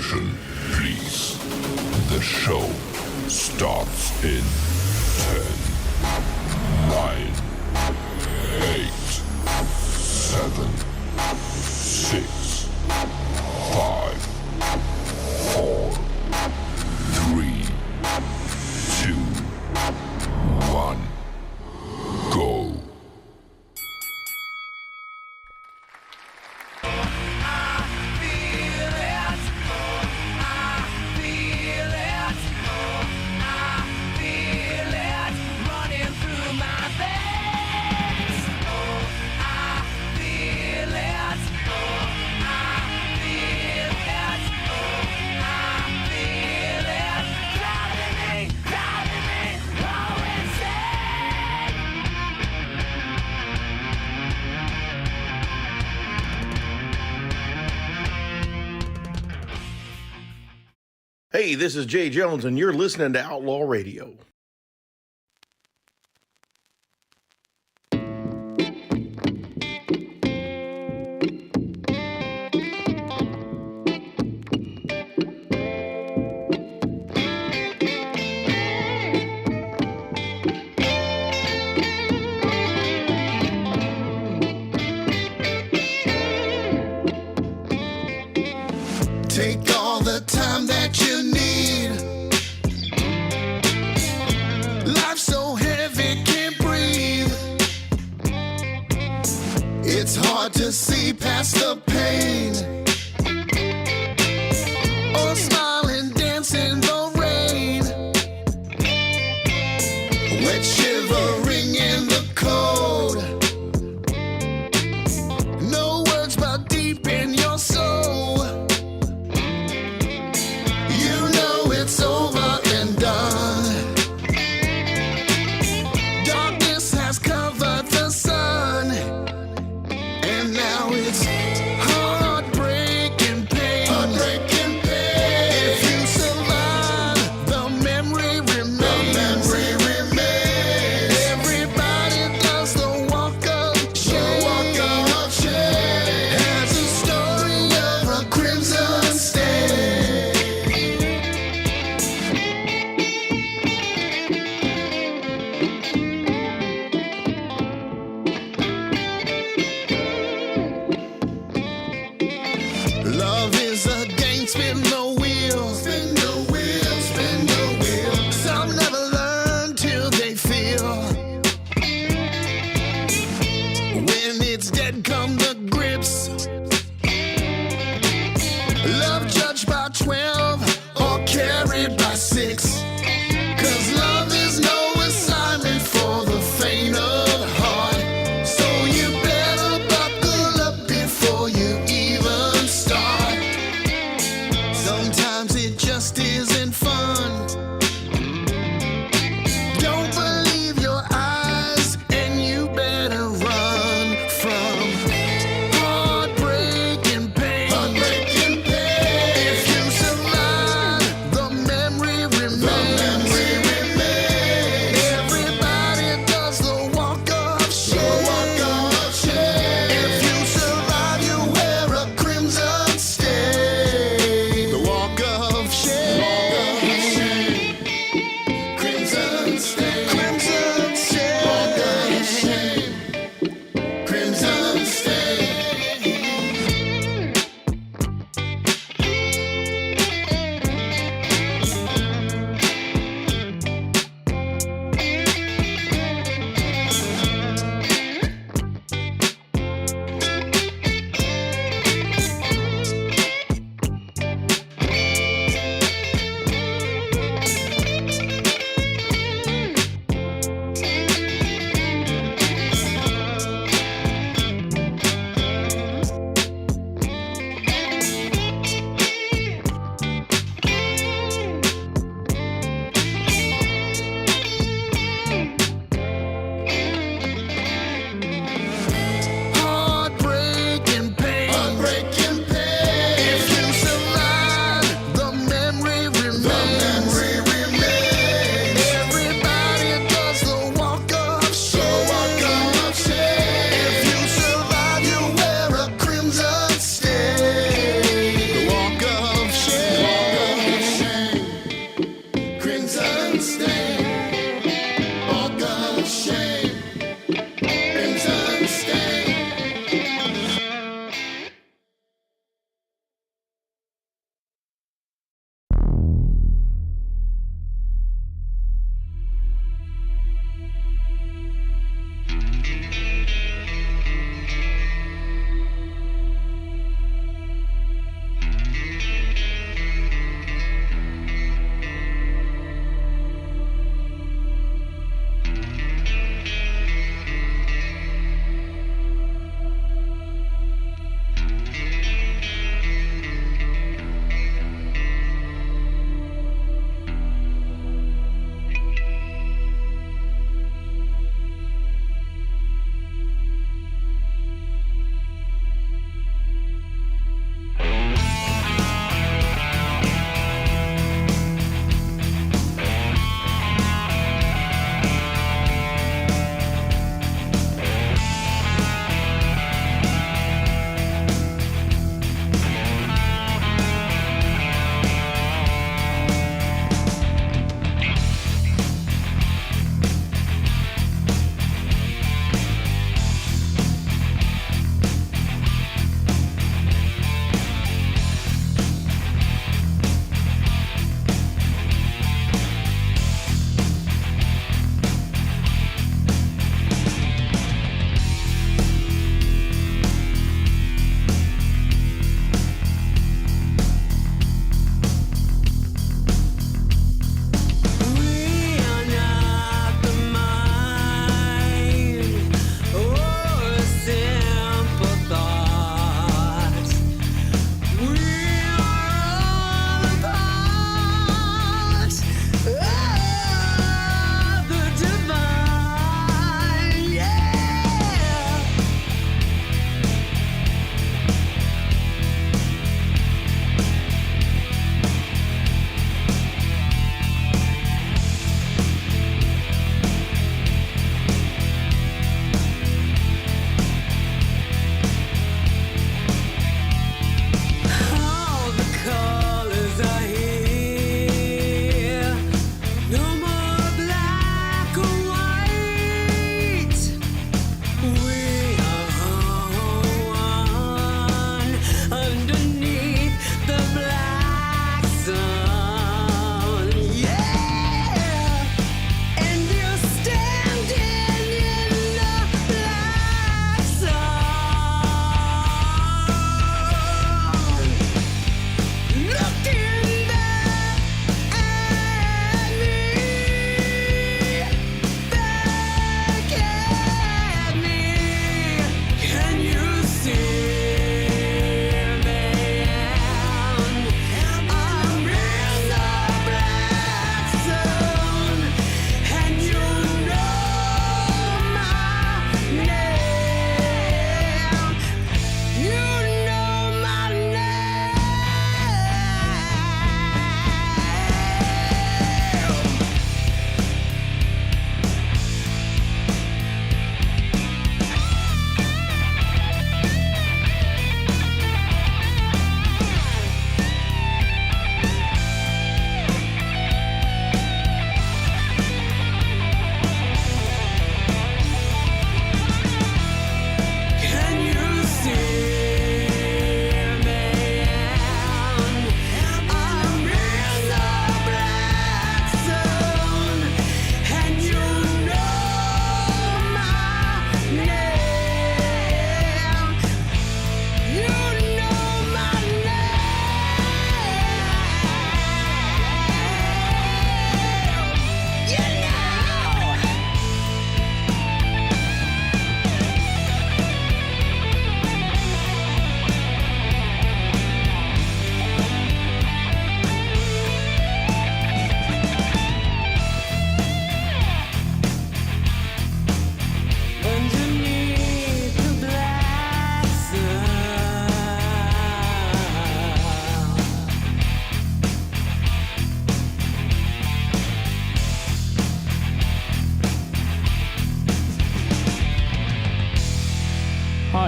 Attention, please. The show starts in 10, 9, 8, 7, 6, 5, 4, 3, 2, 1, go. Hey, this is Jay Jones, and you're listening to Outlaw Radio. Take all the time that you need. Life's so heavy, can't breathe. It's hard to see past the pain. Or smile and dance in the rain. Wet shivering in the cold. No words but deep in your soul. It's over and done. Darkness has covered the sun, and now it's heartbreaking pain. Heartbreaking pain. If you survive, the memory remains. The memory remains. Everybody does the walk of shame. The walk of shame. Has a story of a crimson stain. Love is a game, spin the wheel. Spin the wheel, spin the wheel. Some never learn till they feel. When it's dead come the grips. Love judged by 12 or carried by 6. 'Cause love is no assignment for the faint of heart. So you better buckle up before you even start. Sometimes it just isn't fun. Don't believe your eyes, and you better run from heartbreaking pain. Heartbreaking pain.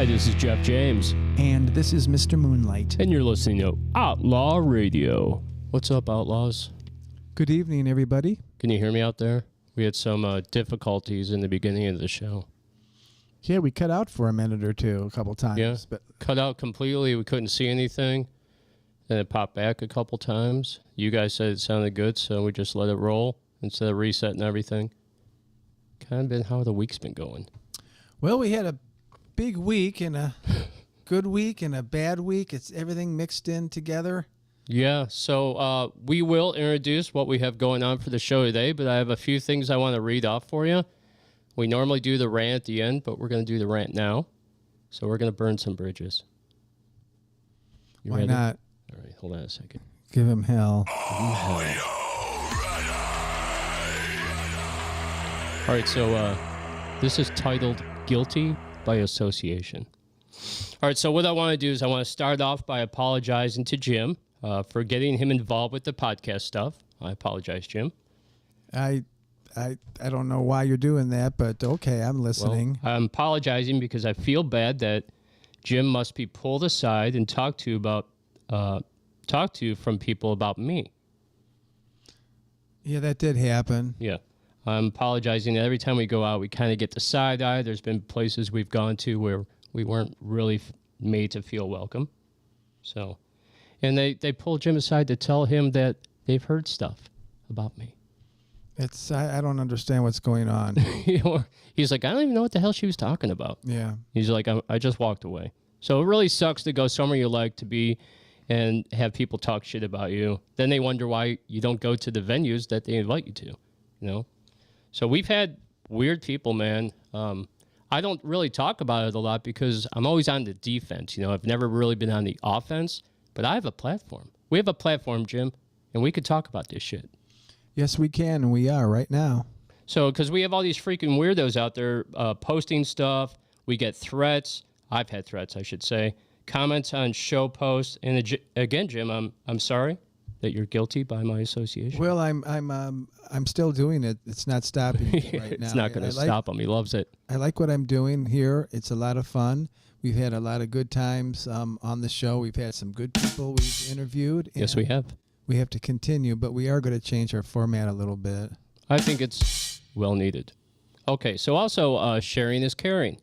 Hi, this is Jeff James, And this is Mr. Moonlight. and you're listening to Outlaw Radio. What's up, Outlaws? Good evening, everybody. Can you hear me out there? We had some difficulties in the beginning of the show. Yeah, we cut out for a minute or two a couple times. Yeah. But Cut out completely. We couldn't see anything. Then it popped back a couple times. You guys said it sounded good, so we just let it roll instead of resetting everything. Kind of been how the week's been going. well, we had a big week and a good week and a bad week. It's everything mixed in together. Yeah, so we will introduce what we have going on for the show today, but I have a few things I want to read off for you. We normally do the rant at the end, but we're going to do the rant now. So we're going to burn some bridges. You Why ready? not All right, hold on a second. give him hell? All right, so this is titled Guilty by Association. All right, so what I want to do is I want to start off by apologizing to Jim for getting him involved with the podcast stuff. I apologize, Jim. I don't know why you're doing that, but okay, I'm listening. Well, I'm apologizing because I feel bad that Jim must be pulled aside and talked to from people about me. Yeah, that did happen. Yeah. I'm apologizing that every time we go out, we kind of get the side eye. There's been places we've gone to where we weren't really made to feel welcome. So, and they pulled Jim aside to tell him that they've heard stuff about me. It's I don't understand what's going on. You know, he's like, I don't even know what the hell she was talking about. Yeah. He's like, I just walked away. So it really sucks to go somewhere you like to be and have people talk shit about you. Then they wonder why you don't go to the venues that they invite you to, you know? So we've had weird people, man. I don't really talk about it a lot because I'm always on the defense. You know, I've never really been on the offense, but I have a platform. We have a platform, Jim, and we could talk about this shit. Yes, we can, and we are right now. So, because we have all these freaking weirdos out there posting stuff, we get threats. I've had threats, I should say. Comments on show posts, and again, Jim, I'm sorry that you're guilty by my association. Well, I'm still doing it. It's not stopping me right now. It's not going to stop him. He loves it. I like what I'm doing here. It's a lot of fun. We've had a lot of good times on the show. We've had some good people we've interviewed. Yes, we have. We have to continue, but we are going to change our format a little bit. I think it's well needed. Okay, so also sharing is caring.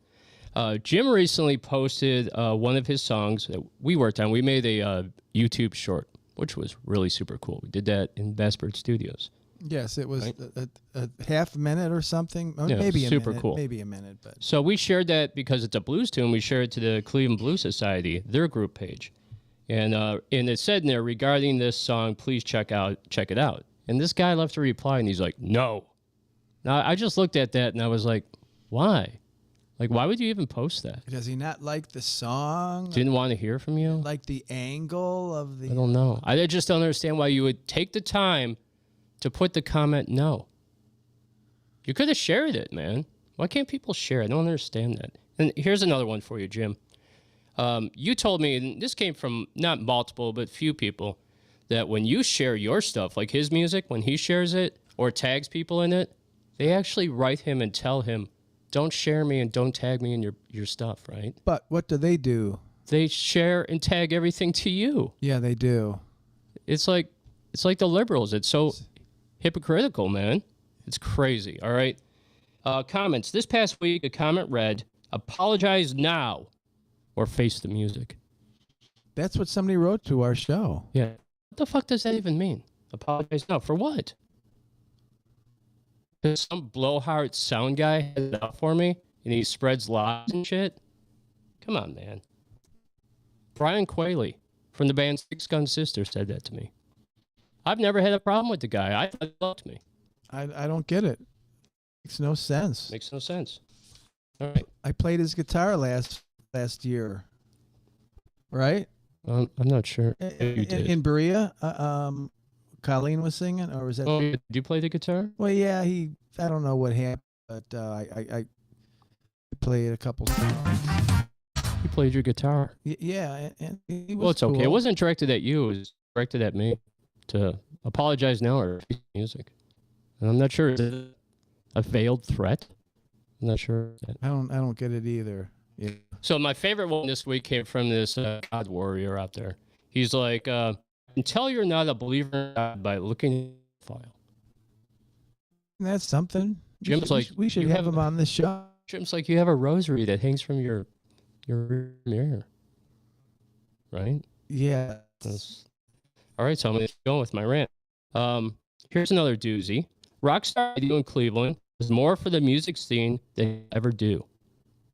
Jim recently posted one of his songs that we worked on. We made a YouTube short, which was really super cool. We did that in Bassbird Studios. Yes, it was Right. a half minute or something. Or Yeah, maybe a super minute. cool. Maybe a minute, but So we shared that because it's a blues tune. We shared it to the Cleveland Blues Society, their group page. And it said in there, regarding this song, please check it out. And this guy left a reply, and he's like, no. Now, I just looked at that, and I was like, why? Like, why would you even post that? does he not like the song? Didn't want to hear from you? Like the angle of the... I don't know. I just don't understand why you would take the time to put the comment no. You could have shared it, man. Why can't people share? I don't understand that. And here's another one for you, Jim. You told me, and this came from not multiple, but few people, that when you share your stuff, like his music, when he shares it or tags people in it, they actually write him and tell him, don't share me and don't tag me in your stuff, right? But what do? They share and tag everything to you. Yeah, they do. It's like the liberals. It's so hypocritical, man. It's crazy. All right. Comments. This past week, a comment read, apologize now or face the music. That's what somebody wrote to our show. Yeah. What the fuck does that even mean? Apologize now. For what? Because some blowhard sound guy has it out for me and he spreads lies and shit? Come on, man. Brian Quayle from the band Six Gun Sister said that to me. I've never had a problem with the guy. I thought he loved me. I don't get it. Makes no sense. Makes no sense. All right. I played his guitar last year. Right? I'm not sure if you did. In Berea, Colleen was singing, or was that? Oh, did you play the guitar? Well, yeah, I don't know what happened, but I played a couple songs. You played your guitar. Yeah, and he was Well, it's okay. It cool. wasn't directed at you. It was directed at me to apologize now or face music. And I'm not sure. Is it a veiled threat? I'm not sure. I don't get it either. Yeah. So my favorite one this week came from this God warrior out there. He's like, I can tell you're not a believer in God by looking at the file. That's something. Jim's like, we should you have have him on the show. Jim's like, you have a rosary that hangs from your mirror, right? Yeah. All right, so I'm going to go with my rant. Here's another doozy. Rockstar Radio in Cleveland is more for the music scene than you ever do.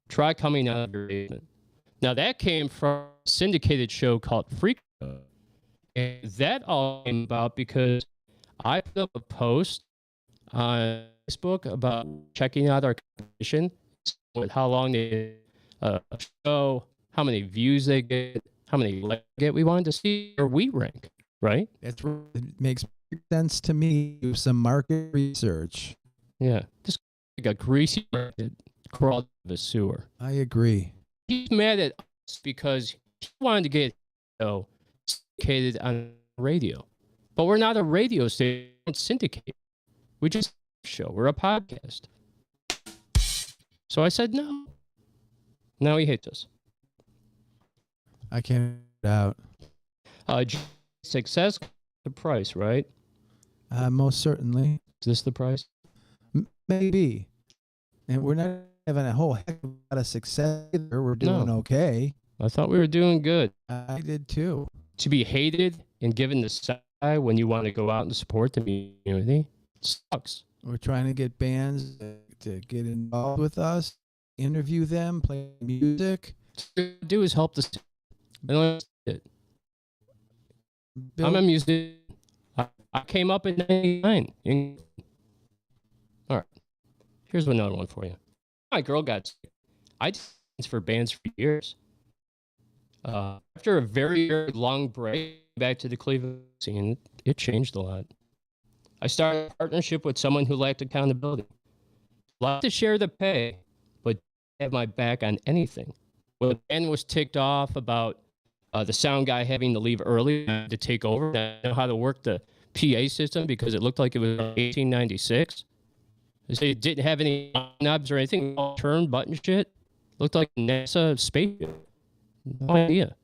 Try coming out of your basement. Now, that came from a syndicated show called Freak. And that all came about because I put up a post on Facebook about checking out our competition, with how long they show, how many views they get, how many likes they get. We wanted to see where we rank, right? It makes sense to me. Do some market research. Yeah. This like a greasy market crawled out of the sewer. I agree. He's mad at us because he wanted to get syndicated on radio. But we're not a radio station. We don't syndicate. We just show. We're a podcast. So I said no. Now he hates us. I can't get out. Success, the price, right? Most certainly. Is this the price? Maybe. And we're not having a whole heck of a lot of success either. We're doing okay. I thought we were doing good. I did too. To be hated and given the side when you want to go out and support the community sucks. We're trying to get bands to get involved with us, interview them, play music. What do is help the city. I don't understand it. Build- I'm a musician. I came up in 99. All right. Here's another one for you. My girl got sick. I did things for bands for years. After a very, very long break back to the Cleveland scene, it changed a lot. I started a partnership with someone who lacked accountability. Liked to share the pay, but didn't have my back on anything. When the band was ticked off about the sound guy having to leave early to take over, I didn't know how to work the PA system because it looked like it was 1896. They didn't have any knobs or anything, all turn button shit. Looked like a NASA spaceship. No idea.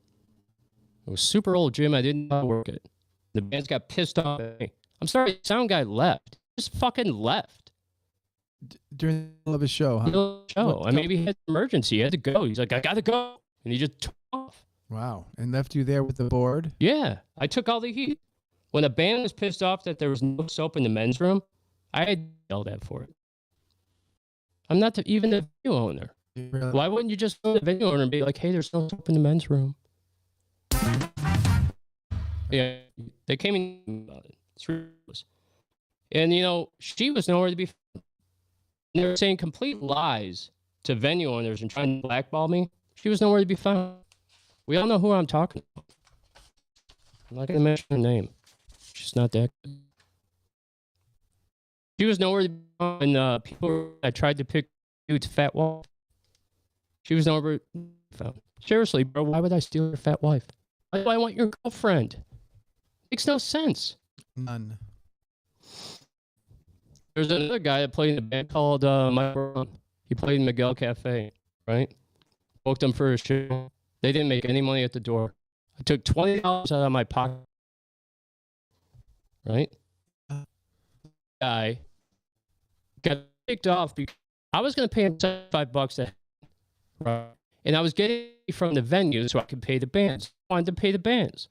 It was super old, Jim. I didn't know how to work it. The bands got pissed off at me. I'm sorry, the sound guy left. Just fucking left. during the middle of a show, huh? Show. I maybe he had an emergency. He had to go. He's like, I gotta go. And he just took off. Wow. And left you there with the board? Yeah. I took all the heat. When a band was pissed off that there was no soap in the men's room, I had yelled at for it. I'm not even the venue owner. Really? Why wouldn't you just go to the venue owner and be like, hey, there's no soap in the men's room? Yeah, they came in about it. It's ridiculous. And, you know, she was nowhere to be found. They were saying complete lies to venue owners and trying to blackball me. She was nowhere to be found. We all know who I'm talking about. I'm not going to mention her name. She's not that good. She was nowhere to be found. And people that tried to pick dude's fat wife. She was nowhere to be found. Seriously, bro, why would I steal your fat wife? Why do I want your girlfriend? Makes no sense. None. There's another guy that played in a band called Mike Brown. He played in Miguel Cafe, right? Booked them for a show. They didn't make any money at the door. I took $20 out of my pocket, right? Guy got kicked off because I was going to pay him $75 a head, right? And I was getting it from the venue so I could pay the bands. I wanted to pay the bands,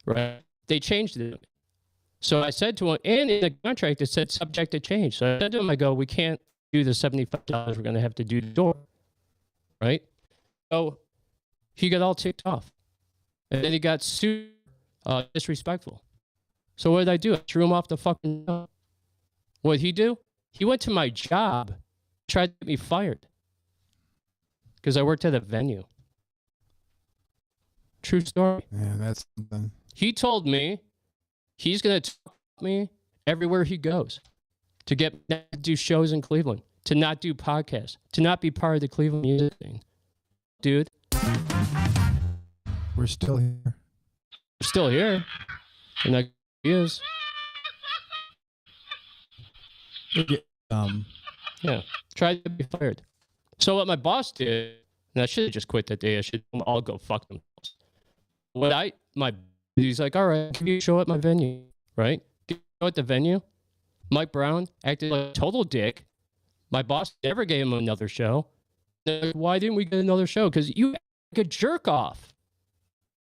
right? They changed it. So I said to him, and in the contract it said subject to change. So I said to him, I go, we can't do the $75. We're going to have to do the door, right? So he got all ticked off. And then he got super disrespectful. So what did I do? I threw him off the fucking job. What did he do? He went to my job, tried to get me fired. Because I worked at a venue. True story. Yeah, that's something. He told me he's going to talk me everywhere he goes to get to do shows in Cleveland, to not do podcasts, to not be part of the Cleveland music thing. Dude, We're still here. we're still here. And that he is. Um, Yeah. Tried to be fired. So what my boss did And I should have just quit that day. I should all go fuck themselves. He's like, all right, can you show at my venue, right? Can you show at the venue? Mike Brown acted like a total dick. My boss never gave him another show. Like, why didn't we get another show? Because you act like a jerk off.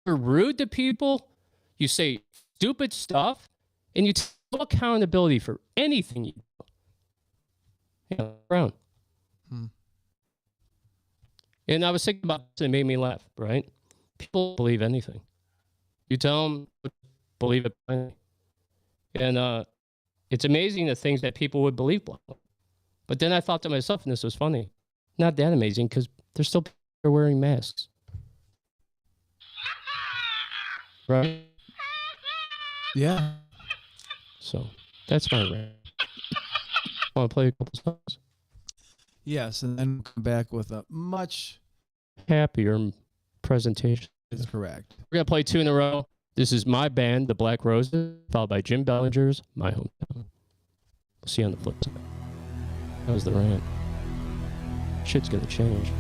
You're rude to people. You say stupid stuff. And you take no accountability for anything you do. Yeah, Brown. And I was thinking about this and it made me laugh, right? People believe anything. You tell them, believe it. And it's amazing the things that people would believe. But then I thought to myself, and this was funny, not that amazing because there's still people wearing masks. Right? Yeah. So that's my rant. Want to play a couple songs? Yes, and then come back with a much Happier presentation. is correct. We're going to play 2 in a row. This is my band, the Black Roses, followed by Jim Bellinger's My Hometown. We'll see you on the flip side. That was the rant. Shit's going to change.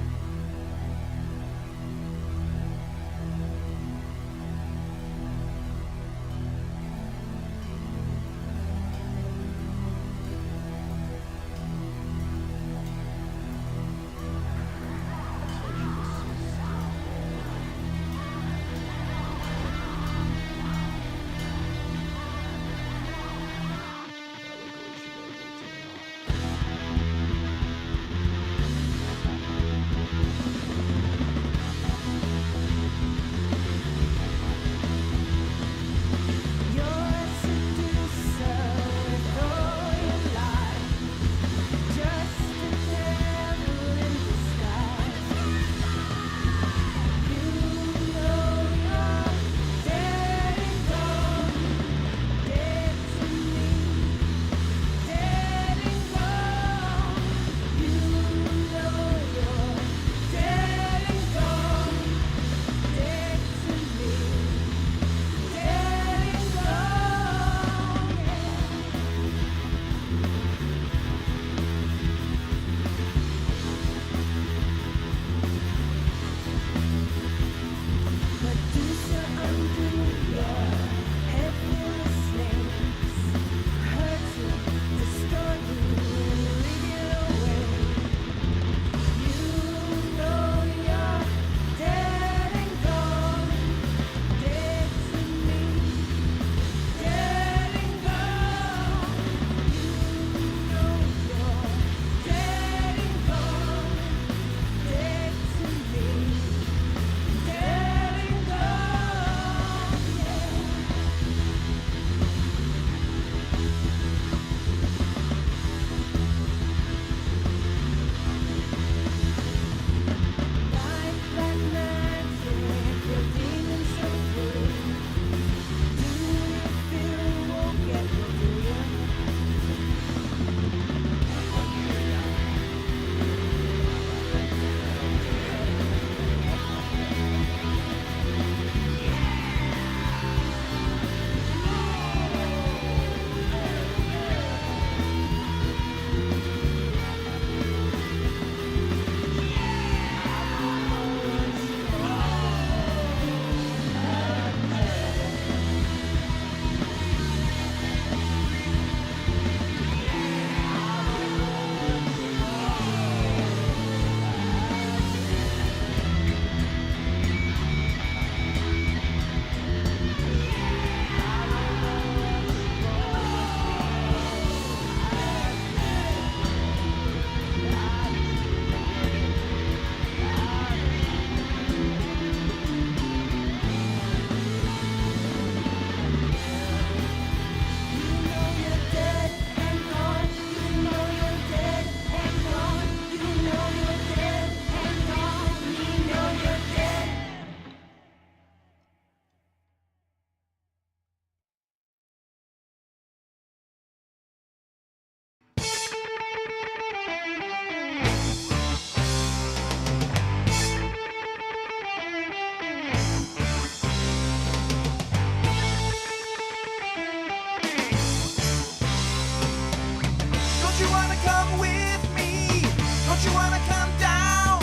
Don't you wanna come with me? Don't you wanna come down?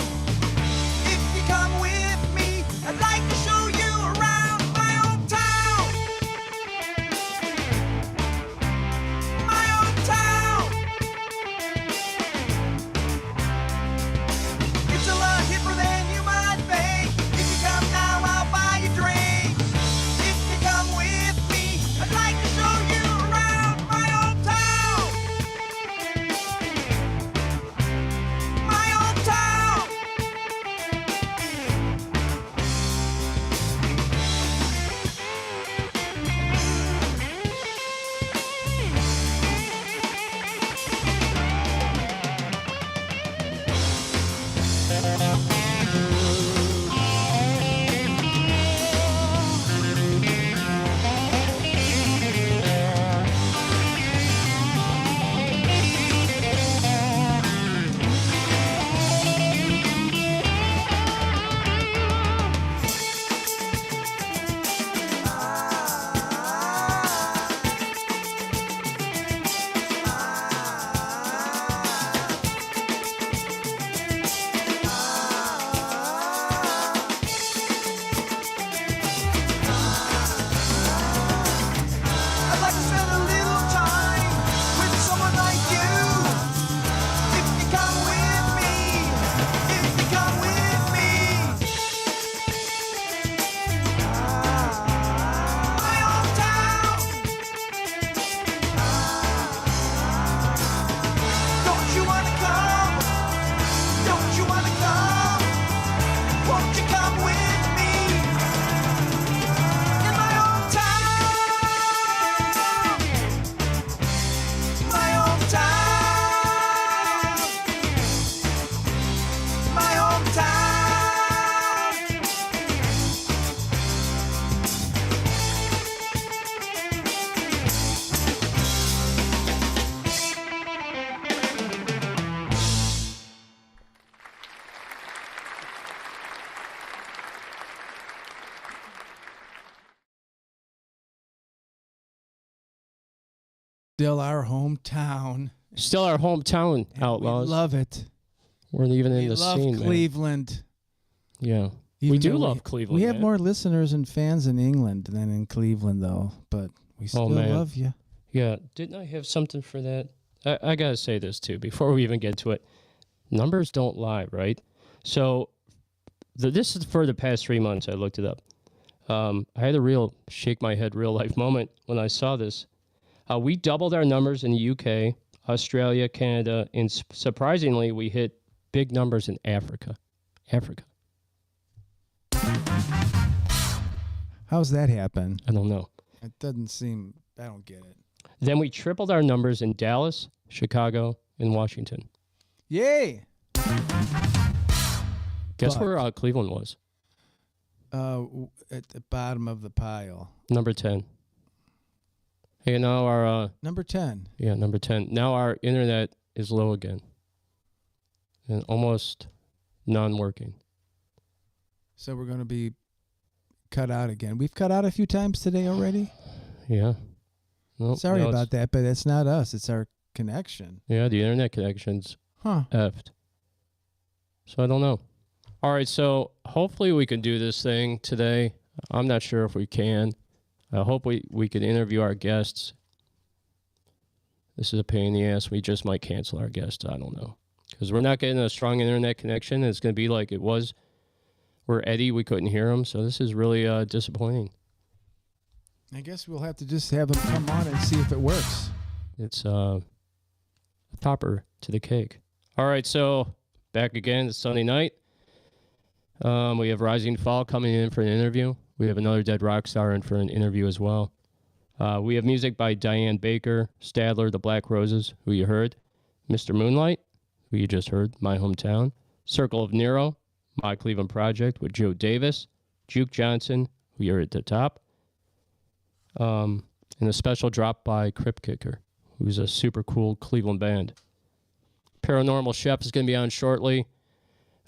If still our hometown. Still our hometown, And Outlaws. We love it. We're even in We the love scene, man. Cleveland. Yeah. Even We do though love Cleveland. We have man. more listeners and fans in England than in Cleveland, though. But we still man. love you. Yeah. Didn't I have something for that? I got to say this, too, before we even get to it. Numbers don't lie, right? So this is for the past 3 months. I looked it up. I had a real shake my head real life moment when I saw this. We doubled our numbers in the UK, Australia, Canada, and surprisingly, we hit big numbers in Africa. How's that happen? I don't know. It doesn't seem. I don't get it. Then we tripled our numbers in Dallas, Chicago, and Washington. Yay! Guess But- where Cleveland was? At the bottom of the pile. Number 10. Hey, now our Number 10. number 10. Now our internet is low again. And almost non-working. So we're going to be cut out again. We've cut out a few times today already. Yeah. Nope, Sorry now about that, but it's not us. It's our connection. Yeah, the internet connection's Huh. effed. So I don't know. All right, so hopefully we can do this thing today. I'm not sure if we can. I hope we can interview our guests. This is a pain in the ass. We just might cancel our guests. I don't know. Because we're not getting a strong internet connection. It's going to be like it was where Eddie, we couldn't hear him. So this is really disappointing. I guess we'll have to just have them come on and see if it works. It's a topper to the cake. All right, so back again. It's Sunday night. We have Rising Fall coming in for an interview. We have another Dead Rock Star in for an interview as well. We have music by Diane Baker, Stadler, The Black Roses, who you heard, Mr. Moonlight, who you just heard, My Hometown, Circle of Nero, My Cleveland Project with Joe Davis, Juke Johnson, who you heard at the top, and a special drop by Crypt Kicker, who's a super cool Cleveland band. Paranormal Chef is going to be on shortly.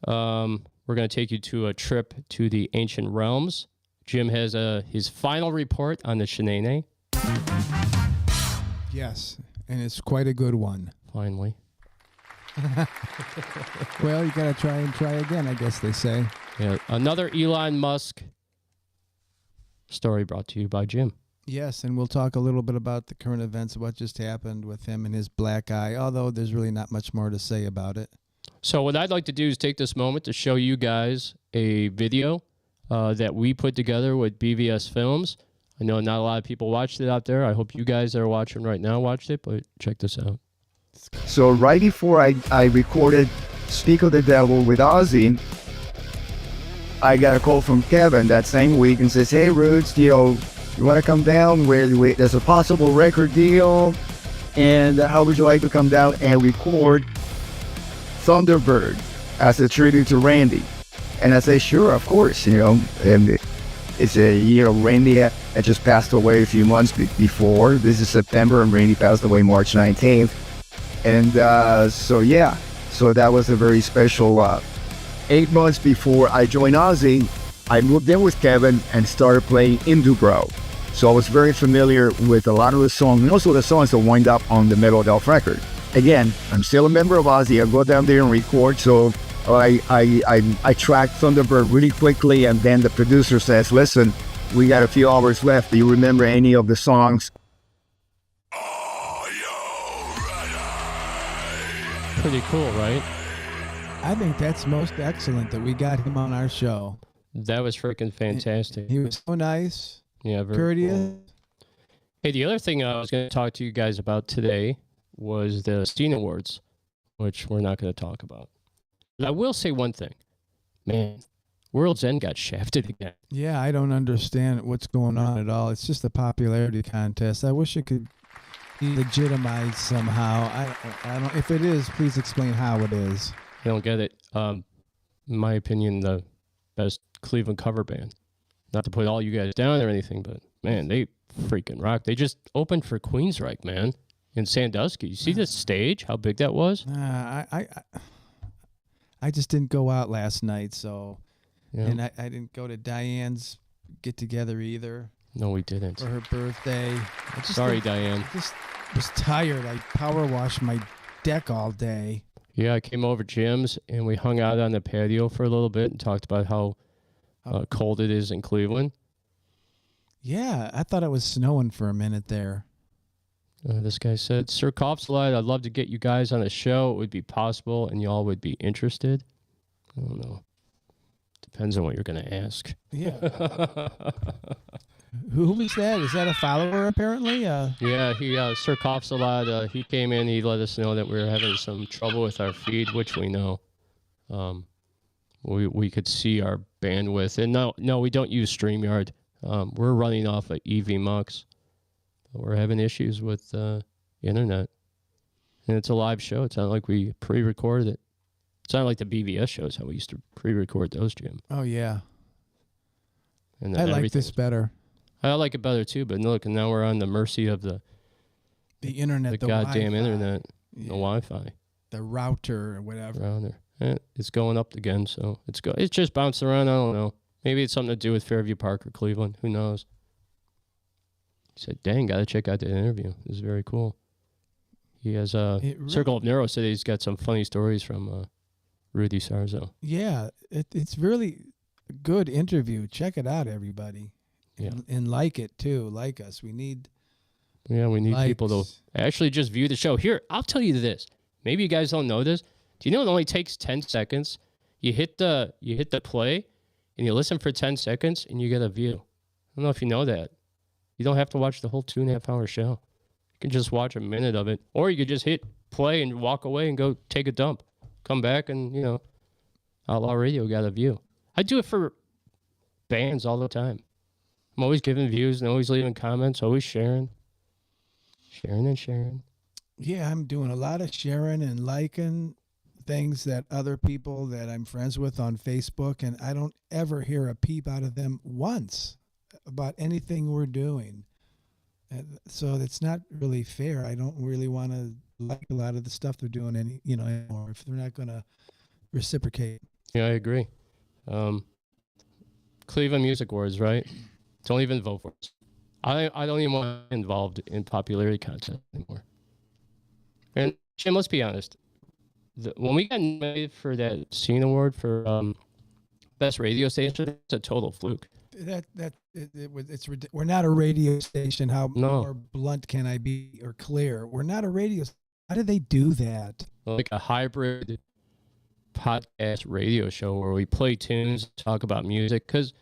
We're going to take you to a trip to the ancient realms. Jim has his final report on the Shenane. Yes, and it's quite a good one. Finally. Well, you got to try again, I guess they say. Yeah, another Elon Musk story brought to you by Jim. Yes, and we'll talk a little bit about the current events, what just happened with him and his black eye, although there's really not much more to say about it. So what I'd like to do is take this moment to show you guys a video that we put together with BVS Films. I know not a lot of people watched it out there. I hope you guys that are watching right now watched it, but check this out. So right before I recorded Speak of the Devil with Ozzy, I got a call from Kevin that same week and says, hey Roots, you want to come down where there's a possible record deal, and how would you like to come down and record Thunderbird as a tribute to Randy? And I say, sure, of course, and it's Randy had just passed away a few months before. This is September, and Randy passed away March 19th. And so that was a very special 8 months before I joined Ozzy. I moved in with Kevin and started playing in Dubrow. So I was very familiar with a lot of the songs, and also the songs that wind up on the Metal Delph record. Again, I'm still a member of Ozzy. I go down there and record, so I tracked Thunderbird really quickly, and then the producer says, listen, we got a few hours left. Do you remember any of the songs? Pretty cool, right? I think that's most excellent that we got him on our show. That was freaking fantastic. He was so nice, Yeah, very courteous. cool. Hey, the other thing I was going to talk to you guys about today was the Steen Awards, which we're not going to talk about. But I will say one thing. Man, World's End got shafted again. Yeah, I don't understand what's going on at all. It's just a popularity contest. I wish it could be legitimized somehow. I don't. If it is, please explain how it is. I don't get it. In my opinion, the best Cleveland cover band. Not to put all you guys down or anything, but man, they freaking rock. They just opened for Queensryche, man, in Sandusky. You see the stage? How big that was? I just didn't go out last night, so Yeah. and I didn't go to Diane's get together either No, we didn't. for her birthday. Sorry, Diane. was tired. I power washed my deck all day. Yeah, I came over to Jim's and we hung out on the patio for a little bit and talked about how cold it is in Cleveland. Yeah, I thought it was snowing for a minute there. This guy said, Sir Kopsalite, I'd love to get you guys on a show. It would be possible and y'all would be interested. I don't know. Depends on what you're going to ask. Yeah. Who was that? Is that a follower apparently? Yeah, Sir Kopsalite, he came in, he let us know that we were having some trouble with our feed, which we know. We could see our bandwidth. And no, we don't use StreamYard. We're running off of EVMux. We're having issues with the internet. And it's a live show. It's not like we pre-recorded it. It's not like the BVS shows, how we used to pre-record those, Jim. Oh, yeah. And I like this better. I like it better, too. But look, and now we're on the mercy of the internet, the goddamn Wi-Fi. Internet, Yeah. the Wi-Fi. The router or whatever. Router. It's going up again, so it's just bouncing around. I don't know. Maybe it's something to do with Fairview Park or Cleveland. Who knows? He said, dang, got to check out that interview. This is very cool. He has Circle of Neuro said he's got some funny stories from Rudy Sarzo. Yeah, it's really a good interview. Check it out, everybody. And like it, too. Like us. We need people to actually just view the show. Here, I'll tell you this. Maybe you guys don't know this. Do you know it only takes 10 seconds? You hit the play, and you listen for 10 seconds, and you get a view. I don't know if you know that. You don't have to watch the whole 2.5 hour show. You can just watch a minute of it. Or you could just hit play and walk away and go take a dump. Come back and, Outlaw Radio got a view. I do it for bands all the time. I'm always giving views and always leaving comments, always sharing. Sharing and sharing. Yeah, I'm doing a lot of sharing and liking things that other people that I'm friends with on Facebook, and I don't ever hear a peep out of them once about anything we're doing. And so it's not really fair. I don't really want to like a lot of the stuff they're doing anymore if they're not going to reciprocate. Yeah, I agree. Cleveland Music Awards, right? Don't even vote for us. I don't even want to be involved in popularity contest anymore. And Jim, let's be honest. When we got nominated for that Scene Award for Best Radio Station, it's a total fluke. We're not a radio station. How No. more blunt can I be or clear? We're not a radio. How did they do that? Like a hybrid podcast radio show where we play tunes, talk about music. Because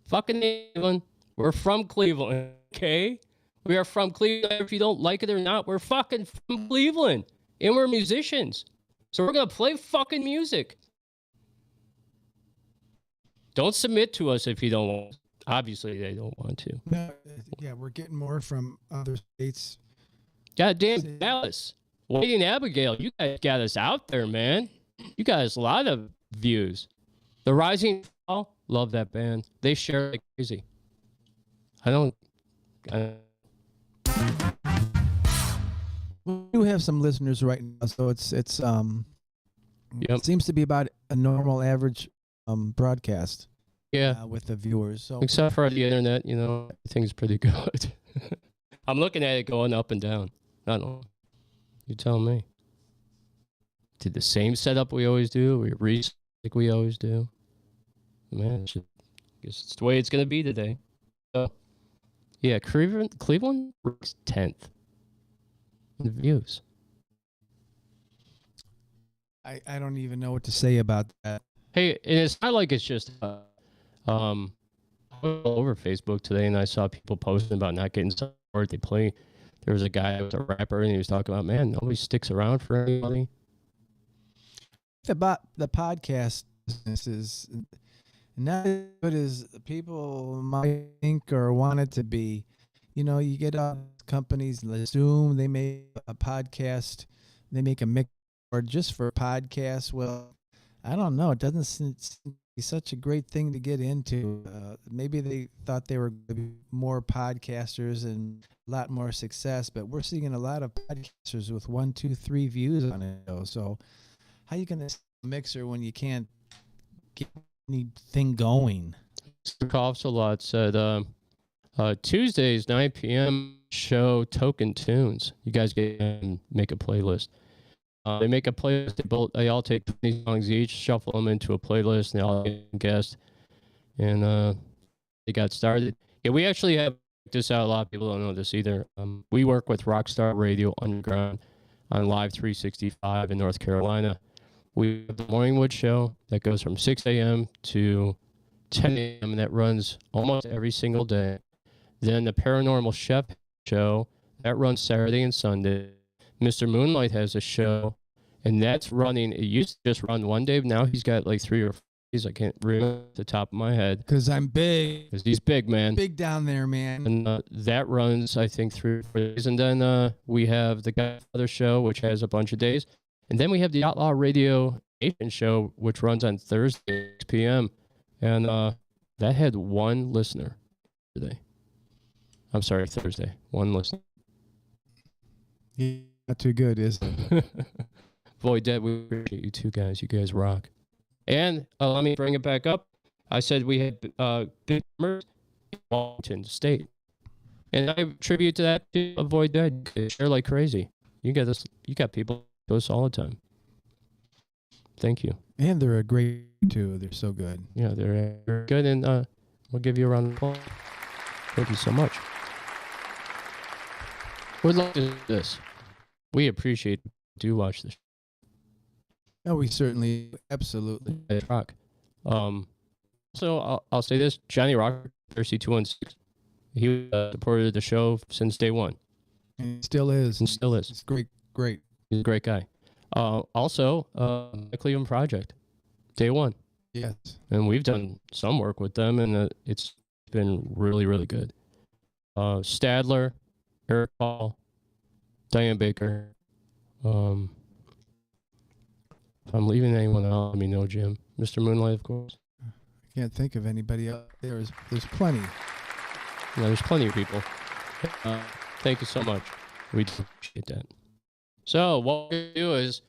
fucking Cleveland, we're from Cleveland, okay? We are from Cleveland. If you don't like it or not, we're fucking from Cleveland. And we're musicians. So we're going to play fucking music. Don't submit to us if you don't want. Obviously, they don't want to. No, yeah, we're getting more from other states. Goddamn Dallas. Wade and Abigail, you guys got us out there, man. You guys, a lot of views. The Rising Fall, love that band. They share like crazy. We do have some listeners right now, so it seems to be about a normal average broadcast. Yeah. With the viewers. So except for the internet, everything's pretty good. I'm looking at it going up and down. I don't know. You tell me. Did the same setup we always do. We reach like we always do. Man, I guess it's the way it's going to be today. So, yeah, Cleveland ranks 10th in views. I don't even know what to say about that. Hey, and it's not like it's just I was all over Facebook today, and I saw people posting about not getting support. There was a guy who was a rapper, and he was talking about, man, nobody sticks around for anybody. The podcast business is not as good as people might think or want it to be. You get companies like Zoom, they make a podcast, they make a mix or just for podcasts. Well, I don't know. It doesn't seem to be such a great thing to get into. Maybe they thought they were going to be more podcasters and a lot more success, but we're seeing a lot of podcasters with 1, 2, 3 views on it. So how are you going to mixer when you can't get anything going? Mr. Coughs a lot said, Tuesdays, 9 p.m. show Token Tunes. You guys get and make a playlist. They make a playlist. They all take 20 songs each, shuffle them into a playlist, and they all get a guest. And they got started. Yeah, we actually have this out. A lot of people don't know this either. We work with Rockstar Radio Underground on Live 365 in North Carolina. We have the Morningwood show that goes from 6 a.m. to 10 a.m. and that runs almost every single day. Then the Paranormal Chef show that runs Saturday and Sunday. Mr. Moonlight has a show, and that's running. It used to just run one day, but now he's got like 3 or 4 days. I can't remember at the top of my head. Because I'm big. Because he's big, man. Big down there, man. And that runs, I think, 3 or 4 days. And then we have the Godfather show, which has a bunch of days. And then we have the Outlaw Radio Nation show, which runs on Thursday, 6 p.m. And that had 1 listener today. I'm sorry, Thursday. 1 listener. Yeah, not too good, is it? Boy, Dad, we appreciate you two guys. You guys rock. And let me bring it back up. I said we had big numbers in Washington State. And I attribute to that to Avoid Dead. They share like crazy. You got this. You got people do this all the time. Thank you. And they're a great too. They're so good. Yeah, they're good. And we'll give you a round of applause. Thank you so much. We'd like to do this. We appreciate you do watch this. Oh, we certainly, absolutely. Rock. So I'll say this: Johnny Rock, Thirsty 216. He supported the show since day one. And still is. And still is. It's great. He's a great guy. Also, the Cleveland Project, day one. Yes. And we've done some work with them, and it's been really, really good. Stadler, Eric Paul, Diane Baker. If I'm leaving anyone out, let me know, Jim. Mr. Moonlight, of course. I can't think of anybody else. There's plenty. Yeah, there's plenty of people. Thank you so much. We do appreciate that. So what we're going to do is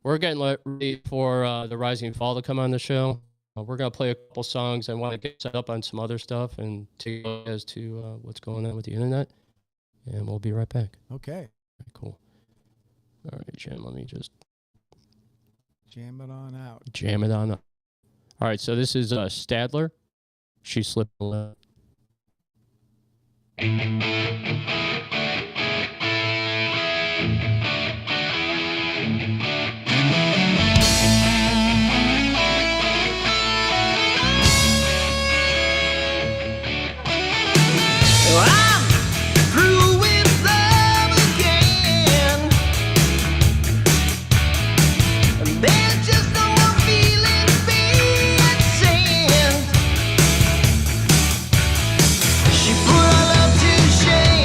we're getting ready for the Rising Fall to come on the show. We're going to play a couple songs. I want to get set up on some other stuff and take you as to what's going on with the internet. And we'll be right back. Okay. Right, cool. All right, Jim, let me just jam it on out. Jam it on up. All right, so this is Stadler. She slipped away. I'm through with love again. There's just no more feelings being sent. She put our love to shame.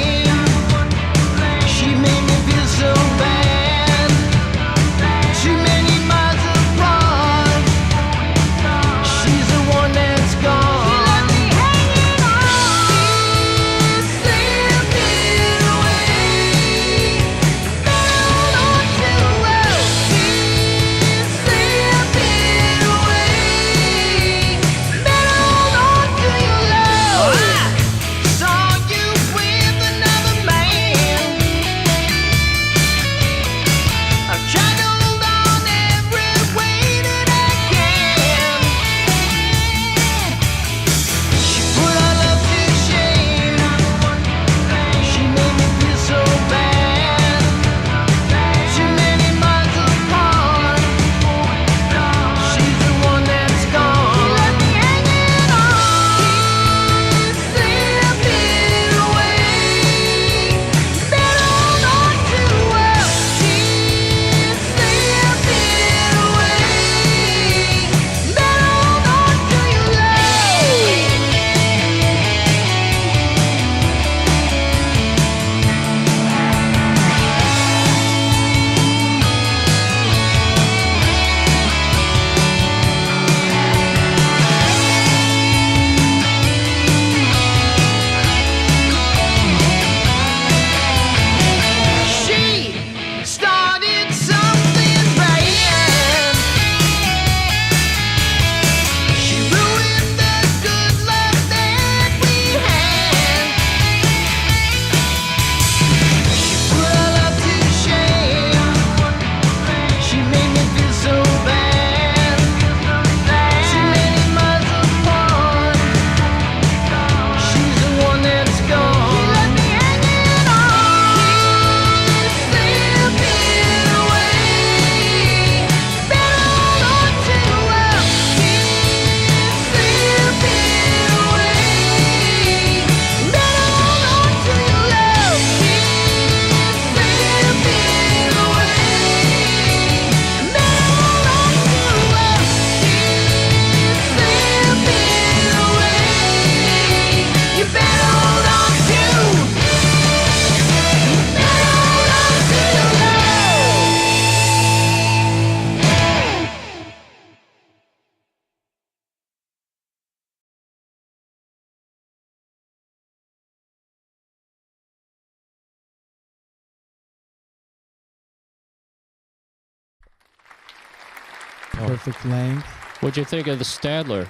perfect length. What'd you think of the Stadler?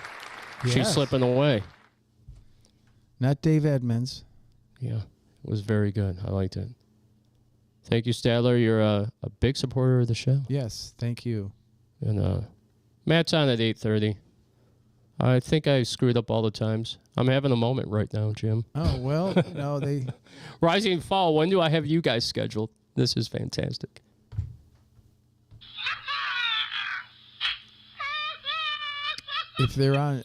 She's Yes. slipping away. Not Dave Edmonds. Yeah, it was very good. I liked it. Thank you, Stadler. You're a big supporter of the show. Yes, thank you. And Matt's on at 8:30. I think I screwed up all the times. I'm having a moment right now, Jim. Oh, well, they... Rising and Fall, when do I have you guys scheduled? This is fantastic. If they're on...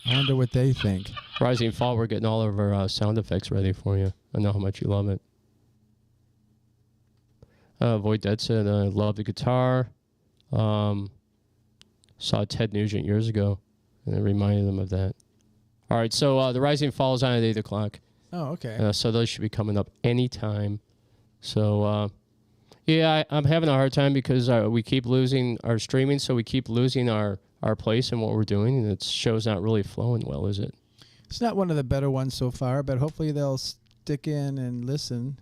I wonder what they think. Rising and Fall, we're getting all of our sound effects ready for you. I know how much you love it. Void Dead said, I love the guitar. Saw Ted Nugent years ago, and it reminded them of that. All right, so the Rising and Fall is on at 8 o'clock. Oh, okay. So those should be coming up anytime. So, I'm having a hard time because we keep losing our streaming, so we keep losing our place in what we're doing, and the show's not really flowing well, is it? It's not one of the better ones so far, but hopefully they'll stick in and listen.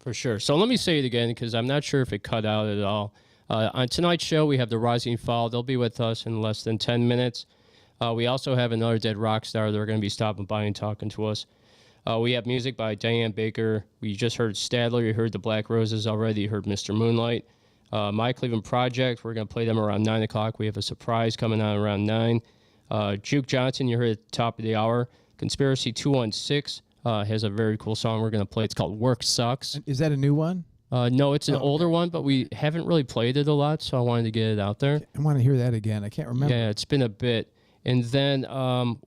For sure. So let me say it again because I'm not sure if it cut out at all. On tonight's show, we have the Rising Fall. They'll be with us in less than 10 minutes. We also have another dead rock star. They're going to be stopping by and talking to us. We have music by Diane Baker. We just heard Stadler. You heard the Black Roses already. You heard Mr. Moonlight. My Cleveland Project, we're going to play them around 9 o'clock. We have a surprise coming on around 9. Juke Johnson, you heard at the top of the hour. Conspiracy 216 has a very cool song we're going to play. It's called Work Sucks. Is that a new one? No, it's an older one, but we haven't really played it a lot, so I wanted to get it out there. I want to hear that again. I can't remember. Yeah, it's been a bit. And then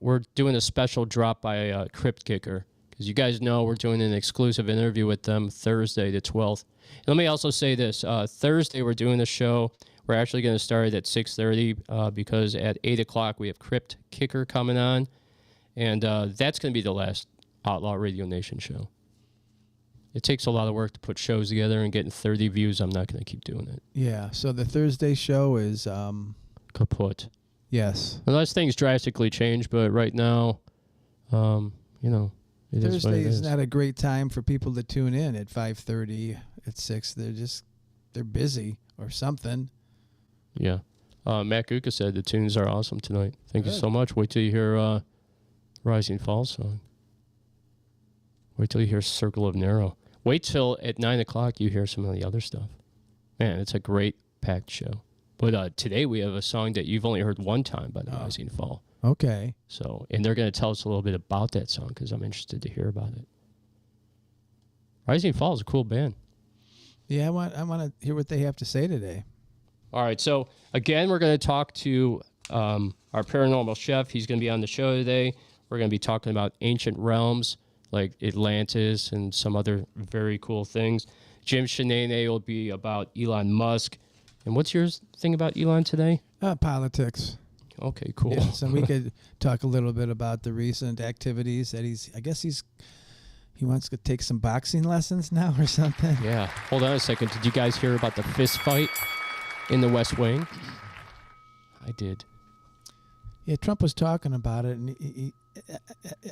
we're doing a special drop by Crypt Kicker, because you guys know we're doing an exclusive interview with them Thursday the 12th. And let me also say this. Thursday we're doing a show. We're actually going to start it at 6:30 because at 8 o'clock we have Crypt Kicker coming on. And that's going to be the last Outlaw Radio Nation show. It takes a lot of work to put shows together, and getting 30 views, I'm not going to keep doing it. Yeah, so the Thursday show is... Kaput. Yes. Unless things drastically change, but right now, it is what Thursday it is is. not a great time for people to tune in at 5:30, at 6. They're busy or something. Yeah. Matt Guka said the tunes are awesome tonight. Thank you Good. so much. Wait till you hear Rising Fall song. Wait till you hear Circle of Narrow. Wait till at 9 o'clock you hear some of the other stuff. Man, it's a great packed show. But today we have a song that you've only heard one time by the Rising Fall. Okay. So, and they're going to tell us a little bit about that song because I'm interested to hear about it. Rising Fall is a cool band. Yeah, I want to hear what they have to say today. All right, so again, we're going to talk to our paranormal chef. He's going to be on the show today. We're going to be talking about ancient realms like Atlantis and some other very cool things. Jim Shenane will be about Elon Musk. And what's your thing about Elon today? Politics. Okay, cool. Yes, and we could talk a little bit about the recent activities that he wants to take some boxing lessons now or something. Yeah. Hold on a second. Did you guys hear about the fist fight in the West Wing? I did. Yeah, Trump was talking about it, and he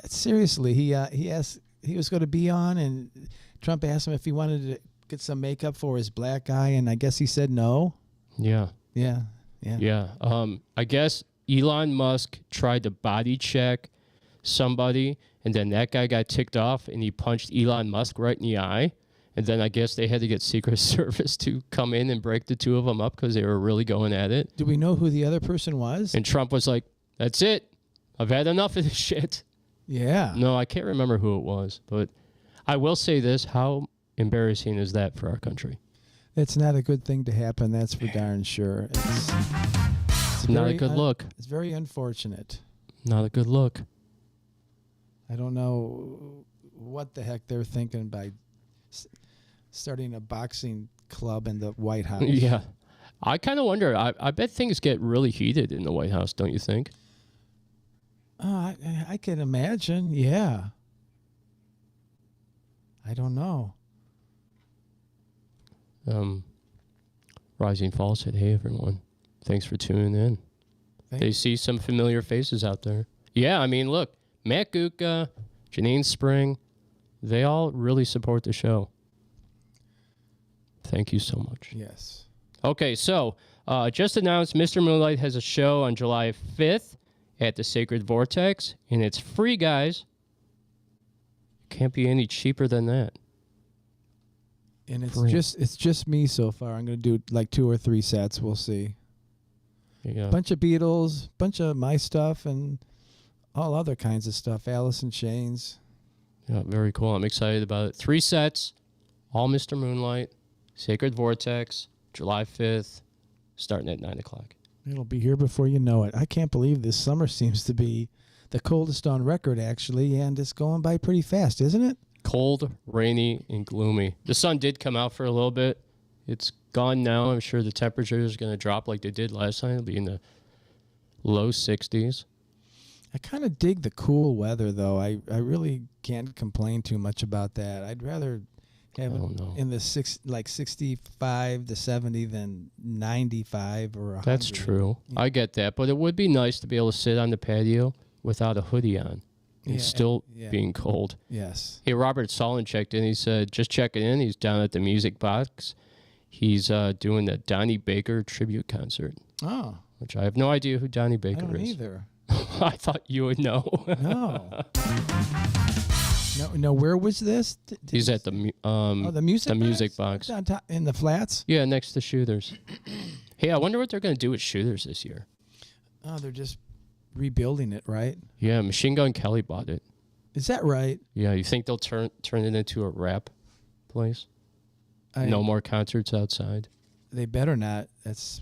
seriously, he was going to be on, and Trump asked him if he wanted to get some makeup for his black eye, and I guess he said no. Yeah. Yeah. I guess Elon Musk tried to body check somebody, and then that guy got ticked off, and he punched Elon Musk right in the eye. And then I guess they had to get Secret Service to come in and break the two of them up because they were really going at it. Do we know who the other person was? And Trump was like, "That's it. I've had enough of this shit." Yeah. No, I can't remember who it was, but I will say this: how embarrassing is that for our country? It's not a good thing to happen, that's for darn sure. It's Not a very good look. It's very unfortunate. Not a good look. I don't know what the heck they're thinking by starting a boxing club in the White House. Yeah. I kind of wonder. I bet things get really heated in the White House, don't you think? I can imagine, yeah. I don't know. Rising Fall said, "Hey everyone, thanks for tuning in." They see some familiar faces out there. Yeah, I mean, look, Matt Guka, Janine Spring, they all really support the show. Thank you so much. Yes. Okay, so just announced Mr. Moonlight has a show on July 5th at the Sacred Vortex, and it's free, guys. Can't be any cheaper than that. And Free. it's just me so far. I'm gonna do like 2 or 3 sets. We'll see. Yeah. Bunch of Beatles, bunch of my stuff, and all other kinds of stuff. Alice in Chains. Yeah, very cool. I'm excited about it. 3 sets, all Mr. Moonlight, Sacred Vortex, July 5th, starting at 9 o'clock. It'll be here before you know it. I can't believe this summer seems to be the coldest on record, actually, and it's going by pretty fast, isn't it? Cold, rainy, and gloomy. The sun did come out for a little bit. It's gone now. I'm sure the temperature is going to drop like they did last time. It'll be in the low 60s. I kind of dig the cool weather, though. I really can't complain too much about that. I'd rather have I it don't know. in the 65 to 70 than 95 or 100. That's true. Yeah. I get that. But it would be nice to be able to sit on the patio without a hoodie on and Yeah, still yeah. being cold. Yes. Hey, Robert Solon checked in. He said, just checking in. He's down at the Music Box. He's doing the Donnie Baker tribute concert, Oh, which I have no idea who Donnie I Baker don't is. either. I thought you would know. No. No, where was this? He's at the the music box. On top, in the flats? Yeah, next to Shooters. Hey, I wonder what they're going to do with Shooters this year. Oh, they're just rebuilding it, right? Yeah, Machine Gun Kelly bought it. Is that right? Yeah, you think they'll turn it into a rap place? No more concerts outside. They better not.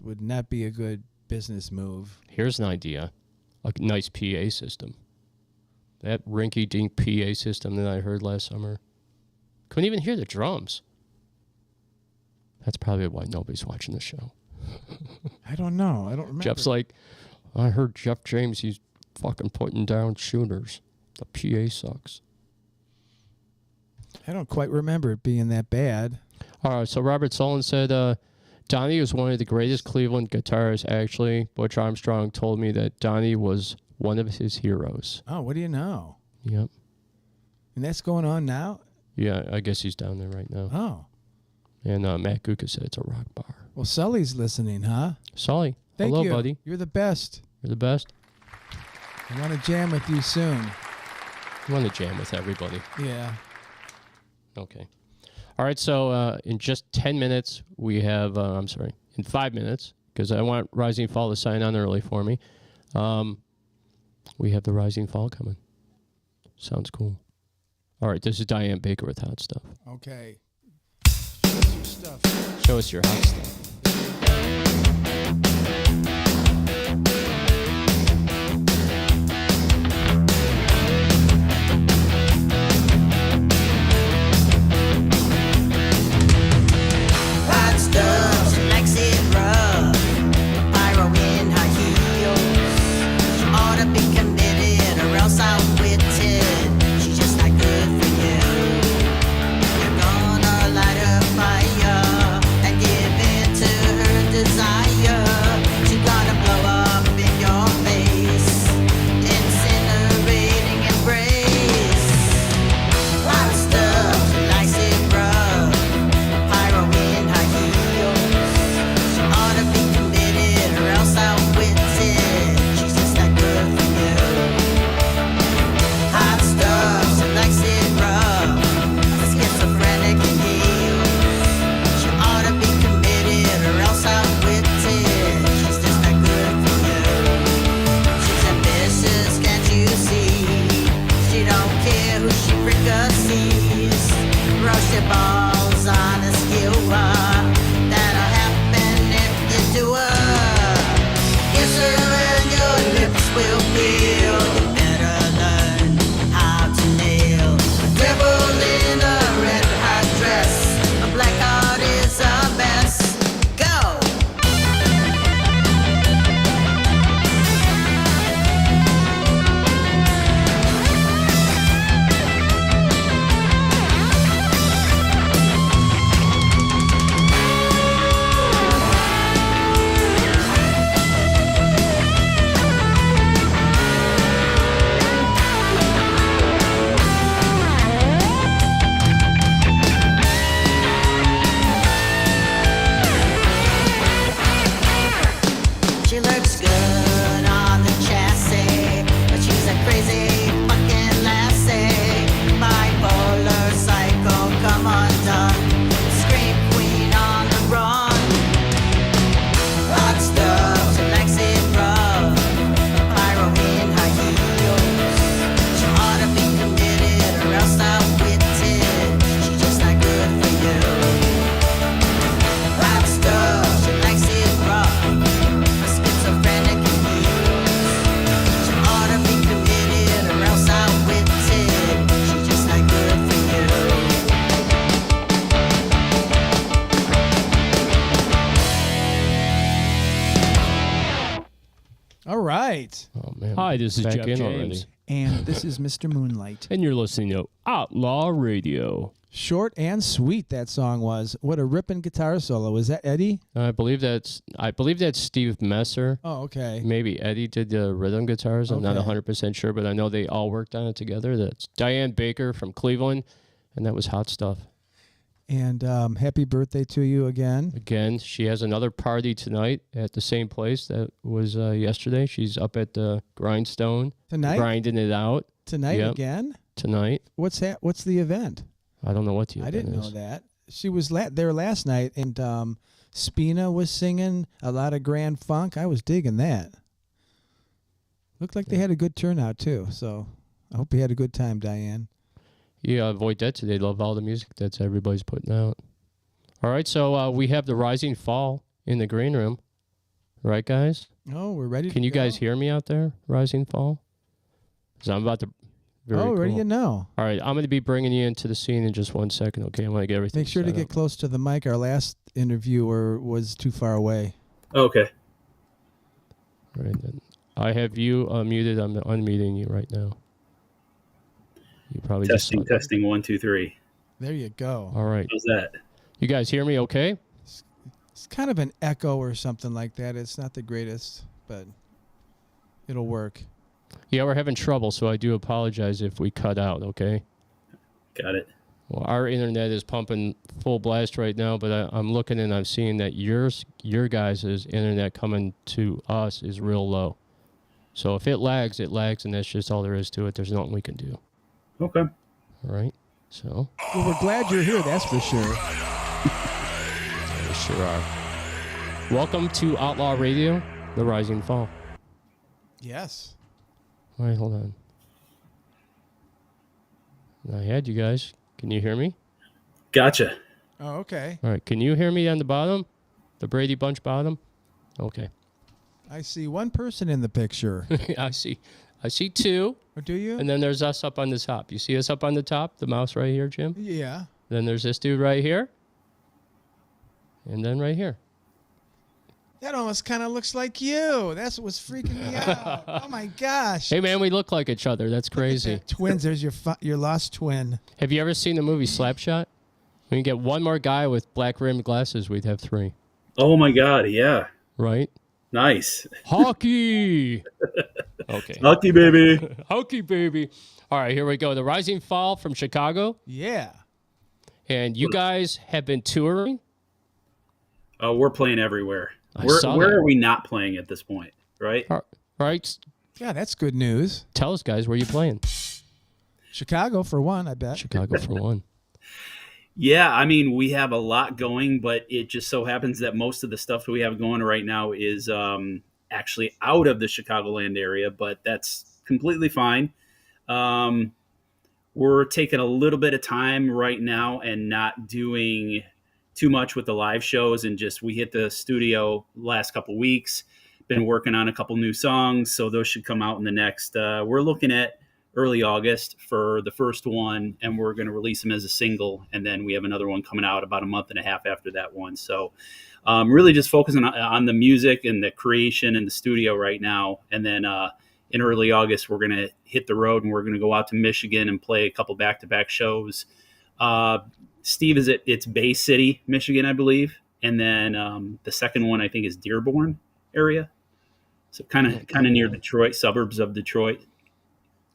Would not be a good business move. Here's an idea. A nice PA system. That rinky-dink PA system that I heard last summer. Couldn't even hear the drums. That's probably why nobody's watching the show. I don't know. I don't remember. Jeff's like, I heard Jeff James, he's fucking putting down Shooters. The PA sucks. I don't quite remember it being that bad. All right, so Robert Solon said, Donnie was one of the greatest Cleveland guitarists, actually. Butch Armstrong told me that Donnie was one of his heroes. Oh, what do you know? Yep. And that's going on now? Yeah, I guess he's down there right now. Oh. And Matt Guka said it's a rock bar. Well, Sully's listening, huh? Sully, Thank hello, you. buddy. You're the best. You're the best. I want to jam with you soon. You want to jam with everybody. Yeah. Okay. All right, so in just 10 minutes, we have, in 5 minutes, because I want Rising Fall to sign on early for me. We have the Rising Fall coming. Sounds cool. All right, this is Diane Baker with Hot Stuff. Okay. Show us your stuff. Show us your hot stuff. Hot stuff, she likes it rough. Pyro in high heels. She ought to be committed or else outwitted. She's just not good for you. You're gonna light her fire and give in to her desire. She got right. Oh man. Hi, this is Jeff James. Already. And this is Mr. Moonlight. And you're listening to Outlaw Radio. Short and sweet that song was. What a ripping guitar solo. Was that Eddie? I believe that's Steve Messer. Oh, okay. Maybe Eddie did the rhythm guitars. I'm not 100% sure, but I know they all worked on it together. That's Diane Baker from Cleveland, and that was hot stuff. And happy birthday to you again. Again, she has another party tonight at the same place that was yesterday. She's up at the Grindstone. Tonight? Grinding it out. Tonight again? Tonight. What's the event? I don't know what the event I didn't is. know that. She was there last night, and Spina was singing a lot of Grand Funk. I was digging that. Looked like they had a good turnout, too. So I hope you had a good time, Diane. Yeah, avoid that today. Love all the music that everybody's putting out. All right, so we have the Rising Fall in the green room. Right, guys? Oh, we're ready to Can you go? guys hear me out there, Rising Fall? Because I'm about to... Where do you know? All right, I'm going to be bringing you into the scene in just 1 second, okay? I'm going to get everything Make sure to set get up. close to the mic. Our last interviewer was too far away. Okay. All right, then. I have you muted. I'm unmuting you right now. You probably testing 1 2 3. There you go. All right. How's that? You guys hear me okay? It's kind of an echo or something like that. It's not the greatest, but it'll work. Yeah, we're having trouble, so I do apologize if we cut out, okay? Got it. Well, our internet is pumping full blast right now, but I'm looking and I'm seeing that your guys' internet coming to us is real low. So if it lags, and that's just all there is to it. There's nothing we can do. Okay. All right. So. Well, we're glad you're here, that's for sure. We sure are. Welcome to Outlaw Radio, The Rising Fall. Yes. All right, hold on. I had you guys. Can you hear me? Gotcha. Oh, okay. All right. Can you hear me on the bottom? The Brady Bunch bottom? Okay. I see one person in the picture. I see two. Or do you? And then there's us up on the top. You see us up on the top? The mouse right here, Jim? Yeah. Then there's this dude right here. And then right here. That almost kind of looks like you. That's what's freaking me out. Oh, my gosh. Hey, man, we look like each other. That's crazy. Twins. There's your lost twin. Have you ever seen the movie Slapshot? When you get one more guy with black rimmed glasses, we'd have three. Oh, my God. Yeah. Right? Nice. Hockey. Okay. Hockey, baby. Hockey, baby. All right, here we go. The Rising Fall from Chicago. Yeah. And you guys have been touring? We're playing everywhere. Saw Where that. are we not playing at this point, right? All right. Yeah, that's good news. Tell us, guys, where you playing? Chicago, for one, I bet. Chicago for one. Yeah, I mean, we have a lot going, but it just so happens that most of the stuff that we have going right now is actually out of the Chicagoland area, but that's completely fine. We're taking a little bit of time right now and not doing too much with the live shows, and just we hit the studio last couple weeks, been working on a couple new songs, so those should come out in the next we're looking at early August for the first one, and we're going to release them as a single, and then we have another one coming out about a month and a half after that one. So really just focusing on the music and the creation and the studio right now, and then in early August we're going to hit the road, and we're going to go out to Michigan and play a couple back-to-back shows. Steve is it's Bay City, Michigan, I believe. And then the second one, I think, is Dearborn area. So kind of near Detroit, suburbs of Detroit.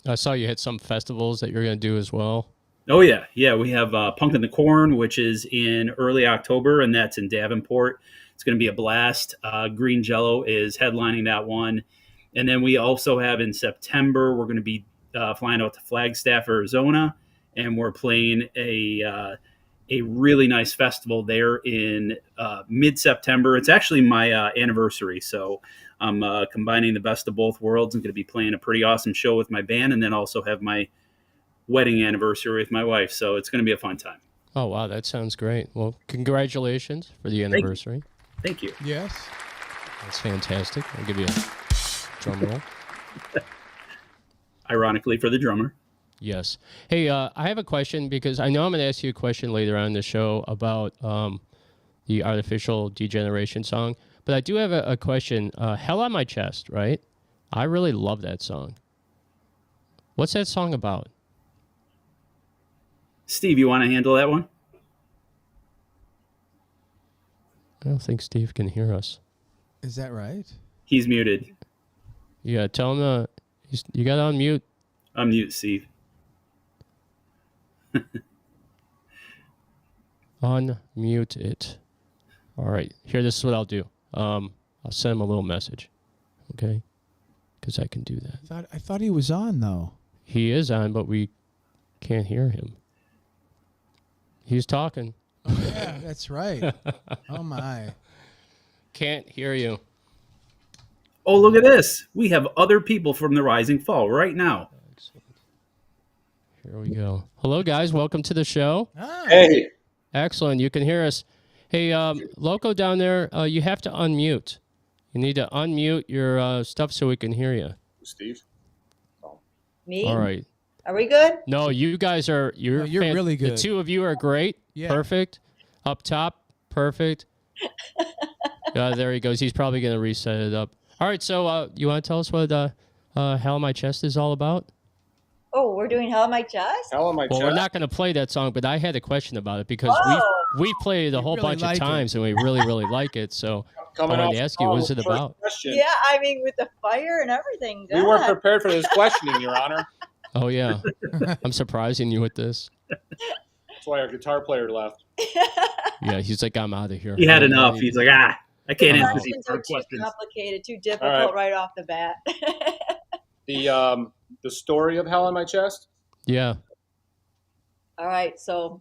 I saw you had some festivals that you're going to do as well. Oh, yeah. Yeah, we have Punk in the Corn, which is in early October, and that's in Davenport. It's going to be a blast. Green Jello is headlining that one. And then we also have in September, we're going to be flying out to Flagstaff, Arizona, and we're playing a really nice festival there in mid-September. It's actually my anniversary, so I'm combining the best of both worlds. I'm going to be playing a pretty awesome show with my band, and then also have my wedding anniversary with my wife, so it's going to be a fun time. Oh, wow, that sounds great. Well, congratulations for the anniversary. Thank you. Yes. That's fantastic. I'll give you a drum roll. Ironically, for the drummer. Yes. Hey, I have a question, because I know I'm going to ask you a question later on in the show about the Artificial Degeneration song, but I do have a question. Hell on My Chest, right? I really love that song. What's that song about? Steve, you want to handle that one? I don't think Steve can hear us. Is that right? He's muted. Yeah, tell him you got to unmute. Unmute, Steve. Unmute it. All right. Here, this is what I'll do. I'll send him a little message. Okay? Because I can do that. I thought he was on though. He is on, but we can't hear him. He's talking. Yeah, that's right. Oh my. Can't hear you. Oh, look at this. We have other people from the Rising Fall right now. Excellent. Here we go. Hello, guys. Welcome to the show. Hey, Excellent. You can hear us. Hey, Loco down there, you have to unmute. You need to unmute your stuff so we can hear you. Steve. Me? All right. Are we good? No, you guys are. You're really good. The two of you are great. Yeah. Perfect. Up top, perfect. There he goes. He's probably going to reset it up. All right. So, you want to tell us what "Hell in My Chest" is all about? Oh, we're doing Hell in My Chest? Hell on my Well, chest. we're not going to play that song, but I had a question about it because we played it a whole really bunch of like it. times and we really like it. So Coming I off wanted to ask you, the what's it first about? question. Yeah, I mean, with the fire and everything. We weren't God. prepared for this questioning, Your Honor. Oh yeah, I'm surprising you with this. That's why our guitar player left. Yeah, he's like, I'm out of here. He had I don't enough. need- He's like, I can't answer these Questions are hard too questions. complicated, too difficult right off the bat. The story of Hell on My Chest. Yeah. All right, so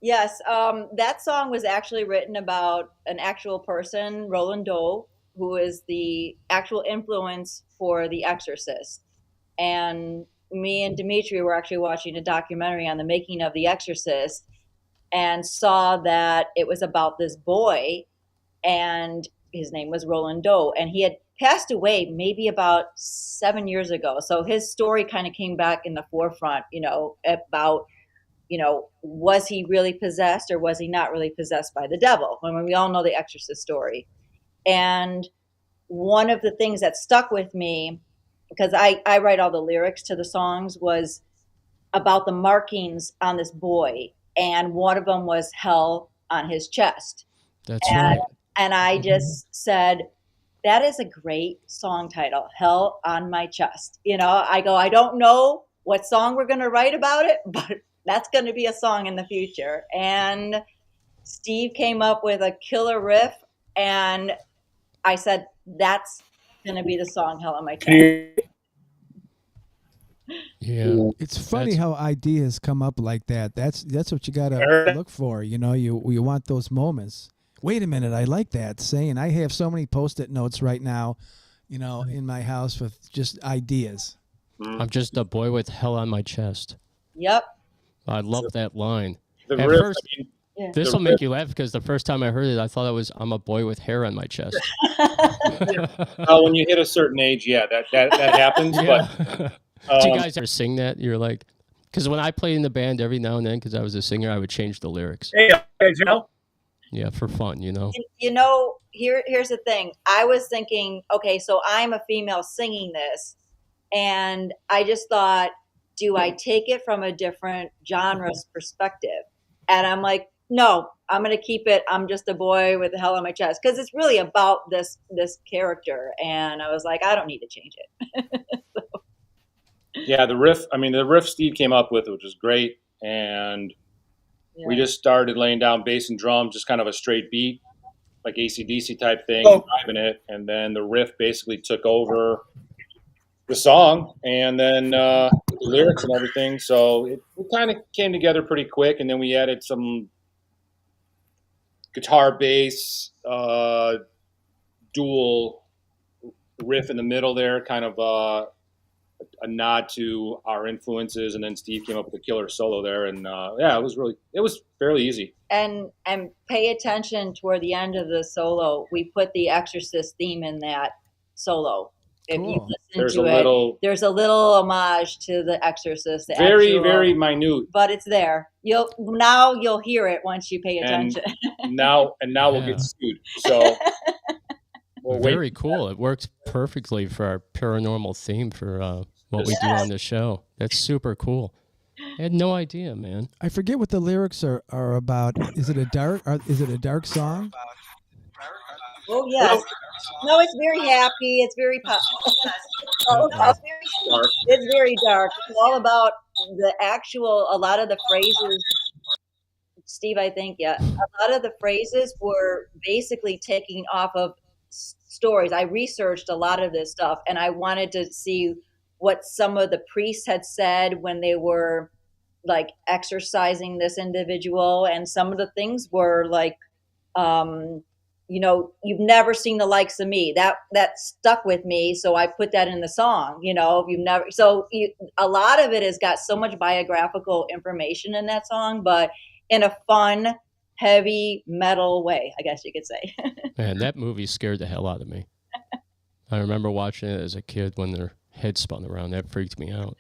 yes, that song was actually written about an actual person, Roland Doe, who is the actual influence for The Exorcist. And me and Dimitri were actually watching a documentary on the making of The Exorcist and saw that it was about this boy, and his name was Roland Doe, and he had passed away maybe about 7 years ago. So his story kind of came back in the forefront, about was he really possessed or was he not really possessed by the devil? I mean, we all know the Exorcist story. And one of the things that stuck with me, because I write all the lyrics to the songs, was about the markings on this boy. And one of them was hell on his chest. That's right. And I just said, that is a great song title, Hell on My Chest. I don't know what song we're going to write about it, but that's going to be a song in the future. And Steve came up with a killer riff, and I said, that's going to be the song, Hell on My Chest. Yeah. It's funny That's- how ideas come up like that. That's what you gotta look for. You want those moments. Wait a minute, I like that saying. I have so many Post-it notes right now, in my house with just ideas. I'm just a boy with hell on my chest. Yep. I love that line. The At riff. first, Yeah. this will make you laugh because the first time I heard it, I thought it was I'm a boy with hair on my chest. When you hit a certain age, yeah, that happens. Yeah. But Do you guys ever sing that? You're like, because when I played in the band every now and then, because I was a singer, I would change the lyrics. hey, Joe. Yeah, for fun, Here's the thing. I was thinking, okay, so I'm a female singing this, and I just thought, do I take it from a different genre's perspective? And I'm like, no, I'm going to keep it. I'm just a boy with the hell on my chest, because it's really about this character. And I was like, I don't need to change it. Yeah, the riff Steve came up with, which was great, and we just started laying down bass and drums, just kind of a straight beat, like AC/DC type thing, driving it, and then the riff basically took over the song, and then the lyrics and everything. So it kind of came together pretty quick, and then we added some guitar, bass, dual riff in the middle there, kind of a nod to our influences, and then Steve came up with a killer solo there, and it was fairly easy. And pay attention toward the end of the solo. We put the Exorcist theme in that solo. If you Cool. listen to it, there's a little homage to the Exorcist. The very actual, minute. but it's there. You'll hear it once you pay attention. Now we'll get sued. So Very cool. It works perfectly for our paranormal theme for what we do on the show. That's super cool. I had no idea, man. I forget what the lyrics are about. Is it a dark song? Oh yes. No, it's very happy. It's very it's very dark. It's all about a lot of the phrases. Steve, I think, yeah, a lot of the phrases were basically taking off of stories. I researched a lot of this stuff, and I wanted to see what some of the priests had said when they were like exorcising this individual, and some of the things were like, you've never seen the likes of me. That stuck with me, so I put that in the song. A lot of it has got so much biographical information in that song, but in a fun, heavy metal way, I guess you could say. Man, that movie scared the hell out of me. I remember watching it as a kid when their head spun around. That freaked me out.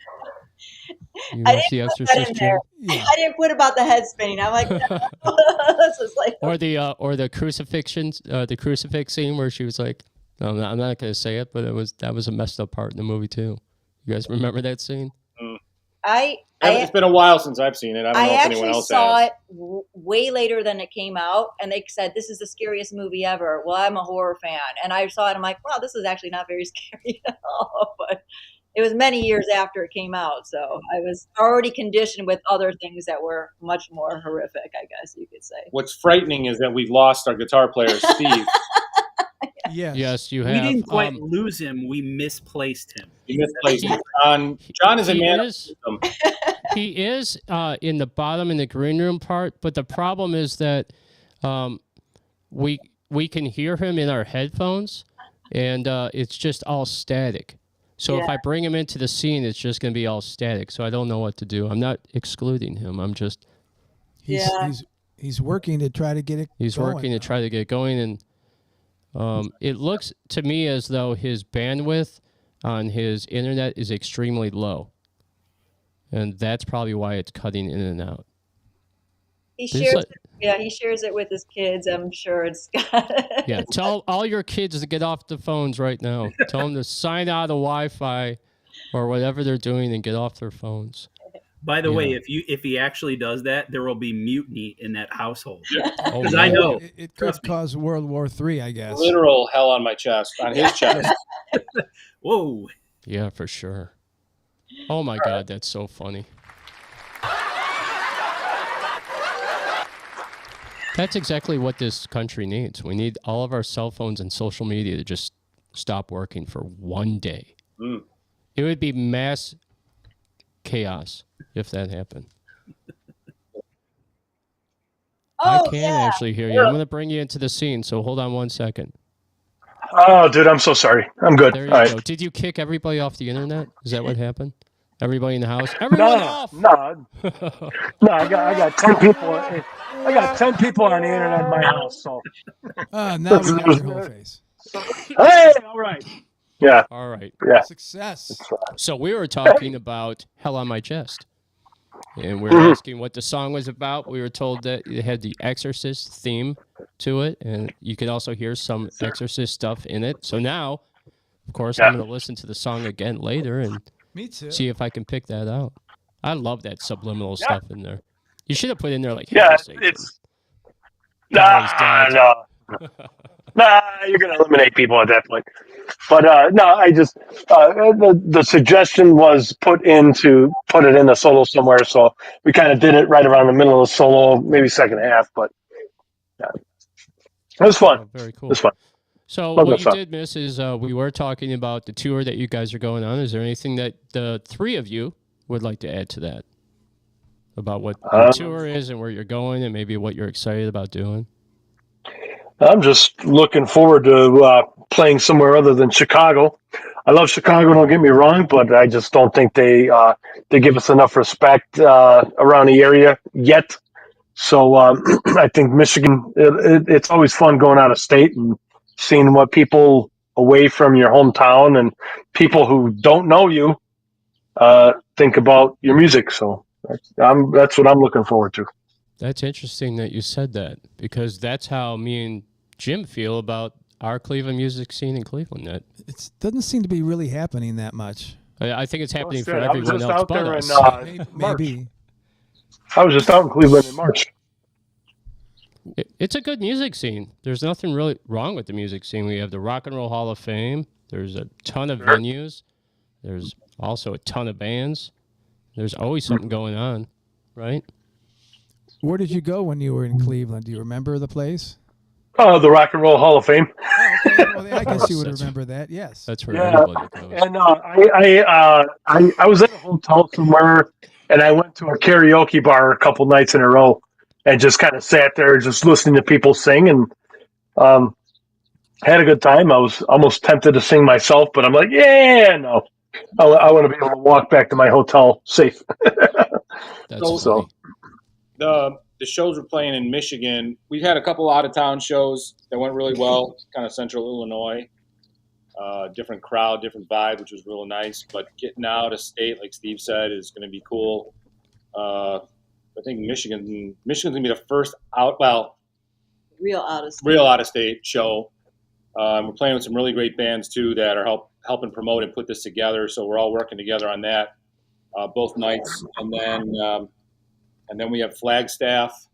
You watch The Exorcist, Jim? Yeah. I didn't put about the head spinning. I'm like, this is like, or the crucifixions, the crucifix scene where she was like, no, I'm not going to say it, but that was a messed up part in the movie too. You guys remember that scene? It's been a while since I've seen it. I don't know if anyone else saw has. it way later than it came out, and they said this is the scariest movie ever. Well, I'm a horror fan, and I saw it. I'm like, wow, this is actually not very scary at all. But it was many years after it came out, so I was already conditioned with other things that were much more horrific, I guess you could say. What's frightening is that we've lost our guitar player, Steve. Yes, you have. We didn't quite lose him. We misplaced him. We misplaced him. John is a man. He is in the bottom in the green room part, but the problem is that we can hear him in our headphones, and it's just all static. So if I bring him into the scene, it's just going to be all static. So I don't know what to do. I'm not excluding him. I'm just he's working to try to get it. He's working to try to get it going, and it looks to me as though his bandwidth on his internet is extremely low. And that's probably why it's cutting in and out. He shares it with his kids. I'm sure it's got. Yeah, tell all your kids to get off the phones right now. Tell them to sign out of Wi-Fi or whatever they're doing and get off their phones. By the way, if he actually does that, there will be mutiny in that household. Because I know it could cause World War III, I guess. Literal hell on my chest, on his chest. Whoa. Yeah, for sure. Oh my God, that's so funny. That's exactly what this country needs. We need all of our cell phones and social media to just stop working for one day. It would be mass chaos if that happened. I can actually hear you. I'm going to bring you into the scene, so hold on one second. Oh, dude, I'm so sorry. I'm good. There you all go. right. Did you kick everybody off the internet? Is that what happened? Everybody in the house? Everyone off! No, I got 10 people. I got 10 people on the internet in my house. So now we got your whole face. Hey, all right. Yeah. All right. Yeah. Success. So we were talking about Hell on My Chest. And we were asking what the song was about. We were told that it had the Exorcist theme to it. And you could also hear some Exorcist stuff in it. So now, of course, I'm going to listen to the song again later and Me too. see if I can pick that out. I love that subliminal stuff in there. You should have put in there like, it's nah, you're gonna eliminate people at that point. But no, I just the suggestion was put it in the solo somewhere, so we kind of did it right around the middle of the solo, maybe second half. But yeah, it was fun. Oh, very cool. It was fun. So Love what that you song. did miss is we were talking about the tour that you guys are going on. Is there anything that the three of you would like to add to that? About what the tour is and where you're going and maybe what you're excited about doing? I'm just looking forward to playing somewhere other than Chicago. I love Chicago, don't get me wrong, but I just don't think they give us enough respect around the area yet. So I think Michigan, it's always fun going out of state and seeing what people away from your hometown and people who don't know you think about your music. So that's what I'm looking forward to. That's interesting that you said that because that's how me and Jim feel about our Cleveland music scene in Cleveland. That It doesn't seem to be really happening that much. I think it's happening shit, for I was everyone just else out but there in us. March. Maybe. I was just out in Cleveland in March. It's a good music scene. There's nothing really wrong with the music scene. We have the Rock and Roll Hall of Fame. There's a ton of venues. There's also a ton of bands. There's always something going on, right? Where did you go when you were in Cleveland? Do you remember the place? Oh, the Rock and Roll Hall of Fame. Oh, okay. Well, I guess you would That's- remember that. Yes. That's where Yeah, everybody goes. and I was at a hotel somewhere, and I went to a karaoke bar a couple nights in a row, and just kind of sat there, just listening to people sing, and had a good time. I was almost tempted to sing myself, but I'm like, yeah, no, I want to be able to walk back to my hotel safe. That's So- funny. The shows we're playing in Michigan, we've had a couple out of town shows that went really well, kind of central Illinois. Different crowd, different vibe, which was real nice. But getting out of state, like Steve said, is going to be cool. I think Michigan's gonna be the first Real out of state. real out of state show. We're playing with some really great bands too that are helping promote and put this together. So we're all working together on that both nights, and then we have Flagstaff,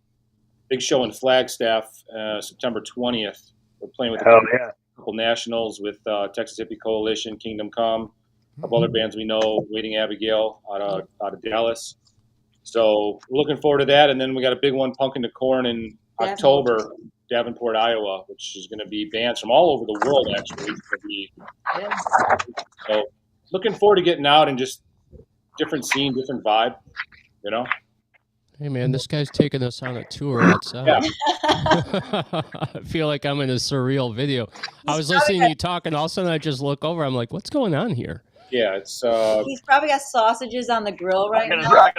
big show in Flagstaff, September 20th. We're playing with Hell yeah. a couple nationals with Texas Hippie Coalition, Kingdom Come, a couple other bands we know, Waiting Abigail out of Dallas. So we're looking forward to that. And then we got a big one, Pumpkin to Corn, in October, Davenport, Iowa, which is going to be bands from all over the world, actually. So looking forward to getting out and just different scene, different vibe, you know? Hey, man, this guy's taking us on a tour outside. I feel like I'm in a surreal video. I was listening to you talk, and all of a sudden I just look over. I'm like, what's going on here? Yeah, it's He's probably got sausages on the grill right now.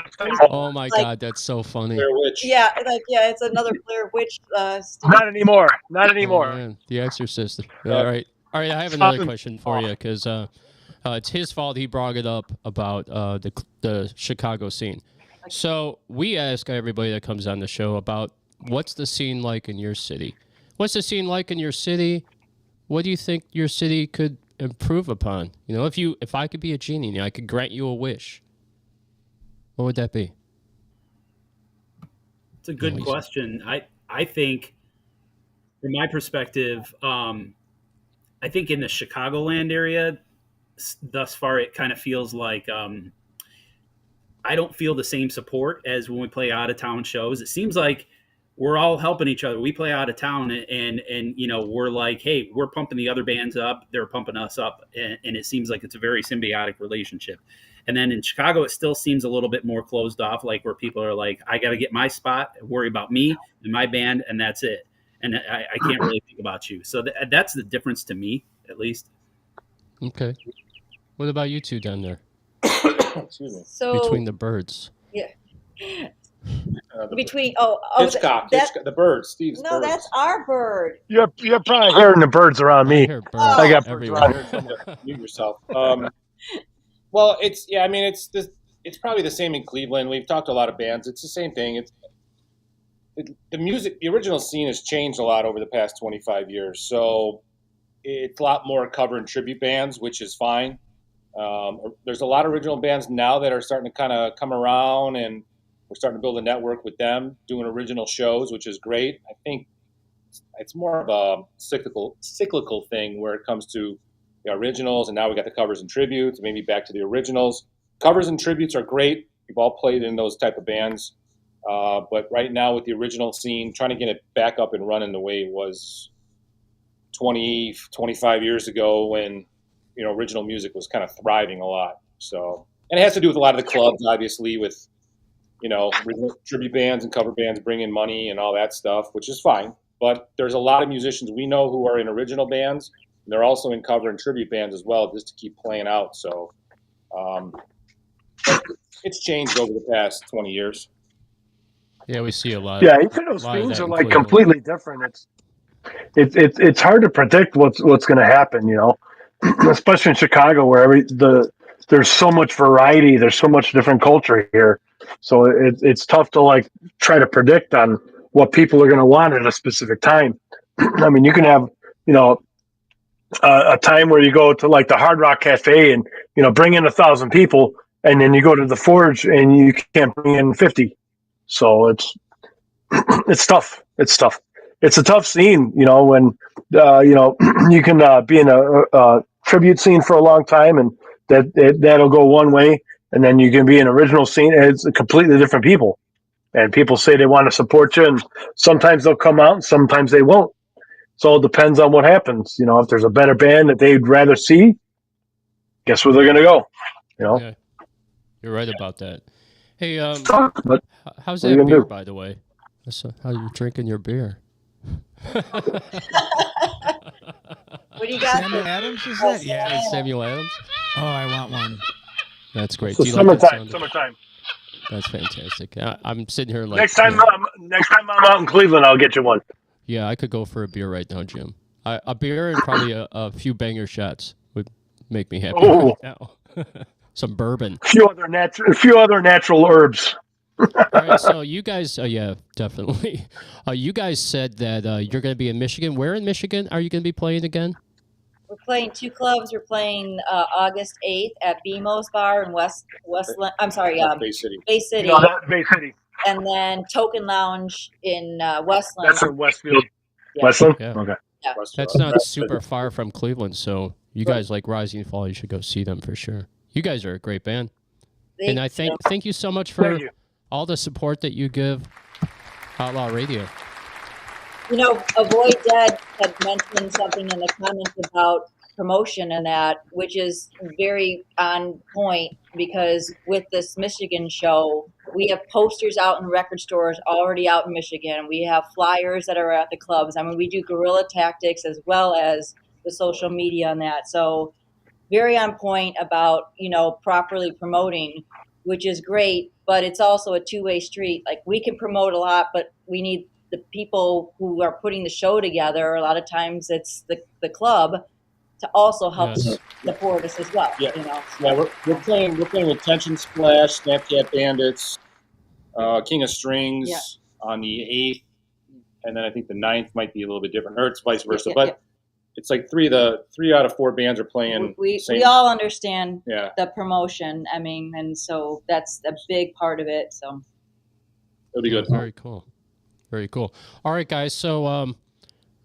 Oh, my Like- God, that's so funny. Blair Witch. Yeah, it's another Blair Witch. Not anymore. Not Oh, anymore. man, The Exorcist. All right. I have another question for you because it's his fault he brought it up about the Chicago scene. So we ask everybody that comes on the show about what's the scene like in your city? What's the scene like in your city? What do you think your city could improve upon? You know, if I could be a genie, I could grant you a wish. What would that be? It's a good question. I think, from my perspective, I think in the Chicagoland area, thus far, it kind of feels like I don't feel the same support as when we play out of town shows. It seems like we're all helping each other. We play out of town, and you know, we're like, hey, we're pumping the other bands up, they're pumping us up, and it seems like it's a very symbiotic relationship. And then in Chicago, it still seems a little bit more closed off, like where people are like, I got to get my spot, worry about me and my band, and that's it. And I can't really think about you. So that's the difference to me, at least. Okay. What about you two down there? Excuse me. So Between the birds. yeah, The between Hitchcock, the bird, Steve's no, bird. that's our bird. You're probably hearing the birds around I me. hear birds I got birds everywhere. around here somewhere. Mute yourself. Well, it's probably the same in Cleveland. We've talked to a lot of bands. It's the same thing. The music, the original scene has changed a lot over the past 25 years. So it's a lot more cover and tribute bands, which is fine. There's a lot of original bands now that are starting to kind of come around, and we're starting to build a network with them, doing original shows, which is great. I think it's more of a cyclical thing where it comes to the originals, and now we got the covers and tributes, maybe back to the originals. Covers and tributes are great. We've all played in those type of bands. But right now with the original scene, trying to get it back up and running the way it was 20, 25 years ago when, you know, original music was kind of thriving a lot. So, and it has to do with a lot of the clubs, obviously, with, you know, tribute bands and cover bands bringing money and all that stuff, which is fine. But there's a lot of musicians we know who are in original bands. And they're also in cover and tribute bands as well, just to keep playing out. So it's changed over the past 20 years. Yeah, we see a lot. Yeah, even those lot of things that are in like Cleveland. completely different. It's hard to predict what's going to happen, you know, especially in Chicago where there's so much variety, there's so much different culture here, so it's tough to like try to predict on what people are going to want at a specific time. I mean, you can have, you know, a time where you go to like the Hard Rock Cafe and bring in 1,000 people, and then you go to the Forge and you can't bring in 50. So it's tough. It's tough. It's a tough scene, when you can be in a tribute scene for a long time, and that'll go one way, and then you can be an original scene, and it's completely different people. And people say they want to support you, and sometimes they'll come out, and sometimes they won't. So it depends on what happens. If there's a better band that they'd rather see, guess where they're going to go. Yeah, you're right about that. Hey, It's tough, but how's what are you that gonna beer, do? by the way? How you drinking your beer? What do you got? Samuel Adams is that? Yeah. Samuel Adams. Oh, I want one. That's great. So Do you like that summertime, sound? summertime. That's fantastic. I'm sitting here like Next time I'm out in Cleveland, I'll get you one. yeah, I could go for a beer right now, Jim. A beer and probably a few banger shots would make me happy Oh. right now. Some bourbon. A few other natural herbs. All right, so you guys, yeah, definitely. You guys said that you're going to be in Michigan. Where in Michigan are you going to be playing again? We're playing 2 clubs. We're playing August 8th at BMO's Bar in Westland. I'm sorry, Bay City. Bay City. No, that Bay City. And then Token Lounge in Westland. That's in Westfield. Yeah. Westland? Yeah. Okay. Yeah. That's not super far from Cleveland, so you guys like Rising Fall. You should go see them for sure. You guys are a great band, and I thank you so much for Thank you. all the support that you give Outlaw Radio. Avoid Dead had mentioned something in the comments about promotion and that, which is very on point because with this Michigan show, we have posters out in record stores already out in Michigan. We have flyers that are at the clubs. I mean, we do guerrilla tactics as well as the social media on that. So very on point about, properly promoting, which is great, but it's also a two-way street. Like we can promote a lot, but we need the people who are putting the show together. A lot of times it's the club to also help support us as well. Yeah. Yeah, we're playing with Tension Splash, Snapchat Bandits, King of Strings on the 8th, and then I think the 9th might be a little bit different, or it's vice versa. But it's like 3 out of 4 bands are playing. We all understand the promotion. I mean, and so that's a big part of it. So it'll be good. Very cool. Very cool. All right, guys. So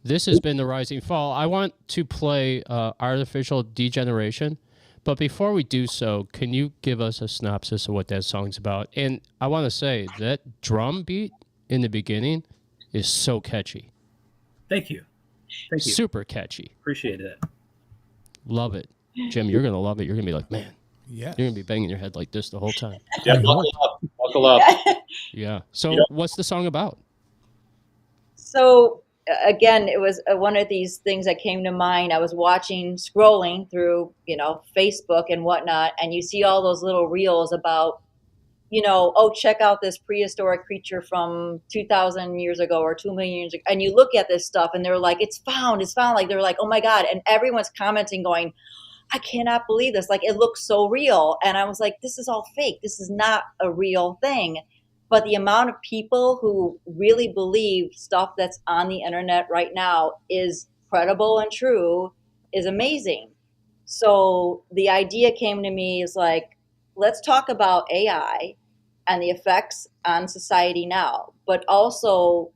this has been the Rising Fall. I want to play Artificial Degeneration. But before we do so, can you give us a synopsis of what that song's about? And I want to say that drum beat in the beginning is so catchy. Thank you. Thank you. Super catchy. Appreciate it. Love it. Jim, you're going to love it. You're going to be like, man. Yeah. You're going to be banging your head like this the whole time. Yeah, buckle up. Buckle up. Yeah. So what's the song about? So again, it was one of these things that came to mind. I was scrolling through, Facebook and whatnot, and you see all those little reels about, check out this prehistoric creature from 2,000 years ago or 2 million years ago. And you look at this stuff and they're like, it's found. Like, they're like, oh my God. And everyone's commenting going, I cannot believe this. Like, it looks so real. And I was like, this is all fake. This is not a real thing. But the amount of people who really believe stuff that's on the internet right now is credible and true is amazing. So the idea came to me is like, let's talk about AI and the effects on society now, but also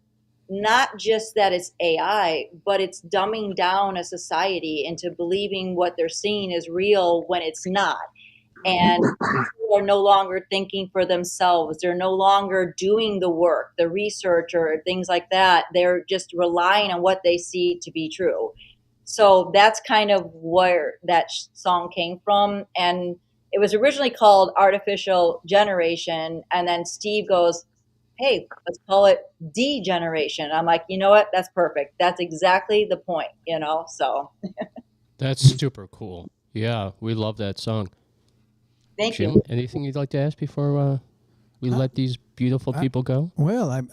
not just that it's AI, but it's dumbing down a society into believing what they're seeing is real when it's not. And people are no longer thinking for themselves. They're no longer doing the work, the research or things like that. They're just relying on what they see to be true. So that's kind of where that song came from. And it was originally called Artificial Generation. And then Steve goes, hey, let's call it Degeneration. I'm like, you know what? That's perfect. That's exactly the point, so. That's super cool. Yeah, we love that song. Thank Jim, you. anything you'd like to ask before we let these beautiful people go? Well,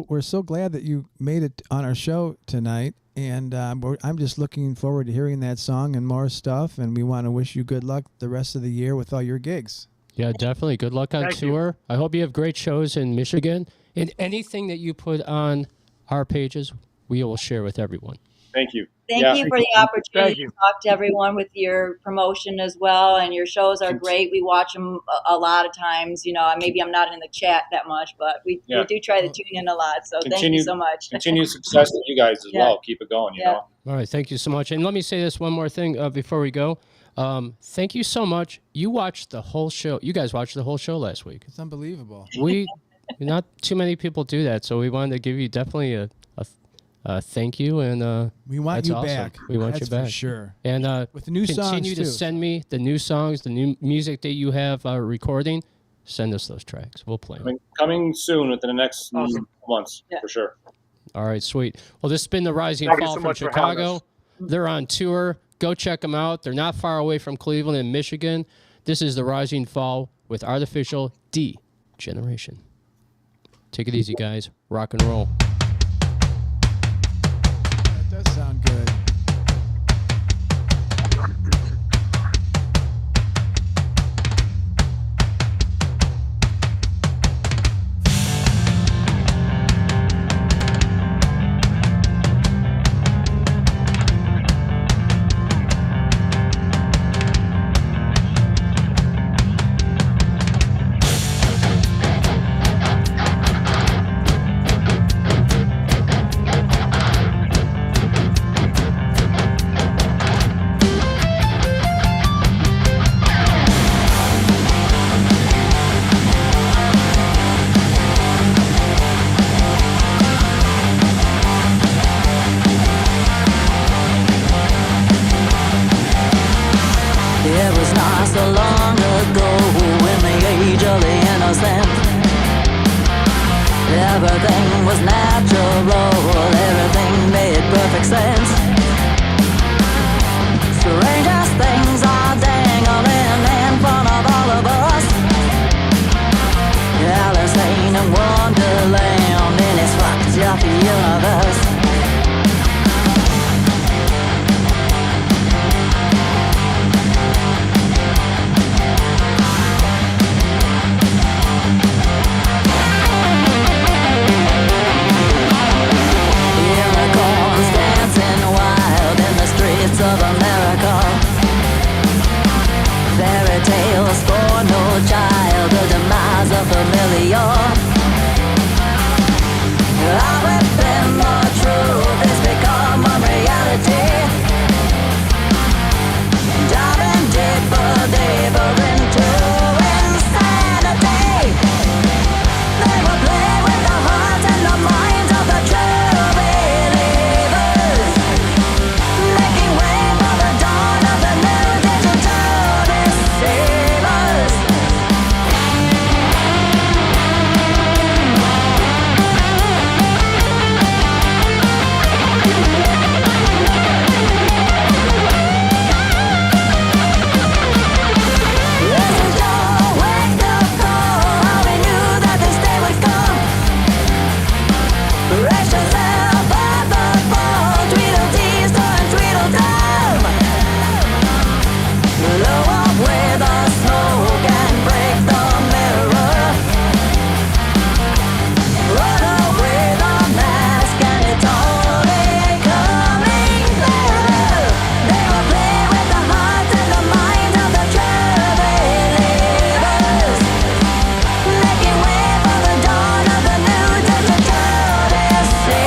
we're so glad that you made it on our show tonight, and I'm just looking forward to hearing that song and more stuff. And we want to wish you good luck the rest of the year with all your gigs. Yeah, definitely. Good luck on tour. I hope you have great shows in Michigan. And anything that you put on our pages, we will share with everyone. Thank you. Thank Yeah. you for the opportunity Thank you. to talk to everyone with your promotion as well. And your shows are great. We watch them a lot of times. You know, maybe I'm not in the chat that much, but we do try to tune in a lot. So thank you so much. Continued success to you guys as well. Keep it going, you know. All right, thank you so much. And let me say this one more thing before we go. Thank you so much. You watched the whole show. You guys watched the whole show last week. It's unbelievable. Not too many people do that, so we wanted to give you definitely a thank you, and we want you back. We want That's you back for sure. And with the new songs continue to too. send me the new songs, the new music that you have recording. Send us those tracks. We'll play them. Coming soon within the next months for sure. All right, sweet. Well, this has been the Rising Thank you Fall so from much for having Chicago. us. They're on tour. Go check them out. They're not far away from Cleveland and Michigan. This is the Rising Fall with Artificial Degeneration. Take it easy, guys. Rock and roll. That does sound good. It was not so long ago, in the age of the innocent. Everything was natural, everything made perfect sense. Strangest things are dangling in front of all of us. Alice in Wonderland in its fucked up universe. Unicorns dancing wild in the streets of America. Fairy tales for no child, the demise of familiar. Everything more truth has become a reality. Diving deeper, deeper into insanity. They will play with the hearts and the minds of the true believers, making way for the dawn of the new digital deceivers. This is your wake-up call. How we knew that this day would come. Brace yourself for the fall. Tweedledee, and Tweedledum. Blow up with the smoke and break the mirror. Run away the mask and it's all becoming clearer. They will play with the hearts and the minds of the true believers, making way for the dawn of the new digital deceivers.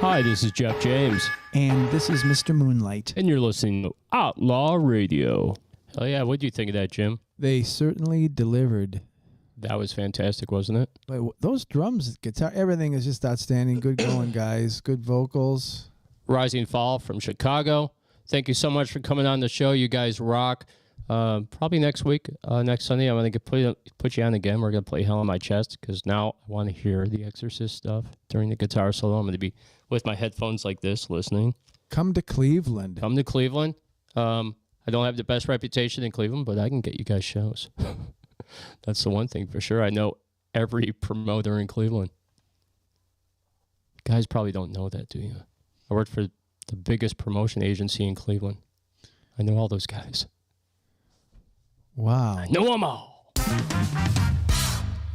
Hi, this is Jeff James, And this is Mr. Moonlight. and you're listening to Outlaw Radio. Oh yeah, what do you think of that, Jim? They certainly delivered. That was fantastic, wasn't it? But those drums, guitar, everything is just outstanding. Good going, guys. Good vocals. Rising Fall from Chicago. Thank you so much for coming on the show. You guys rock. Probably next week, next Sunday, I'm going to put you on again. We're going to play Hell on My Chest because now I want to hear the Exorcist stuff during the guitar solo. I'm going to be with my headphones like this listening. Come to Cleveland. Come to Cleveland. I don't have the best reputation in Cleveland, but I can get you guys shows. That's the one thing for sure. I know every promoter in Cleveland. Guys probably don't know that, do you? I worked for the biggest promotion agency in Cleveland. I know all those guys. Wow. I know them all.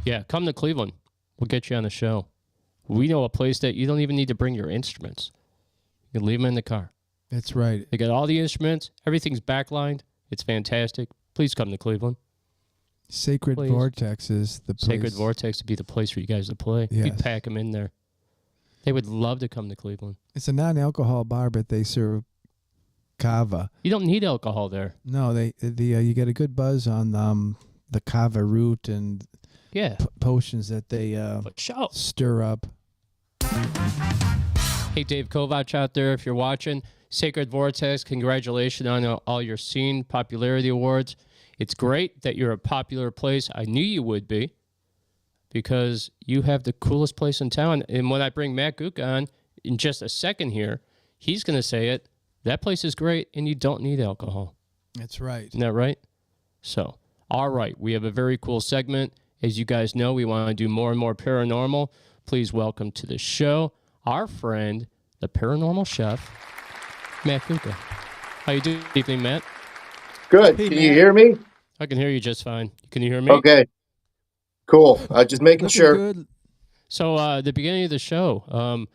Yeah, come to Cleveland. We'll get you on the show. We know a place that you don't even need to bring your instruments. You can leave them in the car. That's right. They got all the instruments. Everything's backlined. It's fantastic. Please come to Cleveland. Sacred Please. Vortex is the place. Sacred Vortex would be the place for you guys to play. Yes. You'd pack them in there. They would love to come to Cleveland. It's a non-alcohol bar, but they serve kava. You don't need alcohol there. No, you get a good buzz on the kava root and Yeah. potions that they But show. stir up. Hey, Dave Kovac out there, if you're watching, Sacred Vortex, congratulations on all your scene popularity awards. It's great that you're a popular place. I knew you would be because you have the coolest place in town. And when I bring Matt Gook on in just a second here, he's going to say it. That place is great, and you don't need alcohol. That's right. Isn't that right? So, all right, we have a very cool segment. As you guys know, we want to do more and more paranormal. Please welcome to the show our friend, the paranormal chef, Matt Kuka. How you doing, evening, Matt? Good. Hey, Can Matt. you hear me? I can hear you just fine. Can you hear me? Okay. Cool. Just making Looking sure. good. So, the beginning of the show,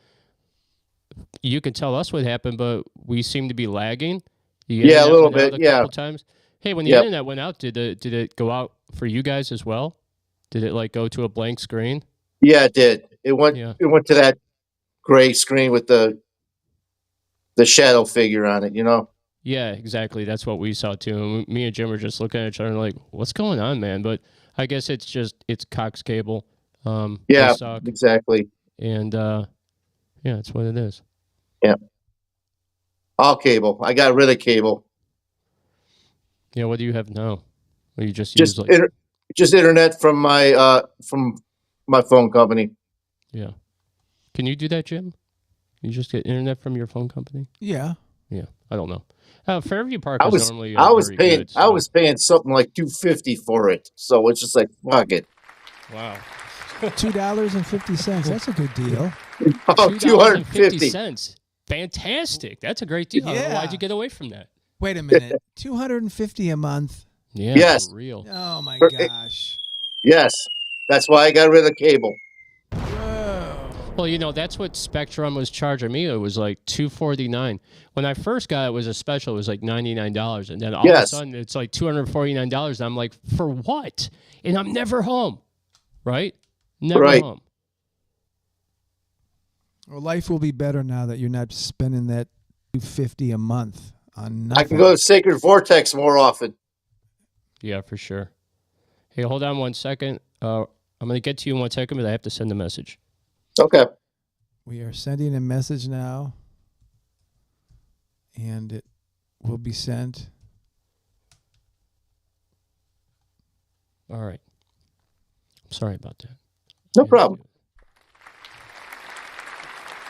you can tell us what happened, but we seem to be lagging. The Yeah, a internet little went out bit, a yeah. couple times. Hey, when the Yep. internet went out, did it go out for you guys as well? Did it like go to a blank screen? Yeah, it did. It went. Yeah. It went to that gray screen with the shadow figure on it. You know. Yeah, exactly. That's what we saw too. And me and Jim were just looking at each other like, "What's going on, man?" But I guess it's Cox cable. They Yeah. suck. Exactly. And yeah, that's what it is. All cable. I got rid of cable. Yeah, what do you have now? Or you just Just use like just internet from my phone company. yeah. Can you do that, Jim? You just get internet from your phone company? Yeah. Yeah, I don't know. Fairview Park I is was normally I was very paying good, I so- was paying something like $250 for it. So it's just like fuck it. wow. $2.50. That's a good deal. Oh, $2.50. Fantastic. That's a great deal. I don't know Yeah. Why'd you get away from that? Wait a minute. $250 a month. Yeah, Yes. for real. Oh my For- gosh. Yes. That's why I got rid of cable. Whoa. Well, you know, that's what Spectrum was charging me. It was like $249. When I first got it, was a special. It was like $99. And then all of a Yes. sudden, it's like $249. And I'm like, for what? And I'm never home. Right? Never Right. home. Well, life will be better now that you're not spending that $250 a month on nothing. I can go to Sacred Vortex more often. Yeah, for sure. Hey, hold on one second. I'm going to get to you in 1 second, but I have to send a message. Okay. We are sending a message now, and it will be sent. All right. I'm sorry about that. No problem.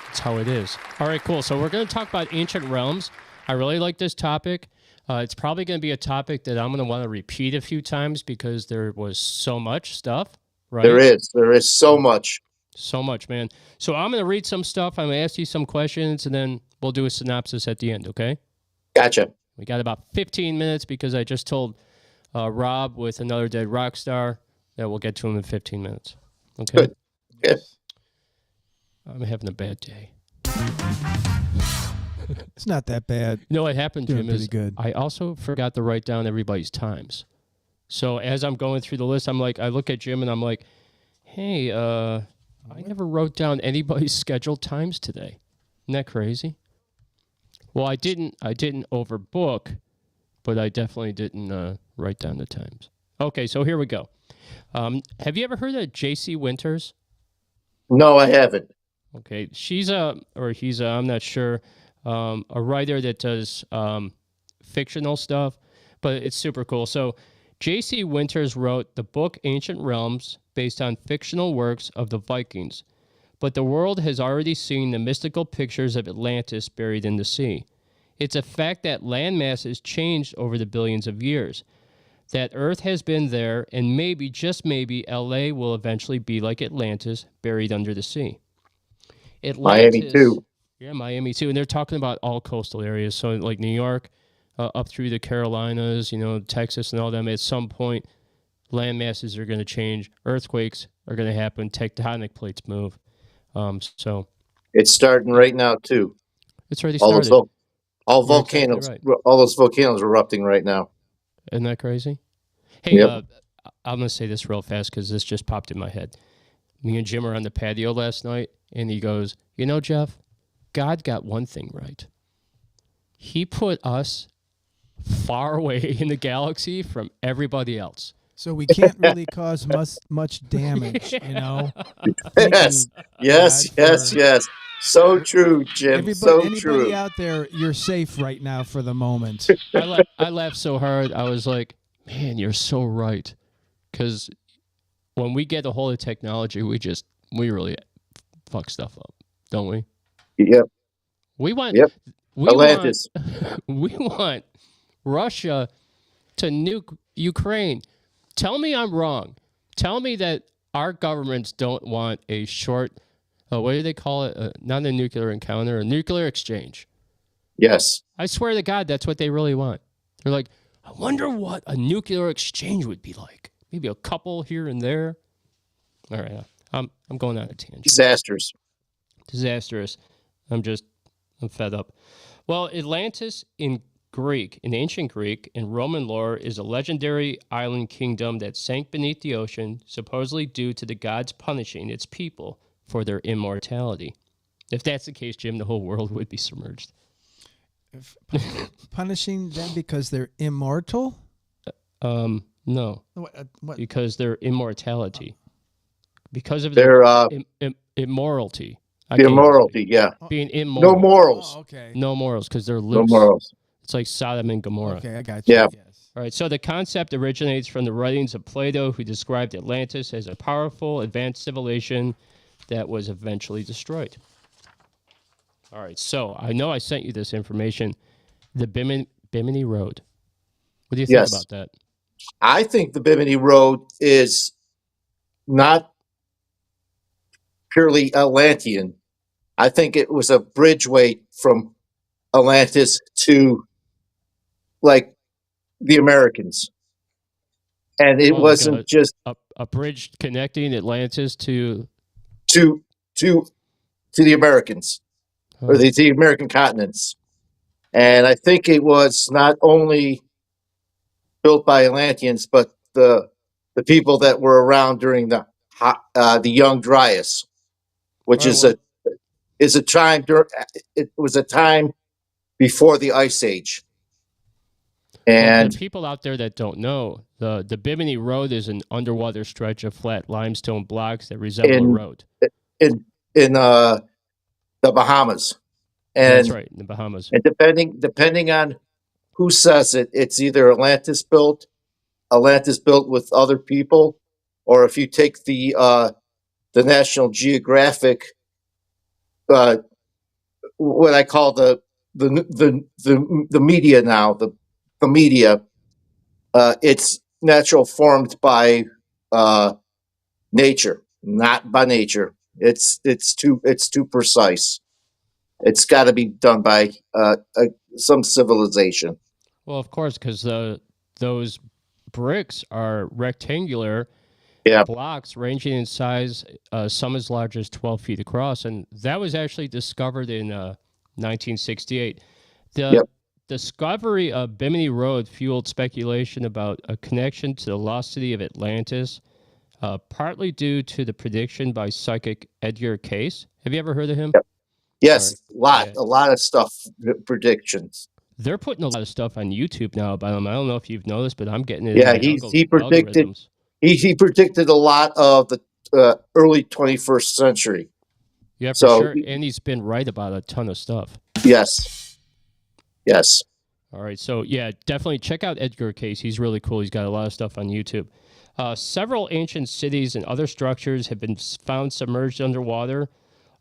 That's how it is. All right, cool. So we're going to talk about ancient realms. I really like this topic. It's probably going to be a topic that I'm going to want to repeat a few times because there was so much stuff, right? There is so much. So much, man. So I'm going to read some stuff. I'm going to ask you some questions, and then we'll do a synopsis at the end, okay? Gotcha. We got about 15 minutes because I just told Rob with Another Dead Rock Star that we'll get to him in 15 minutes. Okay? Good. Good. I'm having a bad day. It's not that bad. You know what happened, Doing Jim, pretty is good. I also forgot to write down everybody's times. So as I'm going through the list, I'm like, I look at Jim and I'm like, hey, I never wrote down anybody's scheduled times today. Isn't that crazy? Well, I didn't overbook, but I definitely didn't write down the times. Okay, so here we go. Have you ever heard of J.C. Winters? No, I haven't. Okay, he's I'm not sure, a writer that does fictional stuff, but it's super cool. So J.C. Winters wrote the book Ancient Realms based on fictional works of the Vikings, but the world has already seen the mystical pictures of Atlantis buried in the sea. It's a fact that land masses changed over the billions of years, that Earth has been there, and maybe, just maybe, L.A. will eventually be like Atlantis, buried under the sea. Miami too. Yeah, Miami too. And they're talking about all coastal areas. So like New York, up through the Carolinas, Texas and all them. At some point, land masses are going to change. Earthquakes are going to happen. Tectonic plates move. So It's starting right now too. it's already All those started. all You're exactly volcanoes, right. all those volcanoes are erupting right now. Isn't that crazy? Hey, Yep. I'm going to say this real fast because this just popped in my head. Me and Jim were on the patio last night, and he goes, Jeff, God got one thing right. He put us far away in the galaxy from everybody else. So we can't really cause much damage, Thank Yes, you, yes, God, yes, for- yes. So true, Jim. So Anybody true. out there, you're safe right now for the moment. I laughed so hard. I was like, man, you're so right. Because when we get a hold of technology, we really fuck stuff up, don't we? Yep. We want Yep. we Atlantis. we want Russia to nuke Ukraine. Tell me I'm wrong. Tell me that our governments don't want a short, what do they call it? Not a nuclear encounter, a nuclear exchange. Yes. I swear to God, that's what they really want. They're like, I wonder what a nuclear exchange would be like. Maybe a couple here and there. All right, I'm going on a tangent. Disastrous. I'm fed up. Well, Atlantis in ancient Greek and Roman lore is a legendary island kingdom that sank beneath the ocean, supposedly due to the gods punishing its people for their immortality. If that's the case, Jim, the whole world would be submerged. Punishing them because they're immortal? No. What? Because their immortality. Because of Their immorality. the immorality, yeah. Being immoral. No morals. Oh, okay. No morals, because they're No loose. morals. It's like Sodom and Gomorrah. Okay, I got you. Yeah. Yes. All right, so the concept originates from the writings of Plato, who described Atlantis as a powerful, advanced civilization that was eventually destroyed. All right, so I know I sent you this information. The Bimini Road. What do you think Yes. about that? I think the Bimini Road is not purely Atlantean. I think it was a bridgeway from Atlantis to like the Americans. And it wasn't just a bridge connecting Atlantis to to the Americans or the American continents. And I think it was not only built by Atlanteans, but the people that were around during the young Dryas, which is a time. It was a time before the Ice Age. And for the people out there that don't know, the Bimini Road is an underwater stretch of flat limestone blocks that resemble a road. in the Bahamas, and That's right, in the Bahamas. And depending on who says it, it's either Atlantis built with other people, or if you take the National Geographic, what I call the media now, the media, it's natural formed by nature, not by nature. It's too precise. It's got to be done by some civilization. Well, of course, because those bricks are rectangular blocks ranging in size, some as large as 12 feet across. And that was actually discovered in 1968. The discovery of Bimini Road fueled speculation about a connection to the lost city of Atlantis. partly due to the prediction by psychic Edgar Cayce. Have you ever heard of him? Yes, Yeah. a lot of stuff, predictions. They're putting a lot of stuff on YouTube now about him. I don't know if you've noticed, but I'm getting it in Yeah, my he predicted algorithms. he predicted a lot of the early 21st century. Yeah, for So sure. And he's been right about a ton of stuff. yes, yes. All right. So, yeah, definitely check out Edgar Cayce. He's really cool. He's got a lot of stuff on YouTube. Several ancient cities and other structures have been found submerged underwater,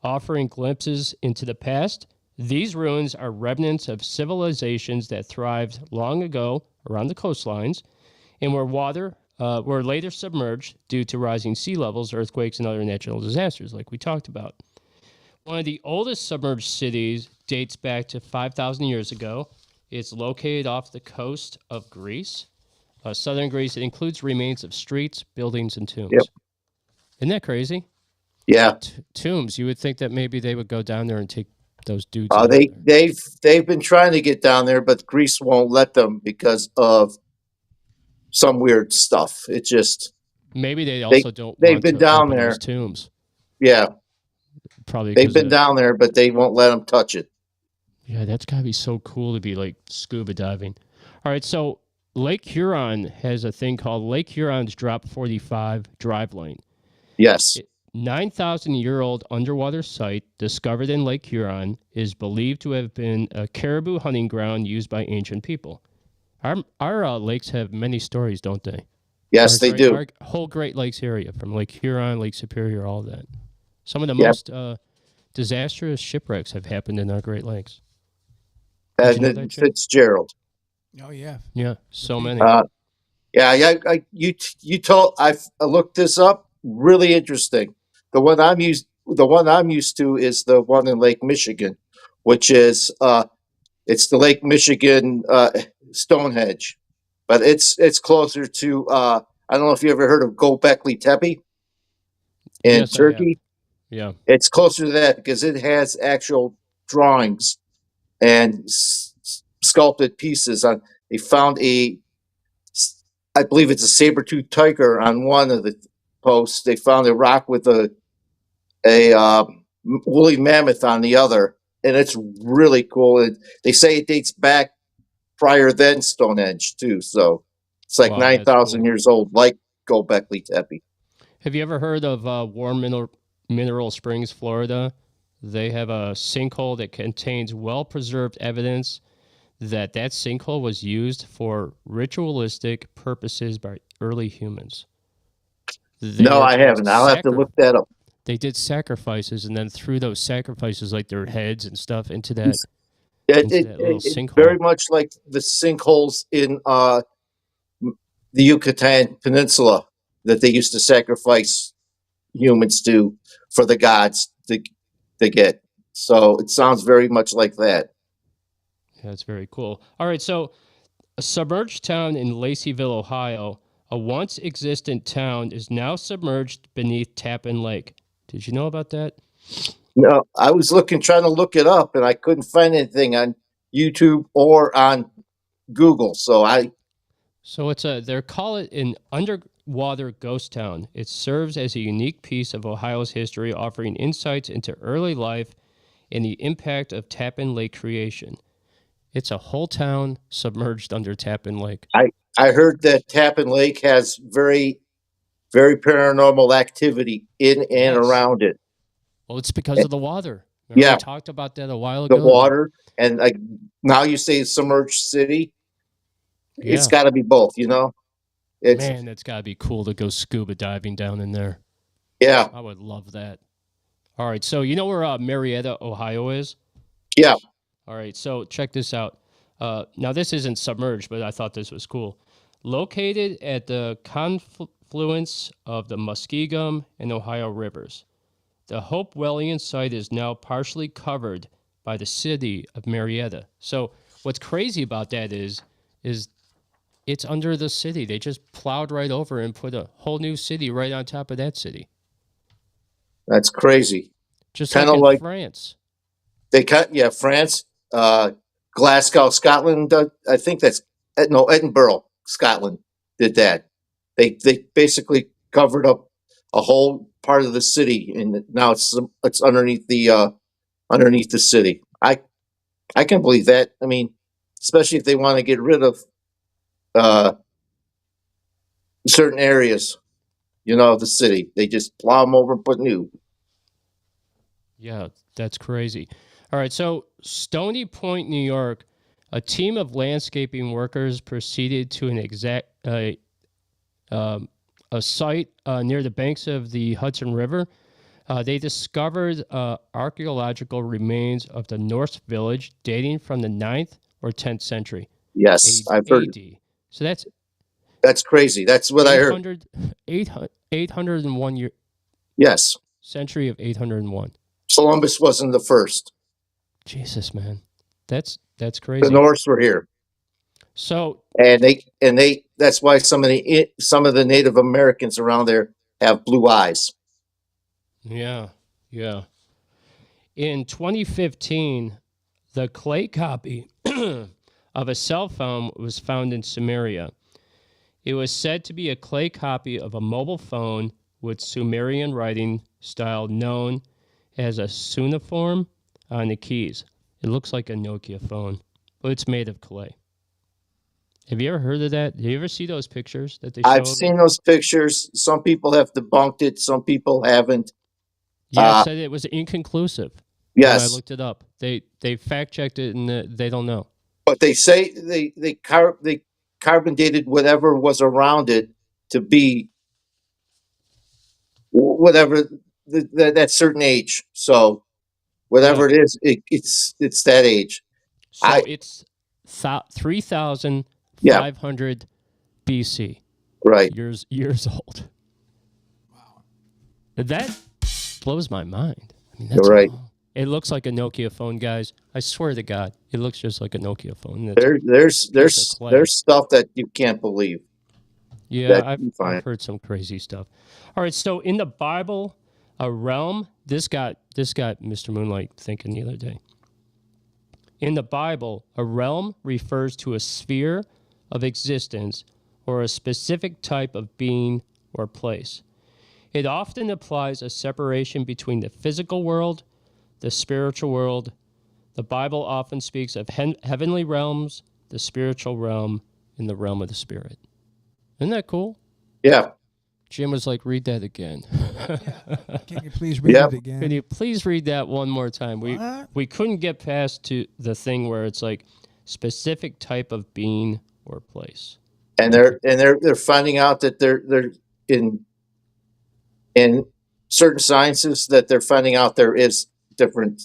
offering glimpses into the past. These ruins are remnants of civilizations that thrived long ago around the coastlines and were later submerged due to rising sea levels, earthquakes, and other natural disasters, like we talked about. One of the oldest submerged cities dates back to 5,000 years ago. It's located off the coast of Greece, southern Greece. It includes remains of streets, buildings, and tombs. Yep. Isn't that crazy? Yeah. Tombs. You would think that maybe they would go down there and take those dudes out. They've been trying to get down there, but Greece won't let them because of some weird stuff. It just maybe they also don't. They've want been to down open there. those tombs. Yeah, probably they've been down there, but they won't let them touch it. Yeah, that's gotta be so cool to be like scuba diving. All right, so Lake Huron has a thing called Lake Huron's Drop 45 Drive Lane. Yes. 9,000-year-old underwater site discovered in Lake Huron is believed to have been a caribou hunting ground used by ancient people. Our lakes have many stories, don't they? Yes, they do. Our whole Great Lakes area, from Lake Huron, Lake Superior, all that. Some of the most disastrous shipwrecks have happened in our Great Lakes. And then Fitzgerald. Oh yeah. Yeah, so many. You told I looked this up. Really interesting. The one I'm used to is the one in Lake Michigan, which is it's the Lake Michigan Stonehenge, but it's closer to I don't know if you ever heard of Göbekli Tepe in Turkey. Yeah, it's closer to that because it has actual drawings and sculpted pieces on. They found I believe it's a saber-toothed tiger on one of the posts. They found a rock with a woolly mammoth on the other, and it's really cool. They say it dates back prior than Stonehenge too, so it's like 9,000 years old, like Göbekli Tepe. Have you ever heard of Warm Mineral Springs, Florida? They have a sinkhole that contains well-preserved evidence that sinkhole was used for ritualistic purposes by early humans. No, I haven't. I'll have to look that up. They did sacrifices and then threw those sacrifices, like their heads and stuff, into that, little sinkhole. Very much like the sinkholes in the Yucatan Peninsula that they used to sacrifice humans to for the gods to get. So it sounds very much like that. That's very cool. All right, so a submerged town in Laceyville, Ohio, a once existent town, is now submerged beneath Tappan Lake. Did you know about that? No, I was trying to look it up, and I couldn't find anything on YouTube or on Google. So they call it an underwater ghost town. It serves as a unique piece of Ohio's history, offering insights into early life and the impact of Tappan Lake creation. It's a whole town submerged under Tappan Lake. I heard that Tappan Lake has very, very paranormal activity in and around it. Well, it's because of the water. Remember we talked about that a while ago. The water, and now you say submerged city. Yeah. It's got to be both, Man, it's got to be cool to go scuba diving down in there. Yeah. I would love that. All right, so you know where Marietta, Ohio is? Yeah. All right, so check this out. Now, this isn't submerged, but I thought this was cool. Located at the confluence of the Muskingum and Ohio rivers, the Hope Wellian site is now partially covered by the city of Marietta. So what's crazy about that is it's under the city. They just plowed right over and put a whole new city right on top of that city. That's crazy. Just kind of like France. France, Glasgow, Scotland. I think that's Edinburgh, Scotland did that. They basically covered up a whole part of the city, and now it's underneath the city. I can believe that. I mean, especially if they want to get rid of uh, certain areas, of the city, they just plow them over and put new. Yeah, that's crazy. All right, so Stony Point, New York, a team of landscaping workers proceeded to a site near the banks of the Hudson River. They discovered archaeological remains of the Norse village dating from the 9th or 10th century Yes, I've heard. AD. So that's That's crazy. That's what I heard. 801 year Yes, century of 801. Columbus wasn't the first. Jesus, man, that's The crazy. Norse were here, So and they. That's why some of the Native Americans around there have blue eyes. yeah. In 2015, the clay copy of a cell phone was found in Samaria. It was said to be a clay copy of a mobile phone with Sumerian writing style known as a cuneiform on the keys. It looks like a Nokia phone, but it's made of clay. Have you ever heard of that? Did you ever see those pictures that they show? I've seen those pictures. Some people have debunked it. Some people haven't. Yeah, it said it was inconclusive. When I Yes, looked it up. They fact checked it and they don't know. but they say they carbon dated whatever was around it to be whatever that certain age. So whatever it is, it's that age. So it's 3,500 BC. Right. Years old. Wow. That blows my mind. I mean, You're that's right. It looks like a Nokia phone, guys. I swear to God, it looks just like a Nokia phone. There's clay. there's stuff that you can't believe. Yeah, I've heard some crazy stuff. All right, so in the Bible, a realm. This got Mr. Moonlight thinking the other day. In the Bible, a realm refers to a sphere of existence or a specific type of being or place. It often implies a separation between the physical world, the spiritual world. The Bible often speaks of heavenly realms, the spiritual realm, and the realm of the spirit. Isn't that cool? Yeah. Jim was like, read that again. Can you please read it again? Can you please read that one more time? We couldn't get past to the thing where it's like specific type of being or place. And they're finding out that they're in certain sciences that they're finding out there is different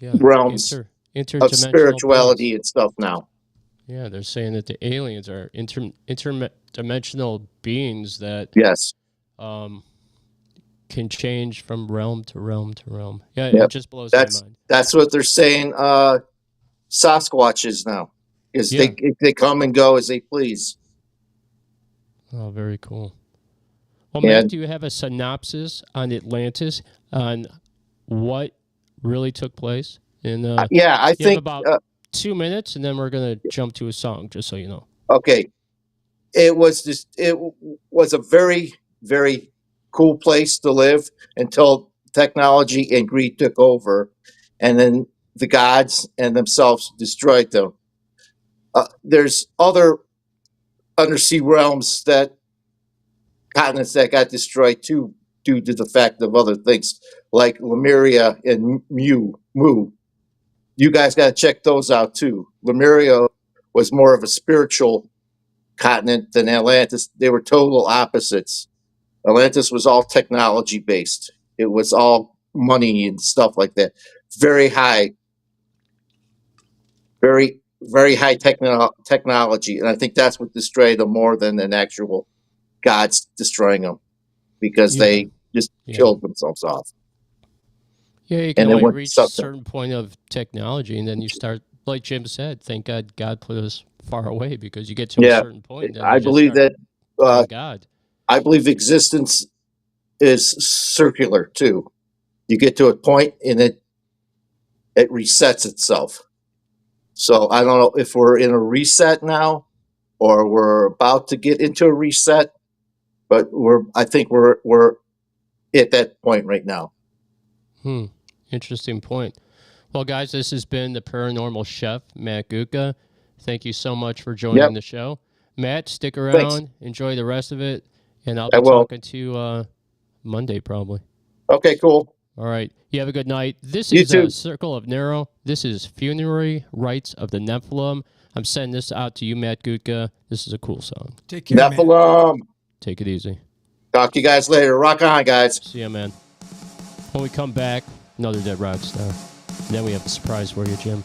realms of interdimensional spirituality beings. and stuff now. Yeah, they're saying that the aliens are interdimensional beings that Yes, can change from realm to realm to realm. Yeah, Yep. it just blows my mind. That's what they're saying. Sasquatch is now, is they come and go as they please. Oh, very cool. Well, Matt, do you have a synopsis on Atlantis, on what really took place? And I think about 2 minutes, and then we're gonna jump to a song, just so you know. Okay, it was a very, very cool place to live until technology and greed took over, and then the gods and themselves destroyed them. There's other undersea realms continents that got destroyed too, due to the fact of other things like Lemuria and Mu. You guys got to check those out too. Lemuria was more of a spiritual continent than Atlantis. They were total opposites. Atlantis was all technology based. It was all money and stuff like that. Very high, very high technology, and I think that's what destroyed them more than an actual gods destroying them, because they just killed themselves off. Yeah, you can only reach a certain point of technology, and then you start, like Jim said, thank God put us far away, because you get to a certain point. And I believe that God. I believe existence is circular too. You get to a point and it resets itself. So I don't know if we're in a reset now or we're about to get into a reset, but I think we're at that point right now. Interesting point. Well, guys, this has been the paranormal chef, Matt Gutka. Thank you so much for joining the show. Matt, stick around, enjoy the rest of it, and I'll be talking to you Monday probably. Okay, cool. All right. You have a good night. This You is too. Circle of Nero. This is Funerary Rites of the Nephilim. I'm sending this out to you, Matt Gutka. This is a cool song. Take care, man. Nephilim. Take it easy. Talk to you guys later. Rock on, guys. See ya, man. When we come back, another Dead Rock Star. Then we have a surprise for you, Jim.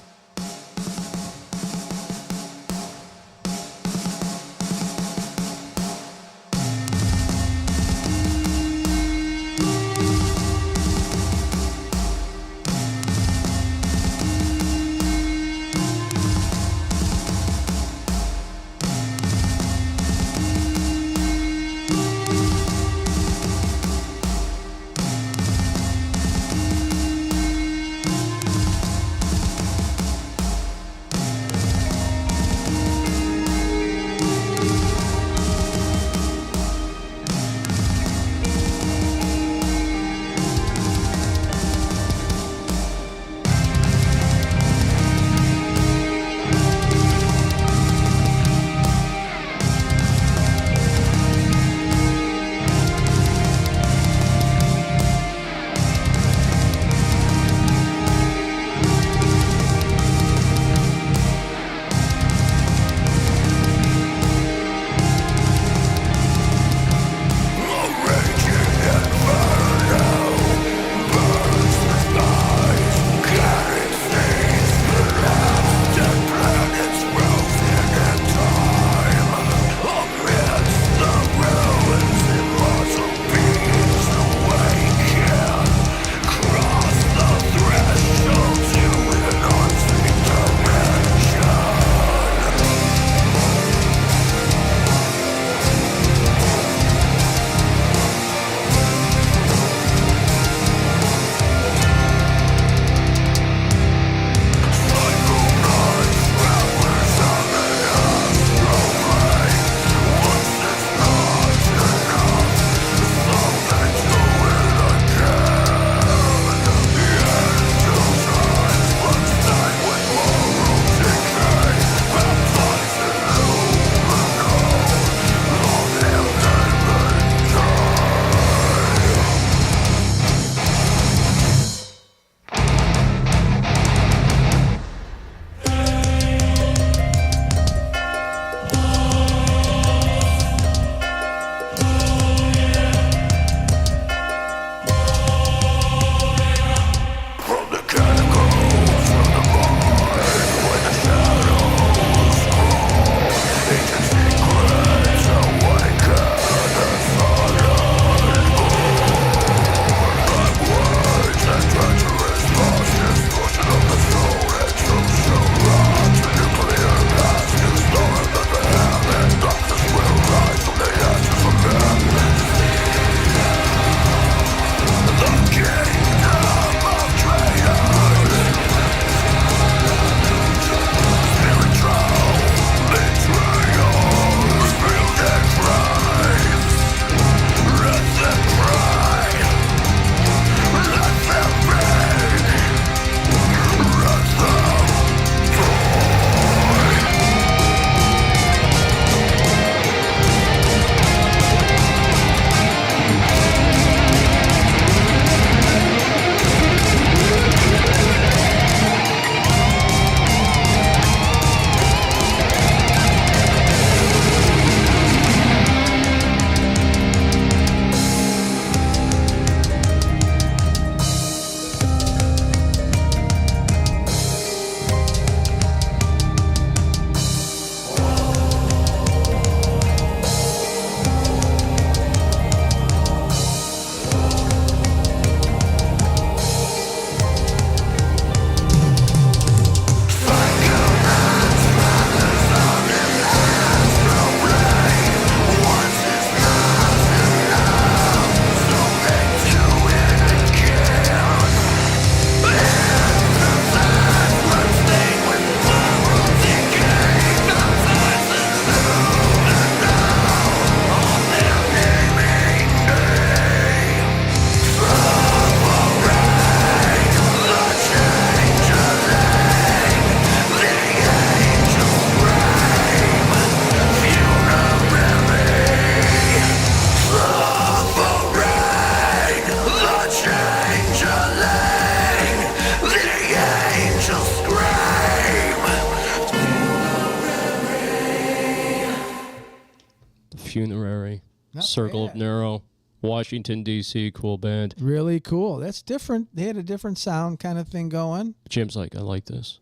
Not Circle of bad. Nero, Washington, D.C., cool band. Really cool. That's different. They had a different sound kind of thing going. Jim's like, I like this.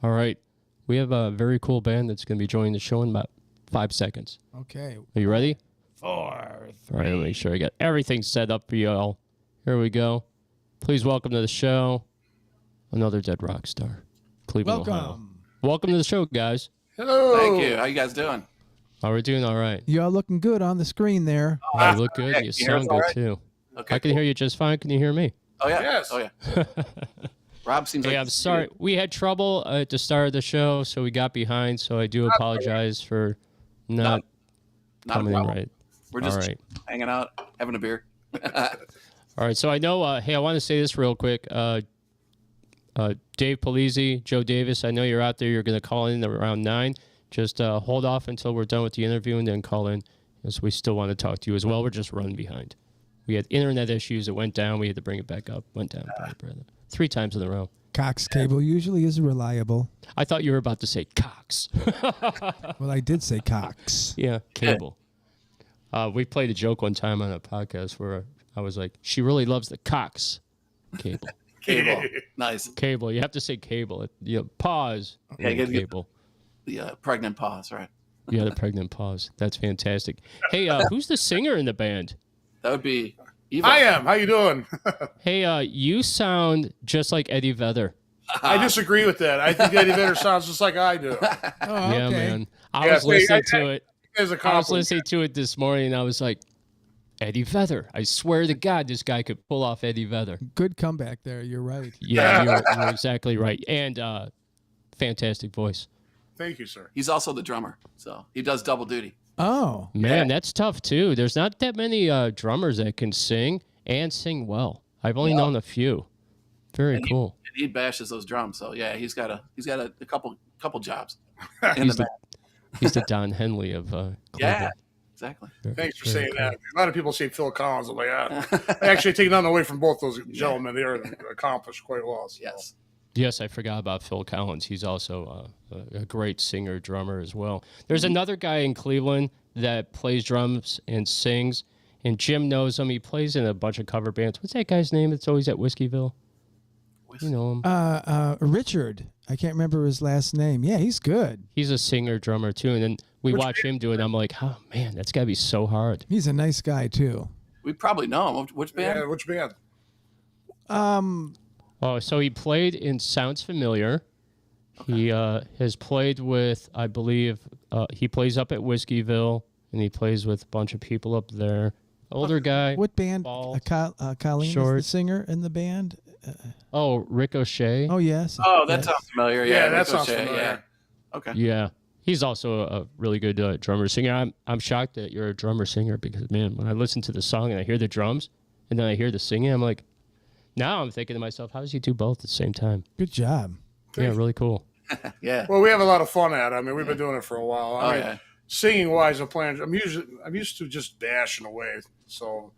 All right. We have a very cool band that's going to be joining the show in about 5 seconds. Okay. Are you ready? 4, All right, let me make sure I got everything set up for y'all. Here we go. Please welcome to the show another dead rock star, Cleveland, Ohio. Welcome. Welcome to the show, guys. Hello. Thank you. How you guys doing? How are we doing? All right. You all looking good on the screen there. You look good. Okay. You You hear us sound all good, right? too. Okay, I can hear you just fine. Can you hear me? Oh yeah. Yes. Oh yeah. Rob seems like Hey, I'm sorry. We had trouble at the start of the show, so we got behind. So I do apologize for not Not a coming in problem. right. We're just all right. hanging out, having a beer. All right. So I know. Hey, I want to say this real quick. Dave Polizzi, Joe Davis, I know you're out there. You're going to call in around 9. Just hold off until we're done with the interview and then call in, because we still want to talk to you as well. We're just running behind. We had internet issues. It went down. We had to bring it back up. Went down. 3 times in a row. Cox cable usually is reliable. I thought you were about to say Cox. Well, I did say Cox. Yeah, cable. We played a joke one time on a podcast where I was like, she really loves the Cox cable. Cable. Nice. Cable. You have to say cable. Pause. Okay, and cable. The pregnant pause, right? You had a pregnant pause. That's fantastic. Hey, who's the singer in the band? That would be Eva. I am. How you doing? Hey, you sound just like Eddie Vedder. I disagree with that. I think Eddie Vedder sounds just like I do. Oh, Yeah, okay. man. I was listening to it. As a I was compliment. listening to it this morning, and I was like, Eddie Vedder. I swear to God, this guy could pull off Eddie Vedder. Good comeback there. You're right. Yeah, you're exactly right. And fantastic voice. Thank you, sir. He's also the drummer, so he does double duty. Oh, Man, that's tough, too. There's not that many drummers that can sing and sing well. I've only known a few. Very cool. And he bashes those drums, so yeah, he's got a couple jobs in He's the the, back. he's the Don Henley of Cleveland. Yeah, exactly. Thanks for Very saying cool. that. A lot of people say Phil Collins. I'm like, I actually take nothing away from both those gentlemen. They are accomplished quite well. So. Yes. Yes, I forgot about Phil Collins. He's also a great singer, drummer as well. There's another guy in Cleveland that plays drums and sings, and Jim knows him. He plays in a bunch of cover bands. What's that guy's name that's always at Whiskeyville? You know him. Richard. I can't remember his last name. Yeah, he's good. He's a singer, drummer, too. And then we watch him do it. I'm like, oh, man, that's got to be so hard. He's a nice guy too. We probably know him. Which band? Yeah, which band? Oh, so he played in Sounds Familiar. Okay. He has played with, I believe, he plays up at Whiskeyville, and he plays with a bunch of people up there. Older guy. What band? Bald, Colleen short. is the singer in the band. Oh, Ricochet. Oh yes. Oh, that Yes. sounds familiar. Yeah, that sounds Ricochet, familiar. Yeah. Okay. Yeah. He's also a really good drummer singer. I'm shocked that you're a drummer singer because, man, when I listen to the song and I hear the drums and then I hear the singing, I'm like, now I'm thinking to myself, how does he do both at the same time? Good job. Yeah, really cool. Yeah. Well, we have a lot of fun at it. I mean, we've been doing it for a while. I mean, yeah. Singing wise, I'm used to just dashing away. So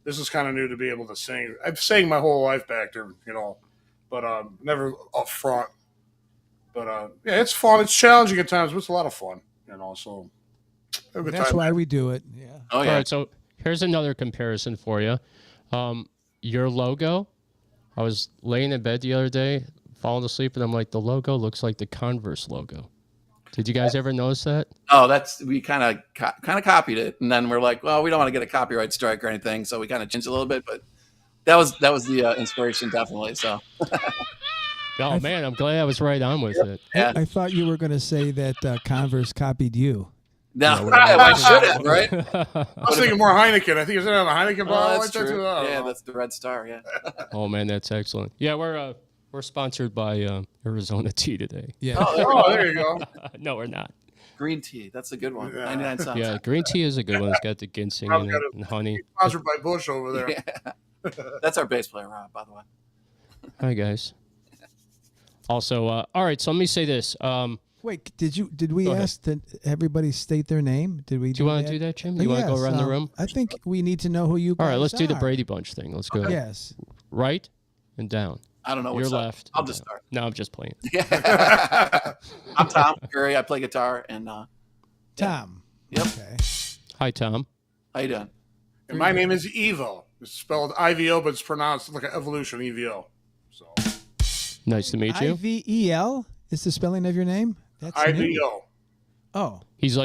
this is kind of new to be able to sing. I've sang my whole life back there, but never up front. But yeah, it's fun. It's challenging at times, but it's a lot of fun. So have a good That's time. why we do it. Yeah. Oh All yeah. right, so here's another comparison for you. Your logo, I was laying in bed the other day, falling asleep, and I'm like, the logo looks like the Converse logo. Did you guys ever notice that? Oh, we kind of copied it, and then we're like, well, we don't want to get a copyright strike or anything, so we kind of changed a little bit. But that was the inspiration, definitely. So. Oh, man, I'm glad I was right on with it. Yeah. I thought you were going to say that Converse copied you. No, I should have, right? I was thinking more Heineken. I think it's on the Heineken Oh, bottle. that's like that, true. too. I don't Yeah, know. that's the Red Star. Yeah. Oh, man, that's excellent. Yeah, we're sponsored by Arizona Tea today. Yeah. Oh, there you go. No, we're not. Green tea. That's a good one. Yeah. 99 cents. Yeah, green tea is a good one. It's got the ginseng in it and honey. Sponsored by Bush over there. Yeah. That's our bass player, Rob, by the way. Hi, guys. Also, all right, so let me say this. Wait, did we Go ahead. ask that everybody state their name? Did we? Do you want to do that, Jim? You want to go Yes, around the room? I think we need to know who you. All right, guys let's do the are. Brady Bunch thing. Let's go. Yes. Right and down. I don't know You're which side. left. I'll and just down. start. No, I'm just playing. I'm Tom Curry. I play guitar and Tom. Yep. Okay. Hi, Tom. How you doing? And my name is Evo. It's spelled IVO, but it's pronounced like an evolution EVO. So Nice to meet you. IVEL is the spelling of your name? That's new. IVO. Oh. He's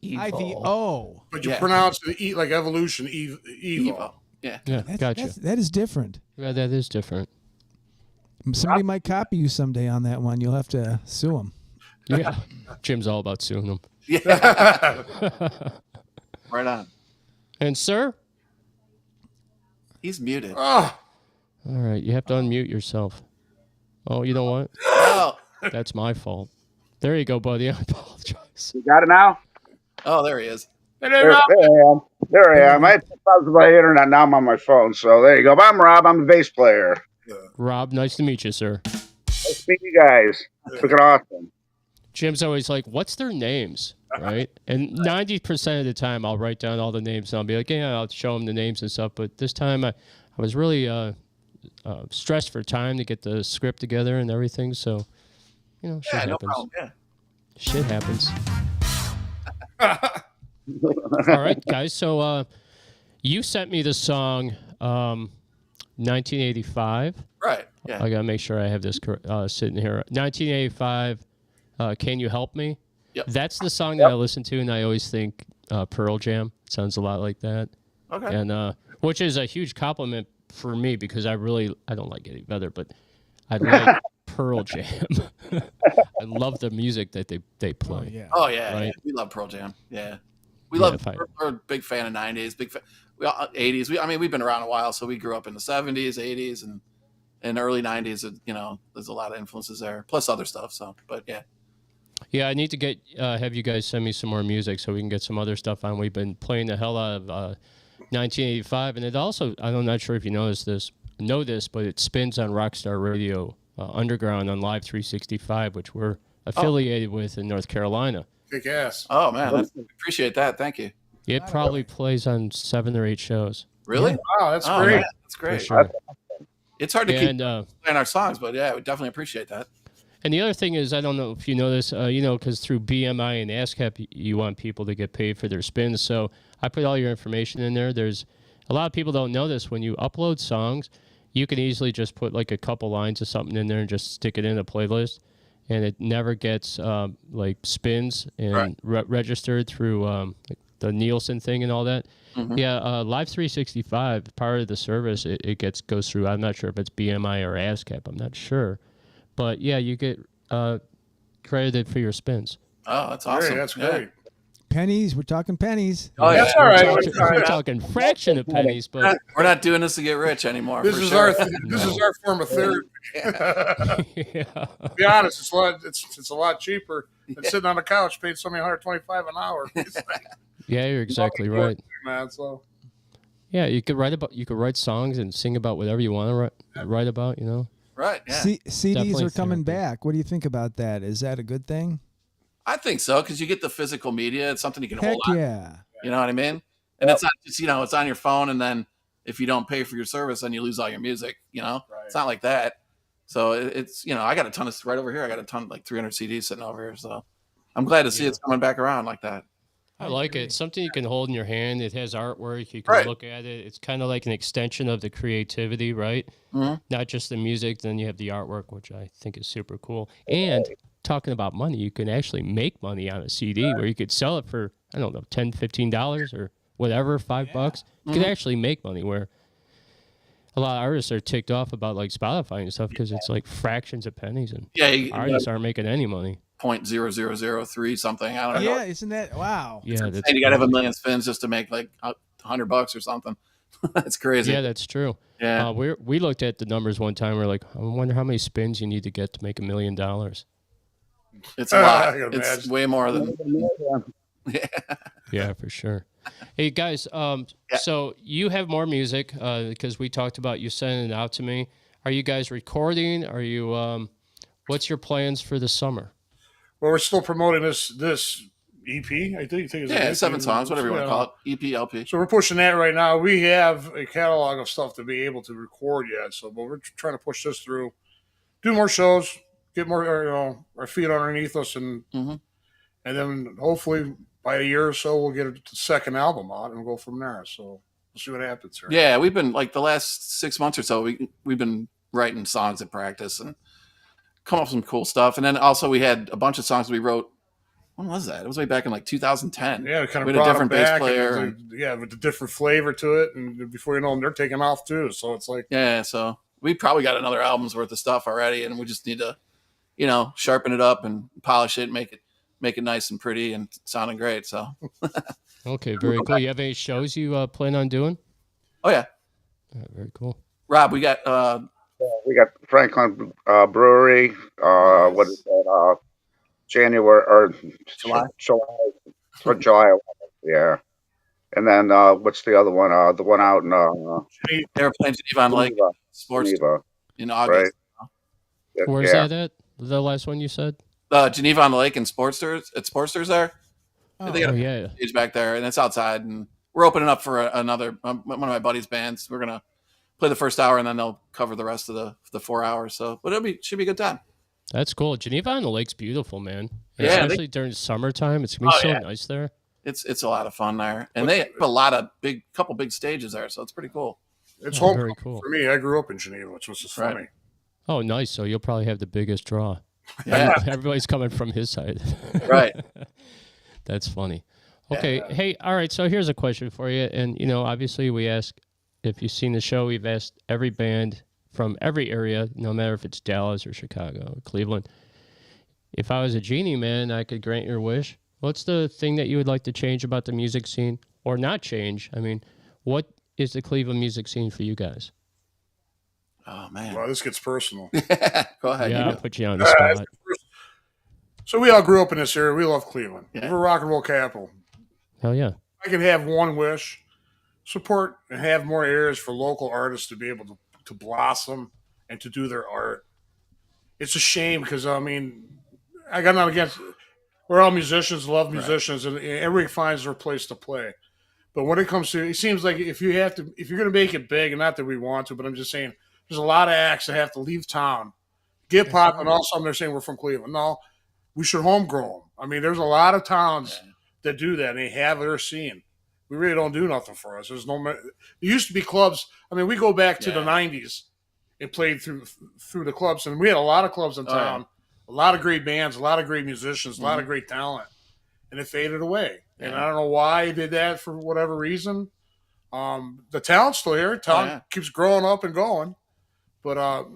evil. IVO. But you pronounce the E like evolution Evo. Yeah. Yeah, gotcha. That is different. Yeah, that is different. Somebody might copy you someday on that one. You'll have to sue them. Yeah. Jim's all about suing them. Yeah. Right on. And sir? He's muted. Oh. All right, you have to unmute yourself. Oh, you know what? Oh. That's my fault. There you go, buddy. I apologize. You got it now? Oh, there he is. There I am. There I am. I had problems with my internet. Now I'm on my phone. So there you go. But I'm Rob. I'm the bass player. Rob, nice to meet you, sir. Nice to meet you guys. Freaking awesome. Jim's always like, what's their names? Right? And 90% of the time, I'll write down all the names and I'll be like, yeah, I'll show them the names and stuff. But this time, I was really stressed for time to get the script together and everything. So, you know, shit happens. No problem. Yeah. Shit happens. All right, guys. So you sent me the song 1985. Right. Yeah. I got to make sure I have this sitting here. 1985, Can You Help Me? Yep. That's the song that I listen to, and I always think Pearl Jam. Sounds a lot like that. Okay. And which is a huge compliment for me because I don't like Eddie Vedder, but I like Pearl Jam. I love the music that they play. Oh yeah. Right? Yeah. We love Pearl Jam. Yeah. We're a big fan of 90s, we all 80s. We've been around a while, so we grew up in the 70s, 80s, and early 90s. You know, there's a lot of influences there, plus other stuff. So, but yeah. Yeah, I need to have you guys send me some more music so we can get some other stuff on. We've been playing the hell out of 1985, and it also, I'm not sure if you know this, but it spins on Rockstar Radio Underground on Live 365, which we're affiliated with in North Carolina. Kick ass. Oh man, I appreciate that. Thank you. It probably plays on 7 or 8 shows. Really? Wow, that's great. Man, that's great. Sure. It's hard to keep playing our songs, but yeah, we definitely appreciate that. And the other thing is, I don't know if you know this, because through BMI and ASCAP, you want people to get paid for their spins. So I put all your information in there. There's a lot of people don't know this. When you upload songs, you can easily just put like a couple lines of something in there and just stick it in a playlist. And it never gets like spins and registered through the Nielsen thing and all that. Mm-hmm. Yeah, Live 365, part of the service, it goes through. I'm not sure if it's BMI or ASCAP. I'm not sure. But yeah, you get credited for your spins. Oh, that's awesome. That's great. Pennies. We're talking pennies. Oh, yeah. That's all right. We're talking fraction of pennies, but we're not doing this to get rich anymore. This is our form of therapy. yeah. To be honest, it's a lot cheaper than sitting on the couch paying somebody $125 an hour. Yeah, you're exactly right. Man, so. Yeah, you could write songs and sing about whatever you want to write about. You know. Right. Yeah. CDs Definitely are coming therapy. back. What do you think about that? Is that a good thing? I think so, because you get the physical media. It's something you can Heck hold on. yeah. You know what I mean? And it's not just, it's on your phone, and then if you don't pay for your service, then you lose all your music, It's not like that. So it's, I got a ton of, right over here, I got a ton, like 300 CDs sitting over here. So I'm glad to see it's coming back around like that. I like it. It's something you can hold in your hand. It has artwork. You can look at it. It's kind of like an extension of the creativity, right? Mm-hmm. Not just the music. Then you have the artwork, which I think is super cool. And talking about money, you can actually make money on a CD where you could sell it for, I don't know, $10, $15 or whatever, $5. You can actually make money, where a lot of artists are ticked off about like Spotify and stuff because it's like fractions of pennies, and artists aren't making any money. 0.0003 something. I don't know. Yeah, isn't that wow? Yeah, and you got to have a million spins just to make like $100 or something. That's crazy. Yeah, that's true. Yeah, we looked at the numbers one time. We're like, I wonder how many spins you need to get to make $1 million. It's a lot. It's way more than. Yeah, for sure. Hey guys, so you have more music because we talked about you sending it out to me. Are you guys recording? Are you? What's your plans for the summer? Well, we're still promoting this EP. I think it's EP, 7 songs, whatever you want to call it, EP, LP. So we're pushing that right now. We have a catalog of stuff to be able to record yet. So, but we're trying to push this through, do more shows, get more, our feet underneath us, and then hopefully by a year or so, we'll get a second album out and we'll go from there. So we'll see what happens here. Yeah, we've been like the last 6 months or so. We've been writing songs at practice and come up with some cool stuff. And then also we had a bunch of songs we wrote. When was that? It was way back in like 2010. Yeah, it kind we of had brought a different them back bass player. with a different flavor to it, and before you know them, they're taking off too. So it's like, yeah, so we probably got another album's worth of stuff already, and we just need to, sharpen it up and polish it, make it nice and pretty and sounding great. So, okay, very cool. You have any shows you plan on doing? Oh yeah, very cool. Rob, we got Franklin Brewery. What is that? January or July. For July. Yeah. And then what's the other one? The one out in they were playing Geneva on Lake Sports in August. Right. Where's that at? The last one you said? Geneva on the Lake and Sportsters. At Sportsters there. They got a stage back there, and it's outside. And we're opening up for another one of my buddy's bands. We're gonna play the first hour, and then they'll cover the rest of the 4 hours. So, but should be a good time. That's cool. Geneva on the Lake's beautiful, man. Yeah, especially during summertime, it's gonna be so nice there. It's a lot of fun there, and they have a couple big stages there, so it's pretty cool. It's home very cool for me. I grew up in Geneva, which was just funny. Right. Oh, nice. So you'll probably have the biggest draw. Yeah. Everybody's coming from his side. Right. That's funny. Okay. Hey, all right. So here's a question for you. And, obviously we ask, if you've seen the show, we've asked every band from every area, no matter if it's Dallas or Chicago or Cleveland. If I was a genie, man, I could grant your wish. What's the thing that you would like to change about the music scene or not change? I mean, what is the Cleveland music scene for you guys? Oh, man. Well, this gets personal. Go ahead. Yeah, I'll put you on the spot. So we all grew up in this area. We love Cleveland. Yeah. We're rock and roll capital. Hell yeah. I could have one wish: support and have more areas for local artists to be able to blossom and to do their art. It's a shame because, I got nothing against. We're all musicians, love musicians, and everybody finds their place to play. But when it comes to, it seems like if you're going to make it big, and not that we want to, but I'm just saying, there's a lot of acts that have to leave town, get pop, and all of a sudden they're saying we're from Cleveland. No, we should homegrow them. There's a lot of towns that do that, and they have their scene. We really don't do nothing for us. There used to be clubs. We go back to the 90s and played through the clubs, and we had a lot of clubs in town, a lot of great bands, a lot of great musicians, a lot of great talent, and it faded away. Yeah. And I don't know why they did that, for whatever reason. The talent's still here. Talent keeps growing up and going, but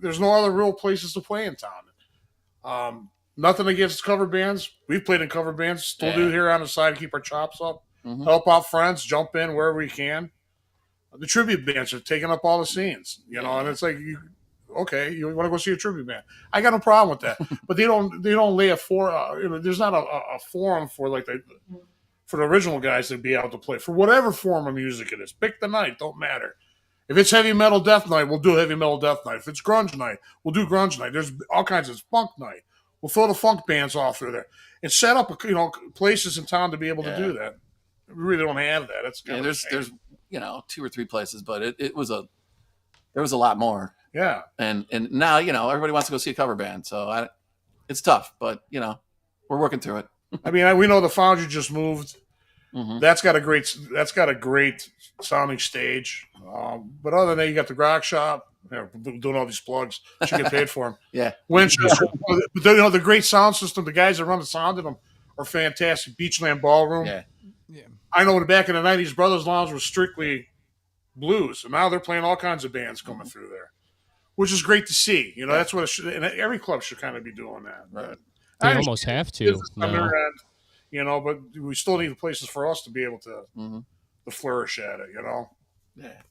there's no other real places to play in town. Nothing against cover bands. We've played in cover bands. Still do here on the side to keep our chops up. Help out friends, jump in wherever we can. The tribute bands are taking up all the scenes, and it's like, you want to go see a tribute band? I got no problem with that, but they don't lay a there's not a forum for for the original guys to be able to play for whatever form of music it is. Pick the night, don't matter. If it's heavy metal death night, we'll do heavy metal death night. If it's grunge night, we'll do grunge night. There's all kinds of funk night. We'll throw the funk bands off through there and set up places in town to be able to do that. We really don't have that. It's there's 2 or 3 places, but there was a lot more. Yeah. And now, everybody wants to go see a cover band. So it's tough, but we're working through it. We know the Foundry just moved. Mm-hmm. That's got a great sounding stage. But other than that, you got the Grog Shop. Doing all these plugs. Should get paid for them. Yeah. Winchester. But the great sound system, the guys that run the sound in them are fantastic. Beachland Ballroom. Yeah. I know back in the 90s, Brothers Lounge was strictly blues. And now they're playing all kinds of bands coming through there, which is great to see. That's what it should, and every club should kind of be doing that. Right. They almost have to. No. But we still need places for us to be able to flourish at it, Yeah.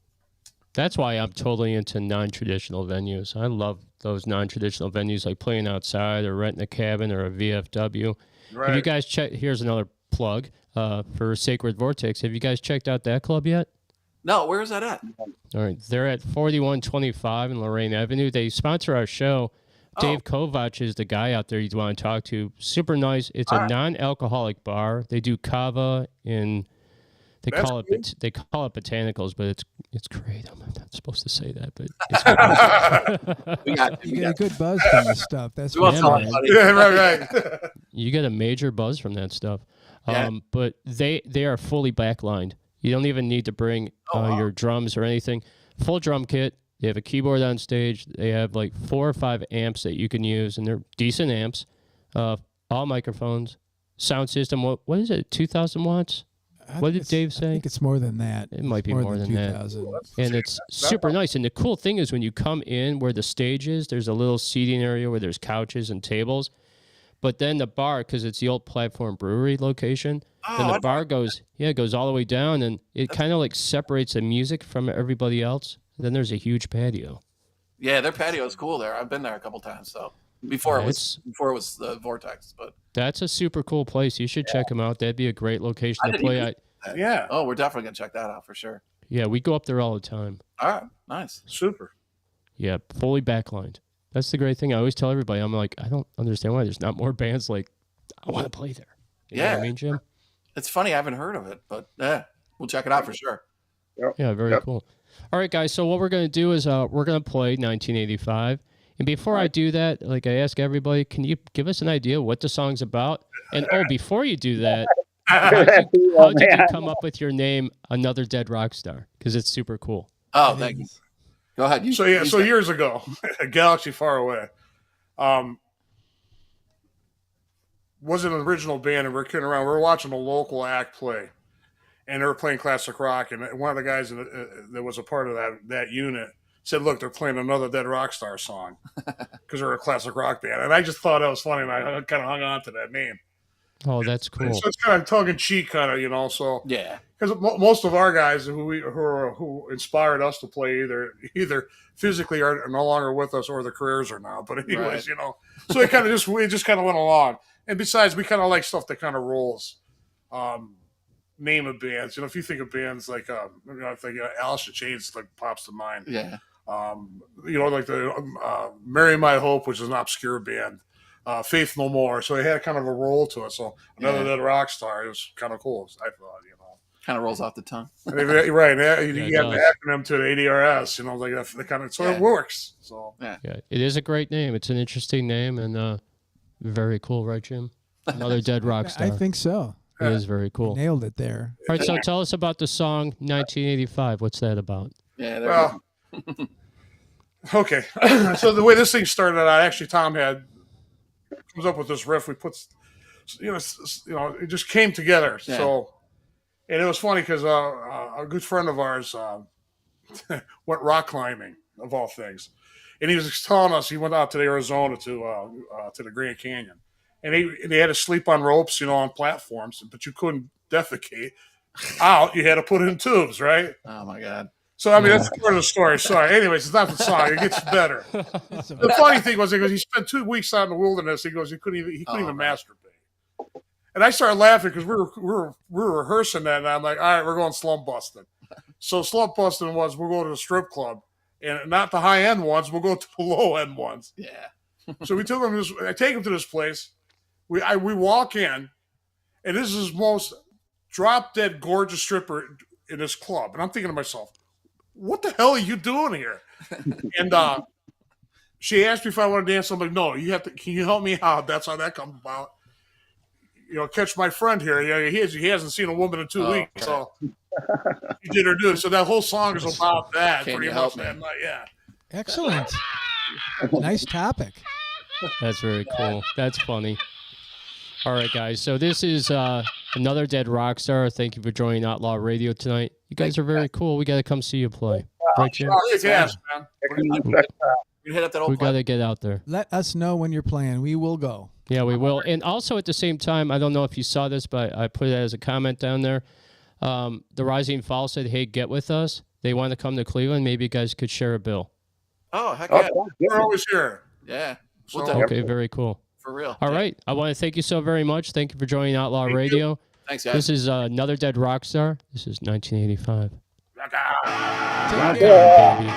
That's why I'm totally into non-traditional venues. I love those non-traditional venues, like playing outside or renting a cabin or a VFW. Right. Have you guys checked? Here's another plug for Sacred Vortex. Have you guys checked out that club yet? No, where is that at? All right, they're at 4125 in Lorraine Avenue. They sponsor our show. Dave Kovac is the guy out there you want to talk to. Super nice. It's a non-alcoholic bar. They do kava and they call it botanicals, but it's great. I'm not supposed to say that, but it's good. You get a good buzz from this stuff. That's right. You get a major buzz from that stuff. Yeah. But they are fully backlined. You don't even need to bring your drums or anything. Full drum kit. They have a keyboard on stage. They have like 4 or 5 amps that you can use, and they're decent amps. All microphones. Sound system. What is it? 2,000 watts? What did Dave say? I think it's more than that. It might be more than that. 2,000. And it's super nice. And the cool thing is when you come in where the stage is, there's a little seating area where there's couches and tables. But then the bar, because it's the old Platform Brewery location, then the bar goes all the way down, and it kind of like separates the music from everybody else. Then there's a huge patio. Yeah, their patio is cool there. I've been there a couple times. So before it was the Vortex, but that's a super cool place. You should check them out. That'd be a great location to play. Yeah. Oh, we're definitely gonna check that out for sure. Yeah, we go up there all the time. All right, nice, super. Yeah, fully backlined. That's the great thing. I always tell everybody, I'm like, I don't understand why there's not more bands like I want to play there. You know what I mean, Jim? It's funny. I haven't heard of it, but yeah, we'll check it out for sure. Yeah, very cool. All right, guys. So what we're going to do is we're going to play 1985. And before I do that, like I ask everybody, can you give us an idea what the song's about? And before you do that, how did you come up with your name, Another Dead Rock Star? Because it's super cool. Oh, thank you. Go ahead. So years ago, a galaxy far away, was an original band, and we're kidding around. We were watching a local act play, and they were playing classic rock. And one of the guys that was a part of that unit said, "Look, they're playing Another Dead Rock Star song because they're a classic rock band." And I just thought that was funny, and I kind of hung on to that name. Oh, that's cool. And so it's kind of tongue in cheek, kind of, you know. So yeah, because most of our guys who inspired us to play either physically are no longer with us or their careers are now. But anyways, Right. you know, so it kind of we just kind of went along. And besides, we kind of like stuff that kind of rolls. Name of bands, you know, if you think of bands like I think Alice in Chains like pops to mind. Yeah. You know, like the Marry My Hope, which is an obscure band. Faith No More, so it had kind of a roll to it. So Another Dead Rock Star, it was kind of cool. I thought, you know, kind of rolls off the tongue. Right? You got the acronym to the ADRS, you know, like that kind of. So it works. So yeah, it is a great name. It's an interesting name and very cool, right, Jim? Another Dead Rock Star. I think so. It is very cool. Nailed it there. All right, so tell us about the song 1985. What's that about? Yeah. Well, okay. So the way this thing started out, actually, Tom comes up with this riff. We put, you know, it just came together. Yeah. So, and it was funny because a good friend of ours went rock climbing, of all things, and he was telling us he went out to Arizona to the Grand Canyon, and they had to sleep on ropes, you know, on platforms, but you couldn't defecate out. You had to put it in tubes, right? Oh my God. So, I mean, that's part of the story. Sorry. Anyways, it's not the song. It gets better. The funny thing was, he spent 2 weeks out in the wilderness. He goes, he couldn't even masturbate. And I started laughing because we were rehearsing that, and I'm like, all right, we're going slump busting. So slump busting was we'll go to the strip club, and not the high end ones. We'll go to the low end ones. Yeah. So we took him. I take him to this place. We walk in, and this is the most drop dead gorgeous stripper in this club, and I'm thinking to myself, what the hell are you doing here? And she asked me if I want to dance. I'm like, no, you have to. Can you help me out? That's how that comes about. You know, catch my friend here. Yeah, he hasn't seen a woman in 2 weeks, okay. so he did her do. So that whole song is about that. Can pretty you much, help me? man. Like, yeah. Excellent. Nice topic. That's very cool. That's funny. All right, guys. So this is Another Dead Rock Star. Thank you for joining Outlaw Radio tonight. You guys are very cool. We got to come see you play. Right, Jim? Yes, man. You hit up that old We got to get out there. Let us know when you're playing. We will go. Yeah, we will. And also at the same time, I don't know if you saw this, but I put it as a comment down there. The Rising Fall said, hey, get with us. They want to come to Cleveland. Maybe you guys could share a bill. Oh, heck yeah. We're always here. Yeah. So, Okay, very cool. For real. All right. I want to thank you so very much. Thank you for joining Outlaw Radio. Thanks, guys. This is Another Dead Rock Star. This is 1985. Take Take care. care, baby.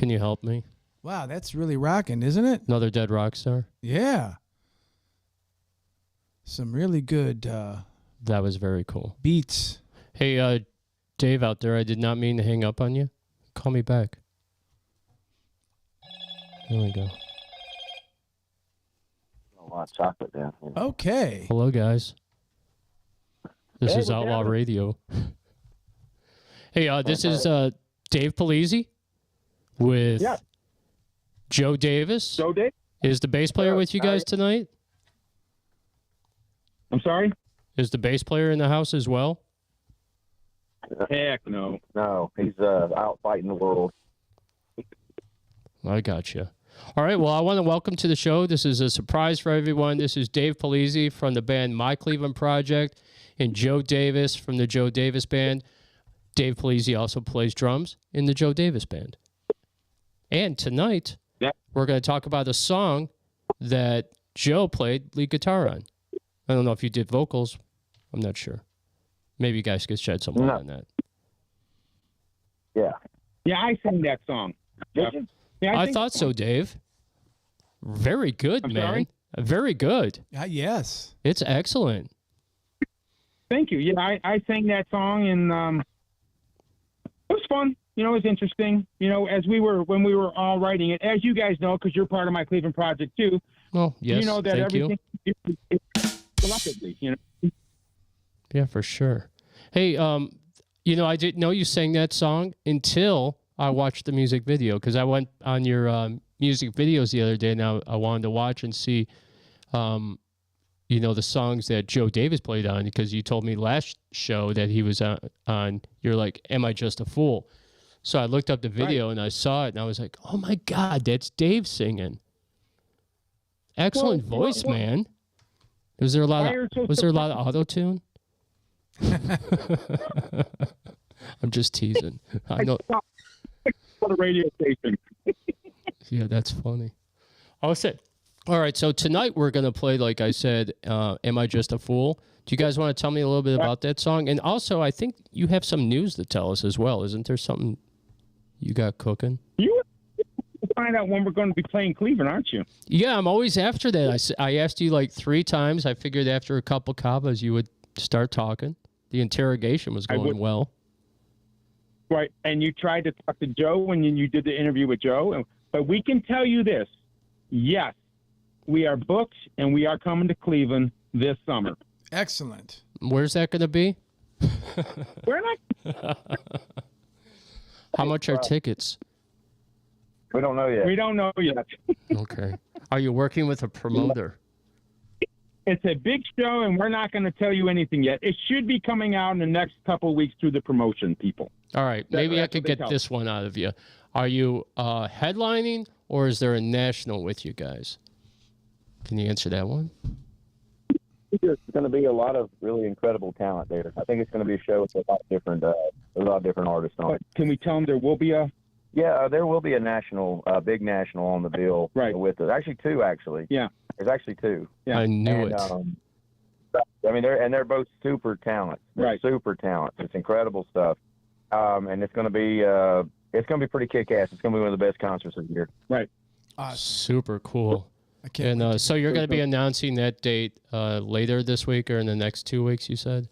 Can you help me? Wow, that's really rocking, isn't it? Another dead rock star. Yeah. Some really good That was very cool. beats. Hey, Dave out there, I did not mean to hang up on you. Call me back. There we go. A lot of chocolate down here. Okay. Hello, guys. This Hey, is what's Outlaw happening? Radio. Hey, this is Dave Polizzi with Joe Davis. Joe Davis? Is the bass player with you guys tonight? I'm sorry? Is the bass player in the house as well? Heck no. No, he's out fighting the world. I gotcha. All right, well, I want to welcome to the show. This is a surprise for everyone. This is Dave Polizzi from the band My Cleveland Project and Joe Davis from the Joe Davis Band. Dave Polizzi also plays drums in the Joe Davis Band. And tonight, we're going to talk about a song that Joe played lead guitar on. I don't know if you did vocals. I'm not sure. Maybe you guys could shed some light on that. Yeah. Yeah, I sang that song. Yeah, I think- thought so, Dave. Very good, I'm man. sorry? Very good. Yes. It's excellent. Thank you. Yeah, I sang that song, and it was fun. You know, it was interesting. You know, when we were all writing it, as you guys know, because you're part of my Cleveland project too. Well, yes, you know that thank you. everything is collectively. You know. Yeah, for sure. Hey, you know, I didn't know you sang that song until I watched the music video, because I went on your music videos the other day, and I wanted to watch and see, you know, the songs that Joe Davis played on, because you told me last show that he was on. You're like, am I just a fool? So I looked up the video and I saw it, and I was like, oh my God, that's Dave singing. Excellent voice, man. Was there a lot of auto tune? I'm just teasing. I know. For the radio station. Yeah, that's funny. All right, so tonight we're going to play, like I said, Am I Just a Fool? Do you guys want to tell me a little bit about that song? And also, I think you have some news to tell us as well. Isn't there something you got cooking? You find out when we're going to be playing Cleveland, aren't you? Yeah, I'm always after that. I asked you like 3 times. I figured after a couple cavas you would start talking. The interrogation was going well. Right, and you tried to talk to Joe when you did the interview with Joe. But we can tell you this. Yes, we are booked, and we are coming to Cleveland this summer. Excellent. Where's that going to be? We're not. How much are tickets? We don't know yet. We don't know yet. Okay. Are you working with a promoter? It's a big show, and we're not going to tell you anything yet. It should be coming out in the next couple of weeks through the promotion, people. All right. Maybe I That's could what they get tell this one out of you. Are you headlining, or is there a national with you guys? Can you answer that one? There's going to be a lot of really incredible talent there. I think it's going to be a show with a lot of different artists on it. Can we tell them there will be a? Yeah, there will be a national, big national on the bill with us. Actually, 2. Actually, yeah, there's actually 2. Yeah, I knew it. I mean, they're both super talents. They're super talents. It's incredible stuff, and it's going to be pretty kick-ass. It's going to be one of the best concerts of the year. Right. Super cool. And so you're going to be announcing that date later this week or in the next 2 weeks, you said?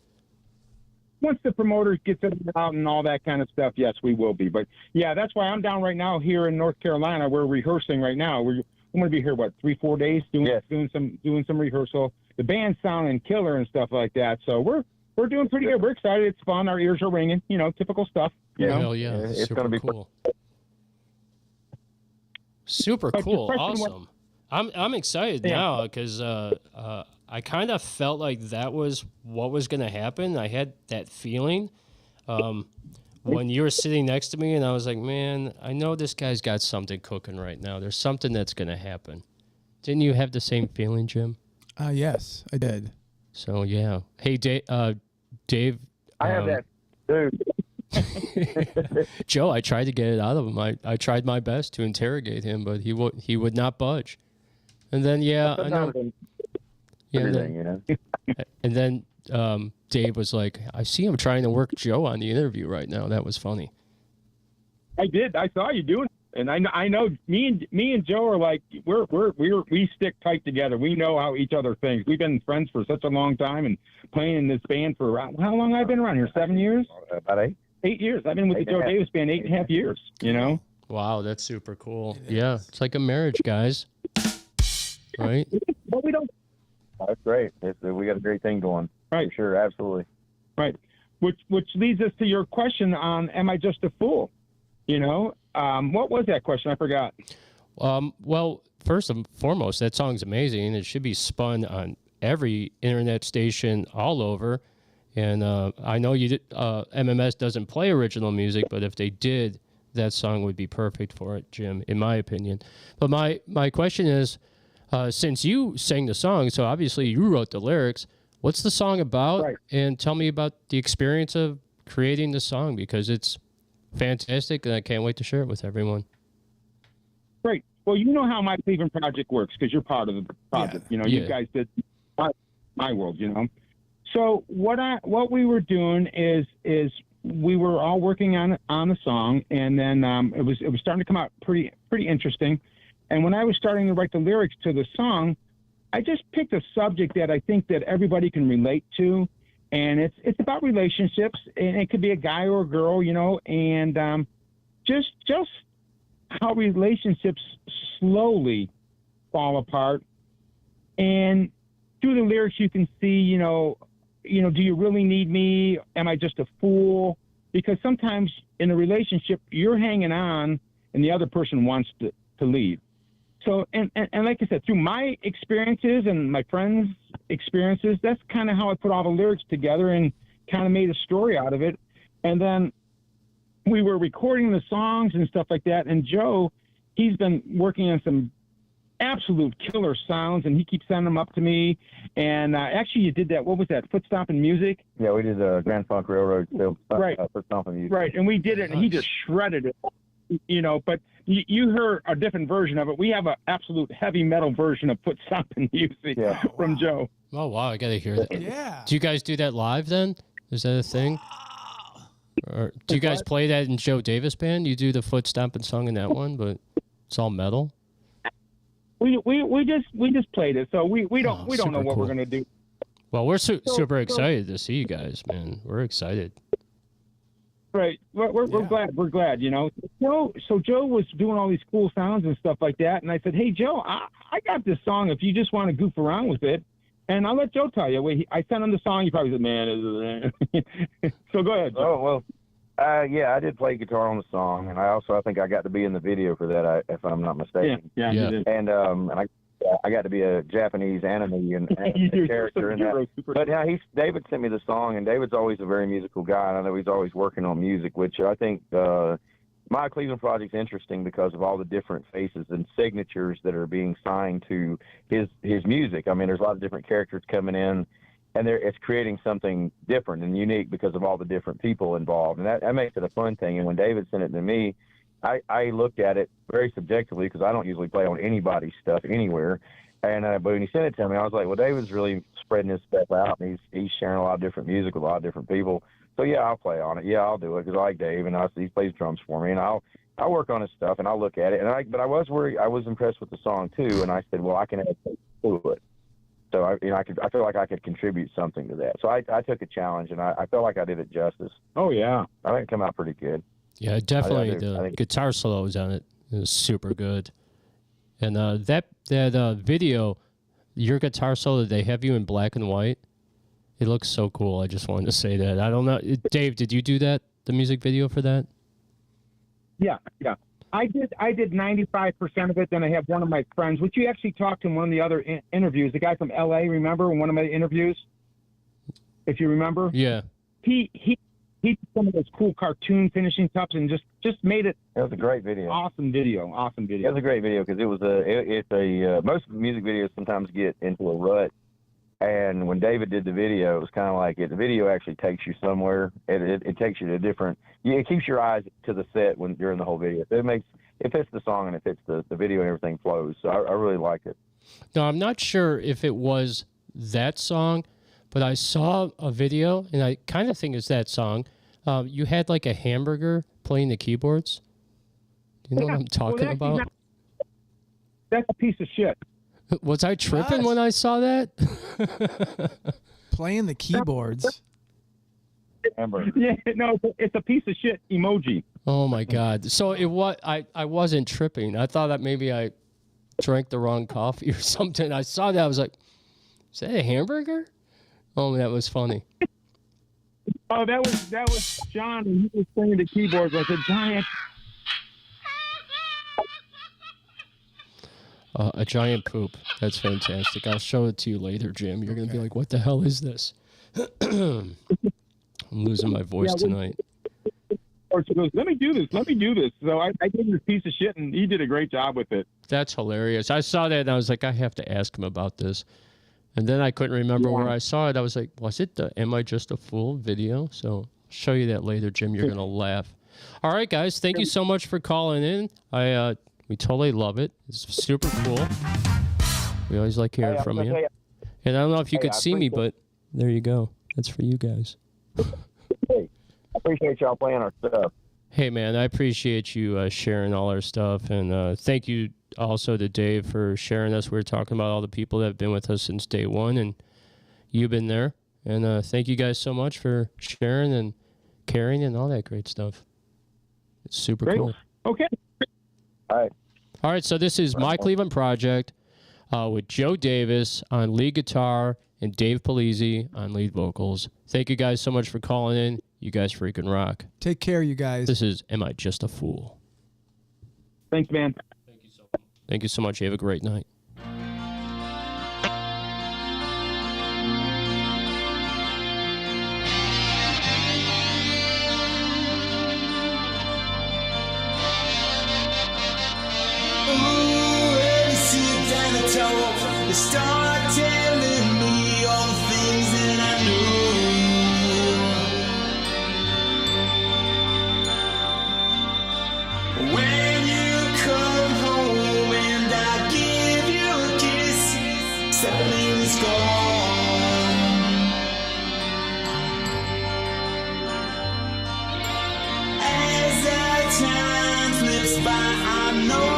Once the promoter gets it out and all that kind of stuff, yes, we will be. But yeah, that's why I'm down right now here in North Carolina. We're rehearsing right now. I'm going to be here 3-4 days doing some rehearsal. The band's sounding killer and stuff like that. So we're doing pretty good. We're excited. It's fun. Our ears are ringing. You know, typical stuff. You know? Hell yeah! It's going to be cool. Super But cool. your question Awesome. I'm excited now because I kind of felt like that was what was going to happen. I had that feeling when you were sitting next to me, and I was like, man, I know this guy's got something cooking right now. There's something that's going to happen. Didn't you have the same feeling, Jim? Yes, I did. So, yeah. Hey, Dave. I have that too. Joe, I tried to get it out of him. I tried my best to interrogate him, but he would not budge. And then, I know. And then Dave was like, I see him trying to work Joe on the interview right now. That was funny. I did. I saw you doing And I know me and Joe are like we stick tight together. We know how each other thinks. We've been friends for such a long time and playing in this band for how long I've been around here? 7 years? About 8. 8 years. I've been with the Joe Davis band 8.5 years. You know. Wow, that's super cool. Yeah, it's like a marriage, guys. Right? But we don't. That's great. We got a great thing going. Right. For sure. Absolutely. Right. Which leads us to your question on, am I just a fool? You know, what was that question? I forgot. Well, first and foremost, that song's amazing. It should be spun on every internet station all over. And I know MMS doesn't play original music, but if they did, that song would be perfect for it, Jim, in my opinion. But my question is, since you sang the song, so obviously you wrote the lyrics, what's the song about? Right. And tell me about the experience of creating the song, because it's fantastic and I can't wait to share it with everyone. Great. Well, you know how my Cleveland project works because you're part of the project. Yeah. You know, you guys did my world, you know. So what we were doing is we were all working on the song, and then it was starting to come out pretty interesting. And when I was starting to write the lyrics to the song, I just picked a subject that I think that everybody can relate to, and it's about relationships, and it could be a guy or a girl, you know, and just how relationships slowly fall apart. And through the lyrics, you can see, you know, do you really need me? Am I just a fool? Because sometimes in a relationship, you're hanging on, and the other person wants to leave. So, and like I said, through my experiences and my friends' experiences, that's kind of how I put all the lyrics together and kind of made a story out of it. And then we were recording the songs and stuff like that. And Joe, he's been working on some absolute killer sounds, and he keeps sending them up to me. And actually, you did that. What was that? Foot stomping music? Yeah, we did Grand Funk Railroad. Right. Foot stomping music. Right, and we did it, and he just shredded it. You know, but you heard a different version of it. We have an absolute heavy metal version of foot stomping music from Joe. Oh, wow, I got to hear that. Yeah. Do you guys do that live then? Is that a thing? Or do you guys play that in Joe Davis band? You do the foot stomping song in that one, but it's all metal? We just played it, so we don't know what we're gonna do. Well, we're super excited to see you guys, man. We're excited. Right, we're glad. We're glad, you know. So Joe was doing all these cool sounds and stuff like that, and I said, "Hey, Joe, I got this song. If you just want to goof around with it, and I'll let Joe tell you." I sent him the song. He probably said, "Man, so go ahead, Joe." Oh well, yeah, I did play guitar on the song, and I think I got to be in the video for that, if I'm not mistaken. Yeah. You did. And I got to be a Japanese anime and character in that. But yeah, David sent me the song, and David's always a very musical guy, and I know he's always working on music, which I think my Cleveland project's interesting because of all the different faces and signatures that are being signed to his music. I mean, there's a lot of different characters coming in, and it's creating something different and unique because of all the different people involved, and that makes it a fun thing. And when David sent it to me, I looked at it very subjectively because I don't usually play on anybody's stuff anywhere. And but when he sent it to me, I was like, well, David's really spreading his stuff out, and he's sharing a lot of different music with a lot of different people. So yeah, I'll play on it. Yeah, I'll do it because I like Dave, and he plays drums for me, and I'll work on his stuff and I'll look at it. But I was worried. I was impressed with the song too, and I said, well, I can add to it. So I feel like I could contribute something to that. So I took a challenge, and I felt like I did it justice. Oh yeah, I think it came out pretty good. Yeah, definitely. The guitar solos on it is super good. And that video, your guitar solo, they have you in black and white. It looks so cool. I just wanted to say that. I don't know, Dave, did you do that? The music video for that? Yeah. I did 95% of it. Then I have one of my friends, which you actually talked to in one of the other interviews. The guy from LA, remember, in one of my interviews? If you remember? Yeah. He did some of those cool cartoon finishing touches and just made it. It was a great video. Awesome video. It was a great video because most music videos sometimes get into a rut. And when David did the video, it was kind of like the video actually takes you somewhere. It takes you to it keeps your eyes to the set during the whole video. It fits the song and it fits the video and everything flows. So I really liked it. No, I'm not sure if it was that song, but I saw a video and I kind of think it's that song. You had like a hamburger playing the keyboards. You know what I'm talking about? That's a piece of shit. Was I tripping when I saw that? Playing the keyboards. Yeah, no, it's a piece of shit emoji. Oh my God! So it was. I wasn't tripping. I thought that maybe I drank the wrong coffee or something. I saw that. I was like, "Is that a hamburger?" Oh, that was funny. Oh, that was John, and he was playing the keyboards like a giant. A giant poop. That's fantastic. I'll show it to you later, Jim. You're gonna be like, "What the hell is this?" I'm losing my voice tonight. Or she goes, let me do this. So I gave him this piece of shit, and he did a great job with it. That's hilarious. I saw that, and I was like, I have to ask him about this. And then I couldn't remember where I saw it. I was like, was it the Am I Just a Fool video? So I'll show you that later, Jim. You're going to laugh. All right, guys. Thank you so much for calling in. We totally love it. It's super cool. We always like hearing from you. And I don't know if you could see me, but there you go. That's for you guys. Hey, I appreciate y'all playing our stuff. Hey, man, I appreciate you sharing all our stuff. And thank you also to Dave for sharing us. We were talking about all the people that have been with us since day one, and you've been there. And thank you guys so much for sharing and caring and all that great stuff. It's super cool. Okay. All right, so this is My Cleveland Project with Joe Davis on lead guitar and Dave Polizzi on lead vocals. Thank you guys so much for calling in. You guys freaking rock. Take care, you guys. This is Am I Just a Fool? Thanks, man. Thank you so much. You have a great night. They start telling me all the things that I know. When you come home and I give you a kiss, something's gone. As our time flips by, I know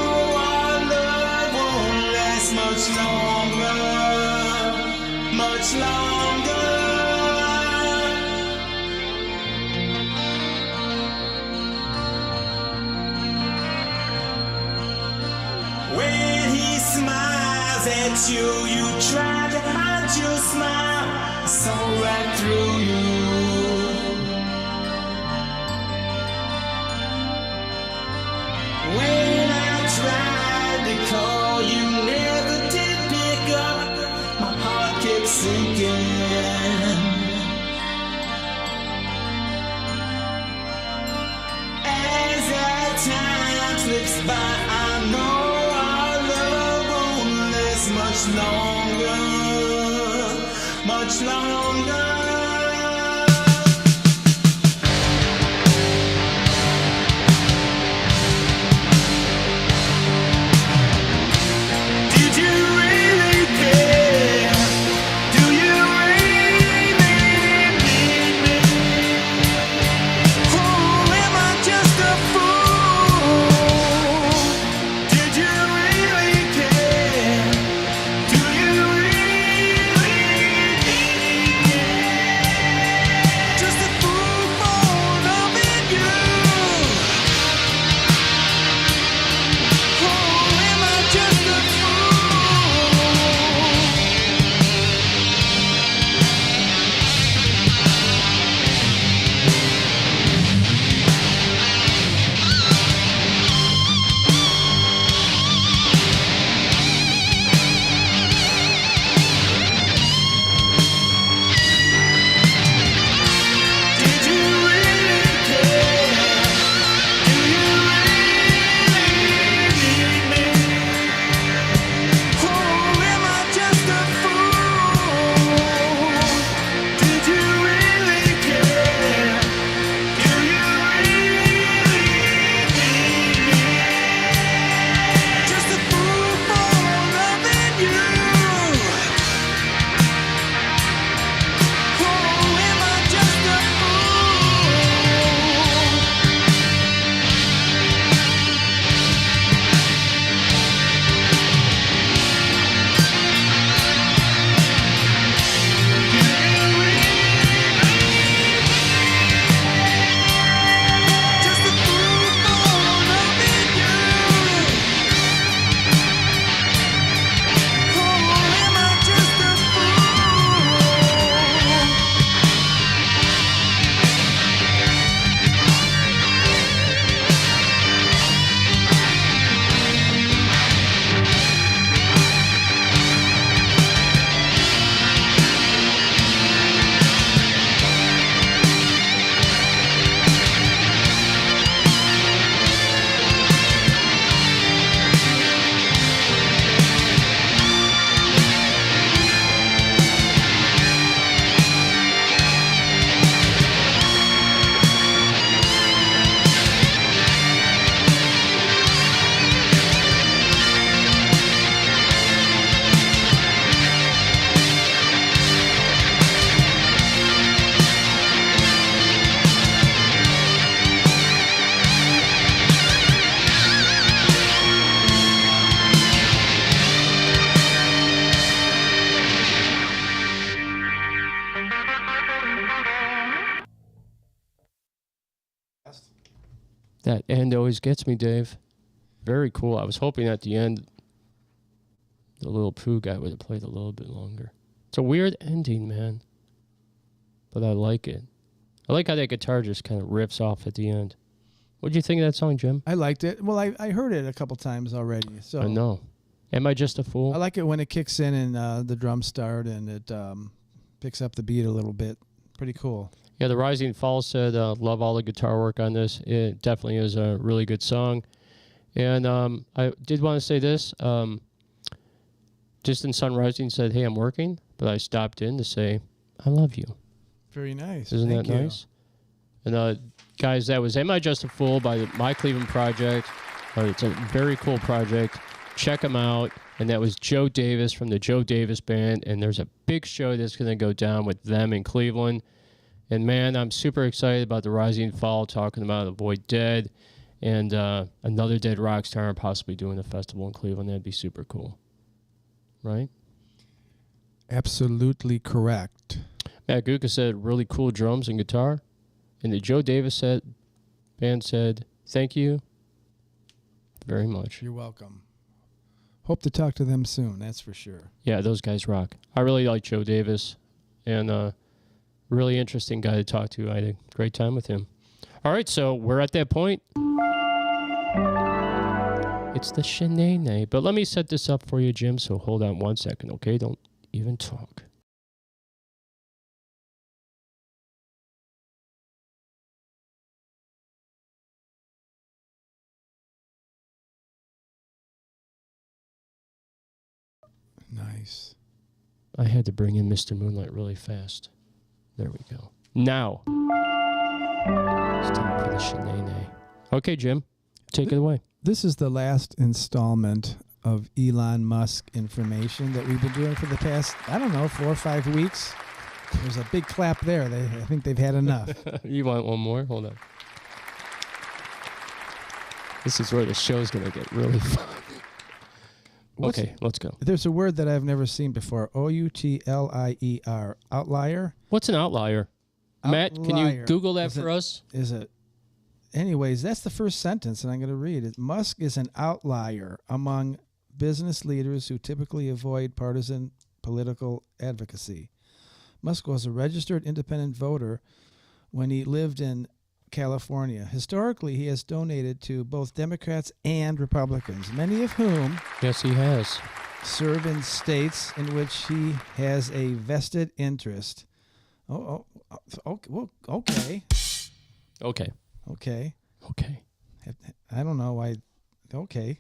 much longer. When he smiles at you, you try to hide your smile. I saw right through you. When I tried to call you, never did pick up. My heart kept sinking. As our time slips by, I know our love won't last much longer. That end always gets me, Dave. Very cool. I was hoping at the end the little Pooh guy would have played a little bit longer. It's a weird ending, man. But I like it. I like how that guitar just kind of rips off at the end. What did you think of that song, Jim? I liked it. Well, I heard it a couple times already. So I know. Am I just a fool? I like it when it kicks in and the drums start and it picks up the beat a little bit. Pretty cool. Yeah, the Rising Fall said, love all the guitar work on this. It definitely is a really good song. And I did want to say this. Distant Sun Rising said, hey, I'm working, but I stopped in to say, I love you. Very nice. Isn't Thank that you. nice? And guys, that was Am I Just a Fool by the My Cleveland Project. It's a very cool project. Check them out. And that was Joe Davis from the Joe Davis Band. And there's a big show that's going to go down with them in Cleveland. And, man, I'm super excited about the Rising Fall, talking about Avoid Dead and another dead rock star and possibly doing a festival in Cleveland. That'd be super cool. Right? Absolutely correct. Matt Guka said, really cool drums and guitar. And the Joe Davis band said, thank you very much. You're welcome. Hope to talk to them soon, that's for sure. Yeah, those guys rock. I really like Joe Davis. And really interesting guy to talk to. I had a great time with him. All right, so we're at that point. It's the Shanae. But let me set this up for you, Jim, so hold on 1 second, okay? Don't even talk. Nice. I had to bring in Mr. Moonlight really fast. There we go. Now, it's time for the Shanae. Okay, Jim, take it away. This is the last installment of Elon Musk information that we've been doing for the past, 4 or 5 weeks. There's a big clap there. I think they've had enough. You want one more? Hold on. This is where the show's going to get really fun. Okay, let's go. There's a word that I've never seen before. Outlier. Outlier? What's an outlier? Matt, can you Google that for us? Anyways, that's the first sentence, and I'm going to read it. Musk is an outlier among business leaders who typically avoid partisan political advocacy. Musk was a registered independent voter when he lived in California. Historically, he has donated to both Democrats and Republicans, many of whom yes, he has serve in states in which he has a vested interest. Okay. I don't know why. Okay.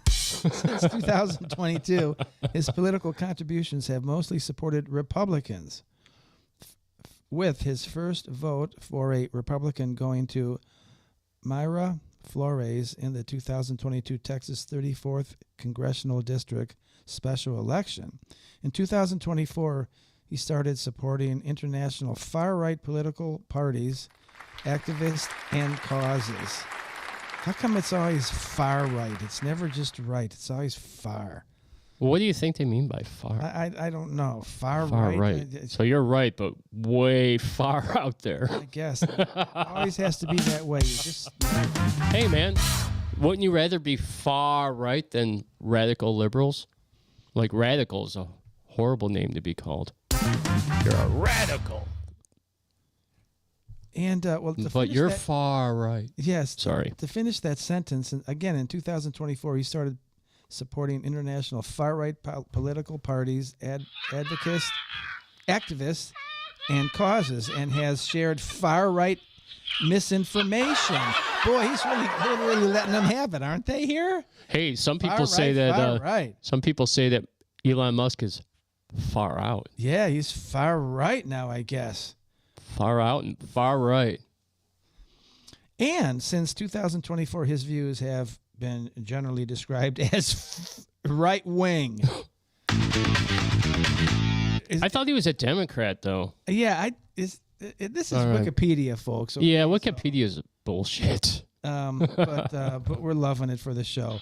Since 2022, his political contributions have mostly supported Republicans, with his first vote for a Republican going to Mayra Flores in the 2022 Texas 34th Congressional District special election. In 2024, he started supporting international far-right political parties, activists, and causes. How come it's always far-right? It's never just right. It's always far. What do you think they mean by far? I don't know. Far right. right. So you're right, but way far out there. I guess. It always has to be that way. Hey, man, wouldn't you rather be far right than radical liberals? Like, radical is a horrible name to be called. You're a radical. And but you're far right. Yes. Sorry. To finish that sentence, and again in 2024, he started supporting international far-right political parties, activists, and causes, and has shared far-right misinformation. Boy, he's really letting them have it, aren't they? Here. Hey, some people say that. Right. Some people say that Elon Musk is far out. Yeah, he's far right now, I guess. Far out and far right. And since 2024, his views have been generally described as right wing. I thought he was a Democrat, though. Yeah, this is All right. Wikipedia, folks. Yeah, Wikipedia is bullshit. But we're loving it for the show.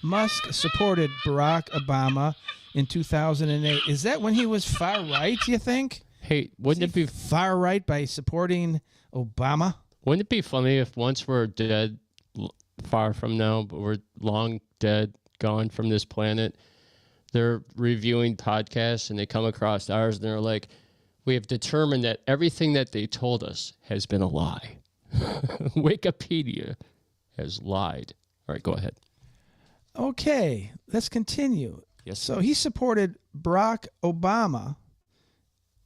Musk supported Barack Obama in 2008. Is that when he was far right, you think? Hey, wouldn't it be far right by supporting Obama? Wouldn't it be funny if once we're dead, far from now, but we're long dead, gone from this planet, they're reviewing podcasts and they come across ours and they're like, we have determined that everything that they told us has been a lie. Wikipedia has lied. All right, go ahead. Okay, let's continue. Yes. So he supported Barack Obama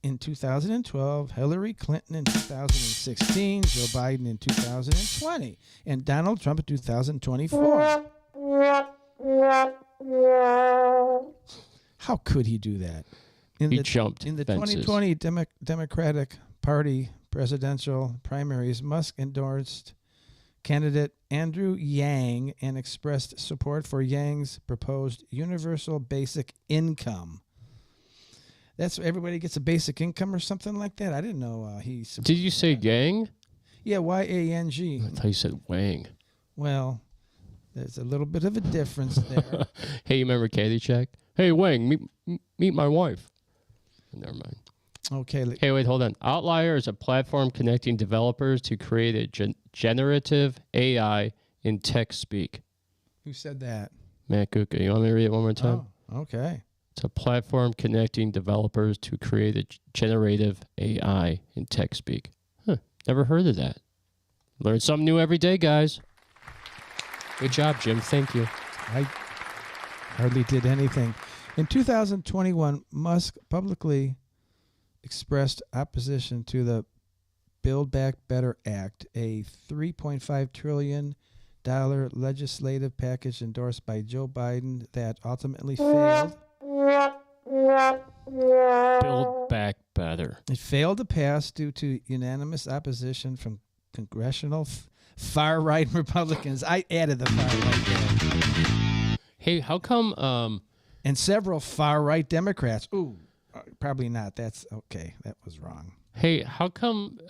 in 2012, Hillary Clinton in 2016, Joe Biden in 2020, and Donald Trump in 2024. How could he do that? He jumped in the fences. 2020 Democratic Party presidential primaries. Musk endorsed candidate Andrew Yang and expressed support for Yang's proposed universal basic income. That's everybody gets a basic income or something like that. I didn't know he. Did you say Yang? Yeah, Y-A-N-G. I thought you said Wang. Well, there's a little bit of a difference there. Hey, you remember Caddyshack? Hey, Wang, meet my wife. Never mind. Okay. Hey, wait, hold on. Outlier is a platform connecting developers to create a generative AI in text speak. Who said that? Matt Kuka. You want me to read it one more time? Oh, okay. It's a platform connecting developers to create a generative AI in text speak. Huh. Never heard of that. Learn something new every day, guys. Good job, Jim. Thank you. I hardly did anything. In 2021, Musk publicly expressed opposition to the Build Back Better Act, a $3.5 trillion legislative package endorsed by Joe Biden that ultimately failed. Build Back Better. It failed to pass due to unanimous opposition from congressional far-right Republicans. I added the far-right there. Hey, how come... and several far-right Democrats. Ooh, probably not. That's okay. That was wrong. Hey, how come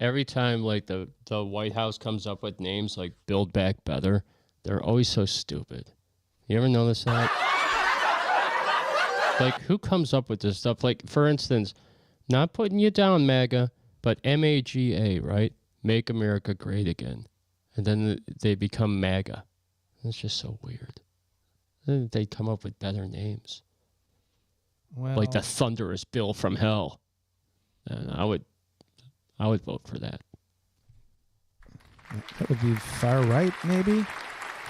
every time like the White House comes up with names like Build Back Better, they're always so stupid? You ever notice that? Like, who comes up with this stuff? Like, for instance, not putting you down, MAGA, but MAGA, right? Make America Great Again. And then they become MAGA. It's just so weird. Then they come up with better names. Well, like the thunderous bill from hell. And I would vote for that. That would be far right, maybe?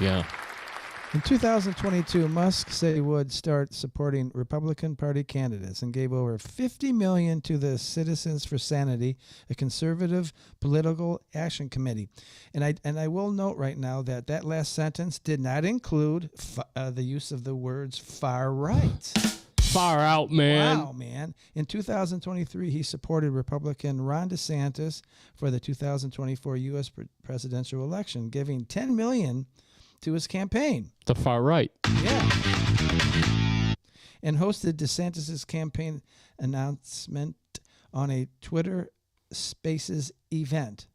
Yeah. In 2022, Musk said he would start supporting Republican Party candidates and gave over $50 million to the Citizens for Sanity, a conservative political action committee. And I will note right now that last sentence did not include the use of the words far right. Far out, man. Wow, man. In 2023, he supported Republican Ron DeSantis for the 2024 U.S. presidential election, giving $10 million to his campaign. The far right. Yeah. And hosted DeSantis' campaign announcement on a Twitter Spaces event.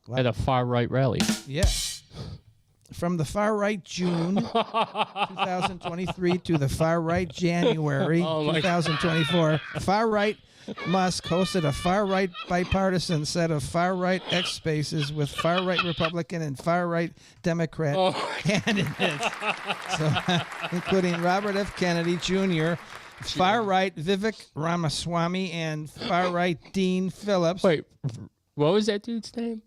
Wow. At a far right rally. Yeah. From the far right June 2023 to the far right January 2024, far right Musk hosted a far right bipartisan set of far right X spaces with far right Republican and far right Democrat candidates, including Robert F. Kennedy Jr., far right Vivek Ramaswamy, and far right Dean Phillips. Wait, what was that dude's name?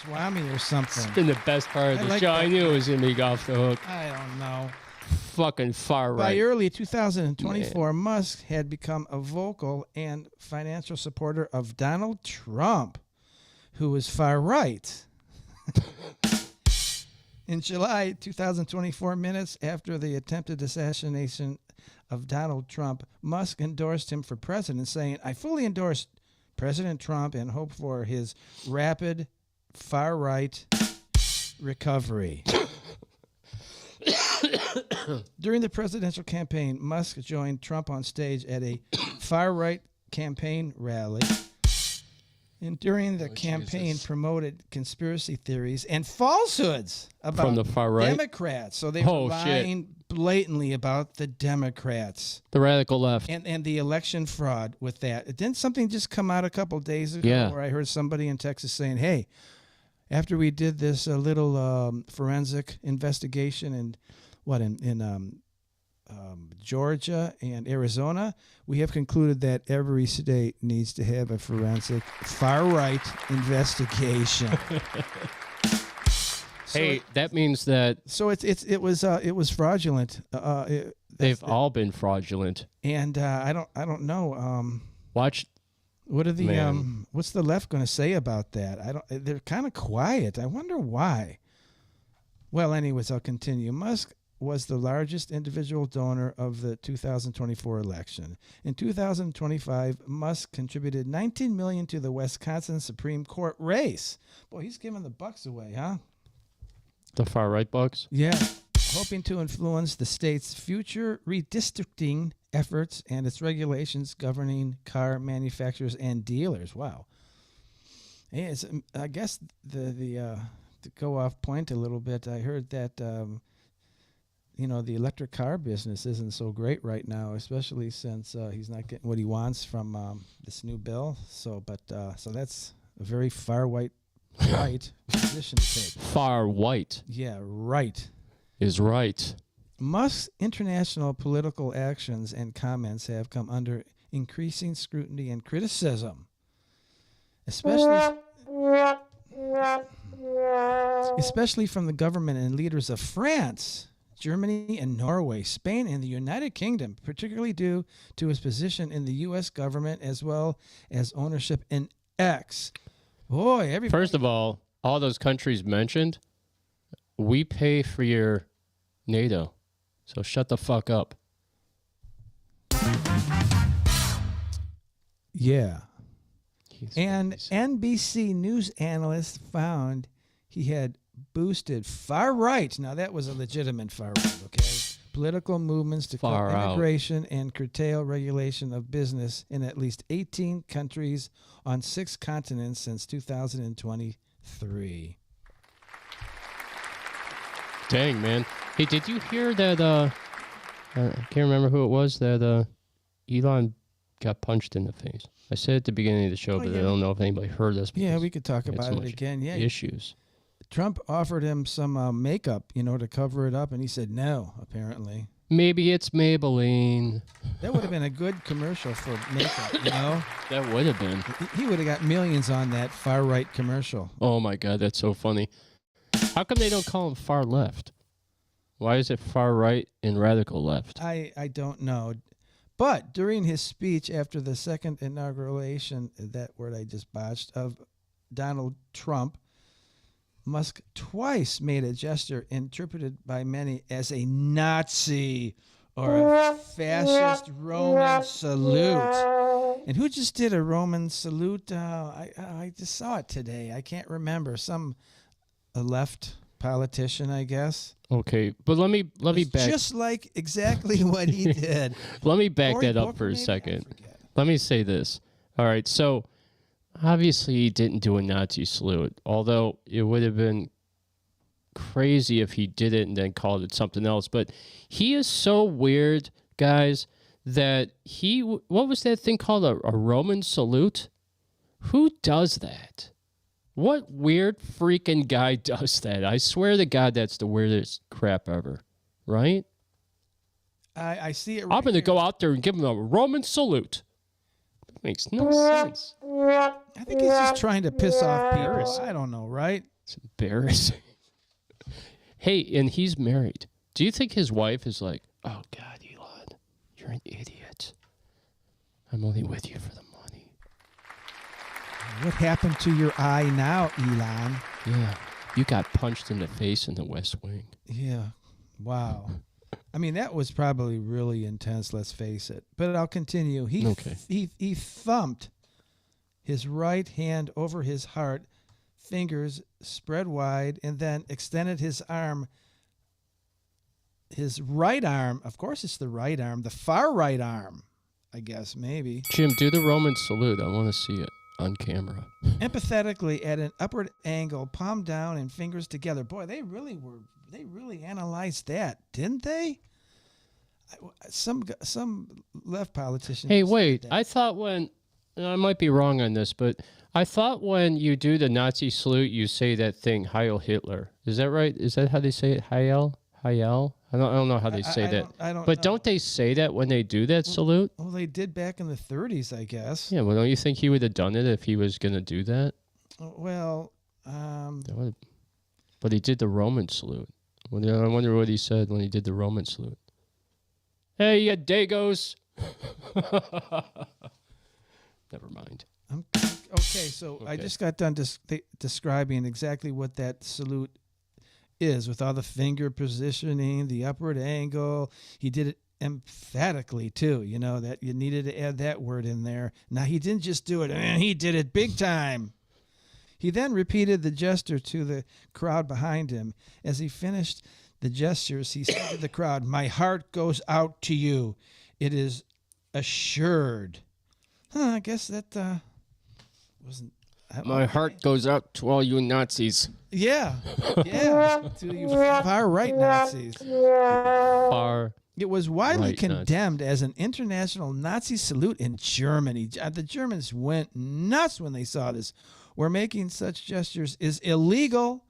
Swami or something. It's been the best part of the show. I knew it was going to be off the hook. I don't know. Fucking far right. By early 2024, Musk had become a vocal and financial supporter of Donald Trump, who was far right. In July 2024, minutes after the attempted assassination of Donald Trump, Musk endorsed him for president, saying, "I fully endorse President Trump and hope for his rapid far-right recovery." During the presidential campaign, Musk joined Trump on stage at a far-right campaign rally. And during the campaign, promoted conspiracy theories and falsehoods about from the far right Democrats. So they were lying blatantly about the Democrats. The radical left. And the election fraud with that. Didn't something just come out a couple days ago Yeah. where I heard somebody in Texas saying, hey, after we did this little forensic investigation in Georgia and Arizona, we have concluded that every state needs to have a forensic far-right investigation. Hey, that means that. So it was fraudulent. They've all been fraudulent. And I don't know. Watch. What are the what's the left going to say about that? They're kind of quiet. I wonder why. Well, anyways, I'll continue. Musk was the largest individual donor of the 2024 election. In 2025, Musk contributed $19 million to the Wisconsin Supreme Court race. Boy, he's giving the bucks away, huh? The far right bucks? Yeah. Hoping to influence the state's future redistricting efforts and its regulations governing car manufacturers and dealers. Wow. Hey, I guess to go off point a little bit, I heard that the electric car business isn't so great right now, especially since he's not getting what he wants from this new bill. So that's a very far right position to take. Far white. Yeah, right. Is right. Musk's international political actions and comments have come under increasing scrutiny and criticism, especially from the government and leaders of France, Germany, and Norway, Spain, and the United Kingdom, particularly due to his position in the U.S. government as well as ownership in X. Boy, everybody. First of all those countries mentioned, we pay for your NATO. So shut the fuck up. Yeah. And NBC News analysts found he had boosted far right. Now that was a legitimate far right, okay? Political movements to cut immigration and curtail regulation of business in at least 18 countries on 6 continents since 2023. Dang, man. Hey, did you hear that, I can't remember who it was, that Elon got punched in the face? I said at the beginning of the show, but I don't know if anybody heard this. Yeah, we could talk about it again. Yeah. Issues. Trump offered him some makeup, to cover it up, and he said no, apparently. Maybe it's Maybelline. That would have been a good commercial for makeup, That would have been. He would have got millions on that far-right commercial. Oh, my God, that's so funny. How come they don't call him far left? Why is it far right and radical left? I don't know. But during his speech after the second inauguration, that word I just botched, of Donald Trump, Musk twice made a gesture interpreted by many as a Nazi or a fascist Roman salute. And who just did a Roman salute? I just saw it today. I can't remember. A left politician, I guess. Okay, but let me back. Just like exactly what he did. Let me back that up for a second. Let me say this. All right, so obviously he didn't do a Nazi salute, although it would have been crazy if he did it and then called it something else. But he is so weird, guys, that what was that thing called? A Roman salute? Who does that? What weird freaking guy does that? I swear to God, that's the weirdest crap ever. Right? I see it I'm going to go out there and give him a Roman salute. That makes no sense. I think he's just trying to piss off people. I don't know, right? It's embarrassing. Hey, and he's married. Do you think his wife is like, oh, God, Elon, you're an idiot. I'm only with you for the money. What happened to your eye now, Elon? Yeah, you got punched in the face in the West Wing. Yeah, wow. I mean, that was probably really intense, let's face it. But I'll continue. He thumped his right hand over his heart, fingers spread wide, and then extended his arm, his right arm. Of course, it's the right arm, the far right arm, I guess, maybe. Jim, do the Roman salute. I want to see it on camera. Empathetically at an upward angle, palm down and fingers together. Boy, they really analyzed that, didn't they? Some left politicians. Hey, said wait. that. I thought when I might be wrong on this, but I thought when you do the Nazi salute, you say that thing Heil Hitler. Is that right? Is that how they say it? Heil? Heil? I don't know how they say that. I don't but know. don't they say that when they do that salute? Well, they did back in the 30s, I guess. Yeah. Well, don't you think he would have done it if he was going to do that? Well, But he did the Roman salute. I wonder what he said when he did the Roman salute. Hey, you Dagos. Never mind. Okay, so I just got done describing exactly what that salute is with all the finger positioning, the upward angle. He did it emphatically too, that you needed to add that word in there. Now, he didn't just do it, he did it big time. He then repeated the gesture to the crowd behind him. As he finished the gestures, he said to the crowd, "My heart goes out to you. It is assured." I guess that wasn't... My heart goes out to all you Nazis. Yeah. To you far-right Nazis. It was widely condemned as an international Nazi salute in Germany. The Germans went nuts when they saw this. Where making such gestures is illegal.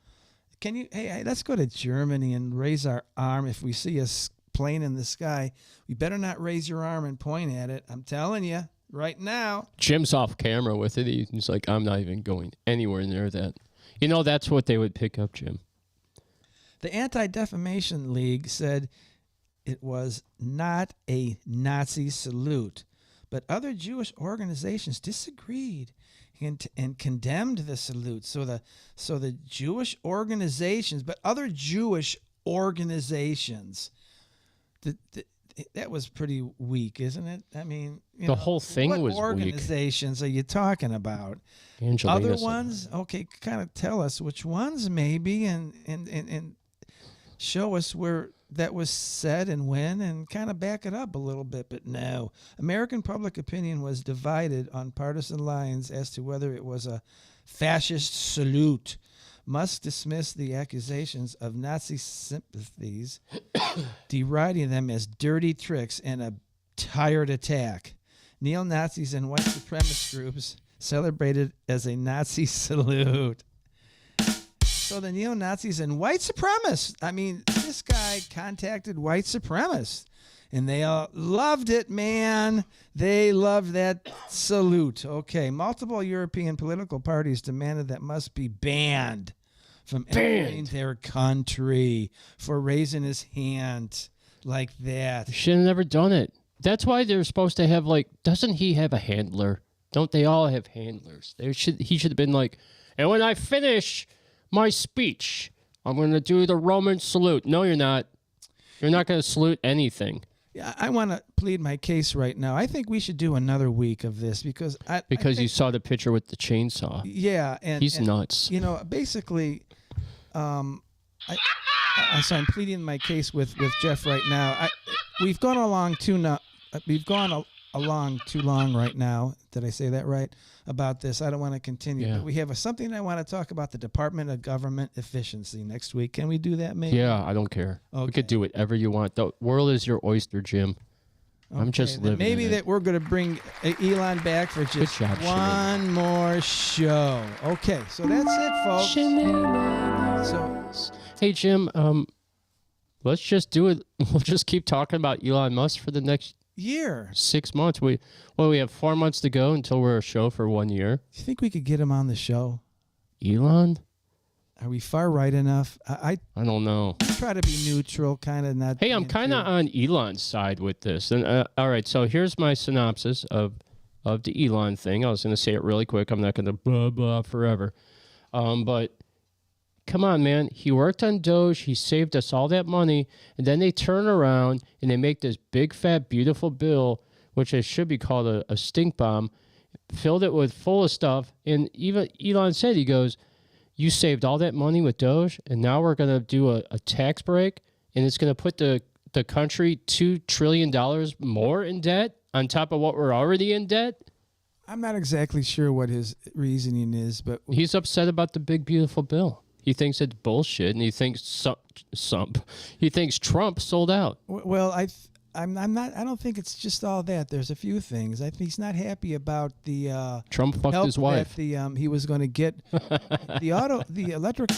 Hey, let's go to Germany and raise our arm. If we see a plane in the sky, we better not raise your arm and point at it. I'm telling you right now. Jim's off camera with it. He's like, I'm not even going anywhere near that. That's what they would pick up, Jim. The Anti-Defamation League said it was not a Nazi salute, but other Jewish organizations disagreed and condemned the salute. So the Jewish organizations, but other Jewish organizations, that was pretty weak, isn't it? I mean, the whole thing was weak. What organizations are you talking about? Angelina Other ones? Okay, kind of tell us which ones maybe, and show us where that was said and when, and kind of back it up a little bit. But no, American public opinion was divided on partisan lines as to whether it was a fascist salute. Musk dismissed the accusations of Nazi sympathies, deriding them as dirty tricks and a tired attack. Neo-Nazis and white supremacist groups celebrated as a Nazi salute. So the neo-Nazis and white supremacists, this guy contacted white supremacists, and they all loved it, man. They loved that salute. Okay, multiple European political parties demanded that Musk be banned from entering their country for raising his hand like that. Should have never done it. That's why they're supposed to have, doesn't he have a handler? Don't they all have handlers? He should have been like, and when I finish my speech, I'm going to do the Roman salute. No, you're not. You're not going to salute anything. Yeah, I want to plead my case right now. I think we should do another week of this because you saw the picture with the chainsaw. Yeah, he's nuts. Basically, so I'm pleading my case with Jeff right now. We've gone along too long right now. Did I say that right? About this, I don't want to continue. Yeah. But we have something I want to talk about: the Department of Government Efficiency next week. Can we do that, maybe? Yeah, I don't care. Okay. We could do whatever you want. The world is your oyster, Jim. I'm just living. Maybe in that it. we're going to bring Elon back for just one more show. Okay, so that's it, folks. So, hey, Jim. Let's just do it. We'll just keep talking about Elon Musk for the next year. 6 months. We have 4 months to go until we're a show for 1 year. Do you think we could get him on the show? Elon? Are we far right enough? I don't know. Try to be neutral, kind of not. Hey, I'm kind of on Elon's side with this. And all right, so here's my synopsis of the Elon thing. I was going to say it really quick. I'm not going to blah blah forever. But come on, man. He worked on Doge. He saved us all that money, and then they turn around and they make this big, fat, beautiful bill, which it should be called a stink bomb. Filled it full of stuff, and even Elon said, he goes, you saved all that money with Doge, and now we're going to do a tax break, and it's going to put the country $2 trillion more in debt on top of what we're already in debt? I'm not exactly sure what his reasoning is, but he's upset about the big, beautiful bill. He thinks it's bullshit, and he thinks he thinks Trump sold out. Well, I'm not. I don't think it's just all that. There's a few things. I think he's not happy about the Trump fucked help his wife. that he was going to get. The electric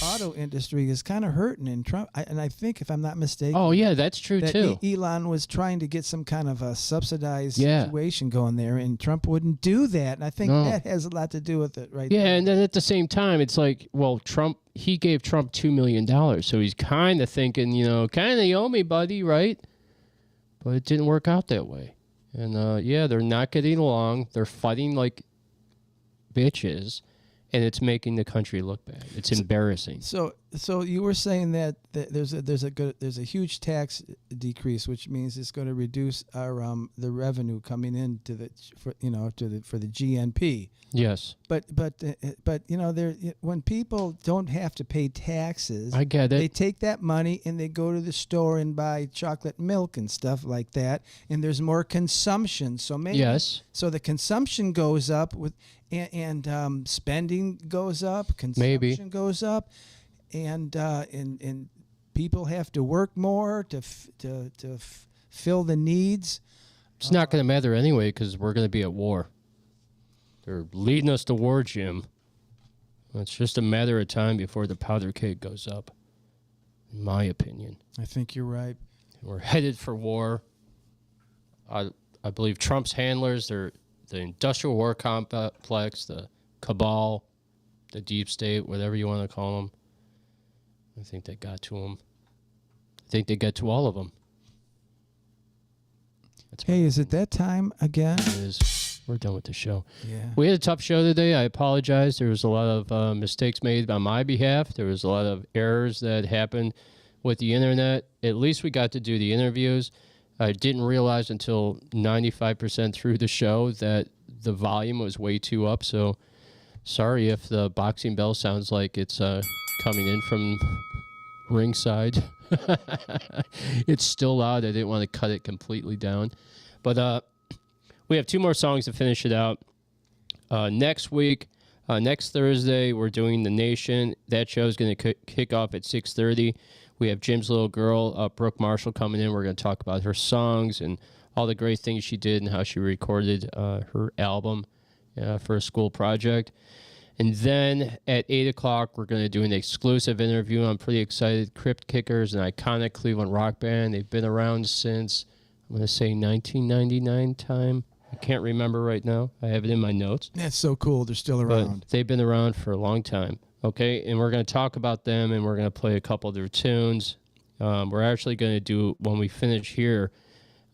auto industry is kind of hurting, and Trump. And I think, if I'm not mistaken, Oh yeah, that's true that too. Elon was trying to get some kind of a subsidized situation going there, and Trump wouldn't do that. And I think that has a lot to do with it, right? Yeah, there. and then at the same time, it's like, well, he gave Trump $2 million, so he's kind of thinking, kind of you owe me, buddy, right? But it didn't work out that way. And they're not getting along. They're fighting like bitches, and it's making the country look bad. It's embarrassing. So you were saying that there's a huge tax decrease, which means it's going to reduce our the revenue coming in for the GNP. Yes. But when people don't have to pay taxes, I get it. They take that money and they go to the store and buy chocolate milk and stuff like that, and there's more consumption. So maybe so the consumption goes up and spending goes up, consumption goes up, and people have to work more to fill the needs. It's not going to matter anyway because we're going to be at war. They're leading us to war, Jim. It's just a matter of time before the powder keg goes up, in my opinion. I think you're right. We're headed for war. I believe Trump's handlers, the industrial war complex, the cabal, the deep state, whatever you want to call them, I think they got to them. I think they get to all of them. Hey, is it that time again? It is. We're done with the show. Yeah. We had a tough show today. I apologize. There was a lot of mistakes made on my behalf. There was a lot of errors that happened with the internet. At least we got to do the interviews. I didn't realize until 95% through the show that the volume was way too up. So sorry if the boxing bell sounds like it's coming in from ringside. It's still loud. I didn't want to cut it completely down. But we have 2 more songs to finish it out. Next week, next Thursday, we're doing The Nation. That show is going to kick off at 6:30. We have Jim's little girl, Brooke Marshall, coming in. We're going to talk about her songs and all the great things she did and how she recorded her album for a school project. And then at 8 o'clock, we're going to do an exclusive interview. I'm pretty excited. Crypt Kickers, an iconic Cleveland rock band. They've been around since, I'm going to say, 1999 time. I can't remember right now. I have it in my notes. That's so cool. They're still around. But they've been around for a long time. Okay, and we're going to talk about them, and we're going to play a couple of their tunes. We're actually going to do, when we finish here,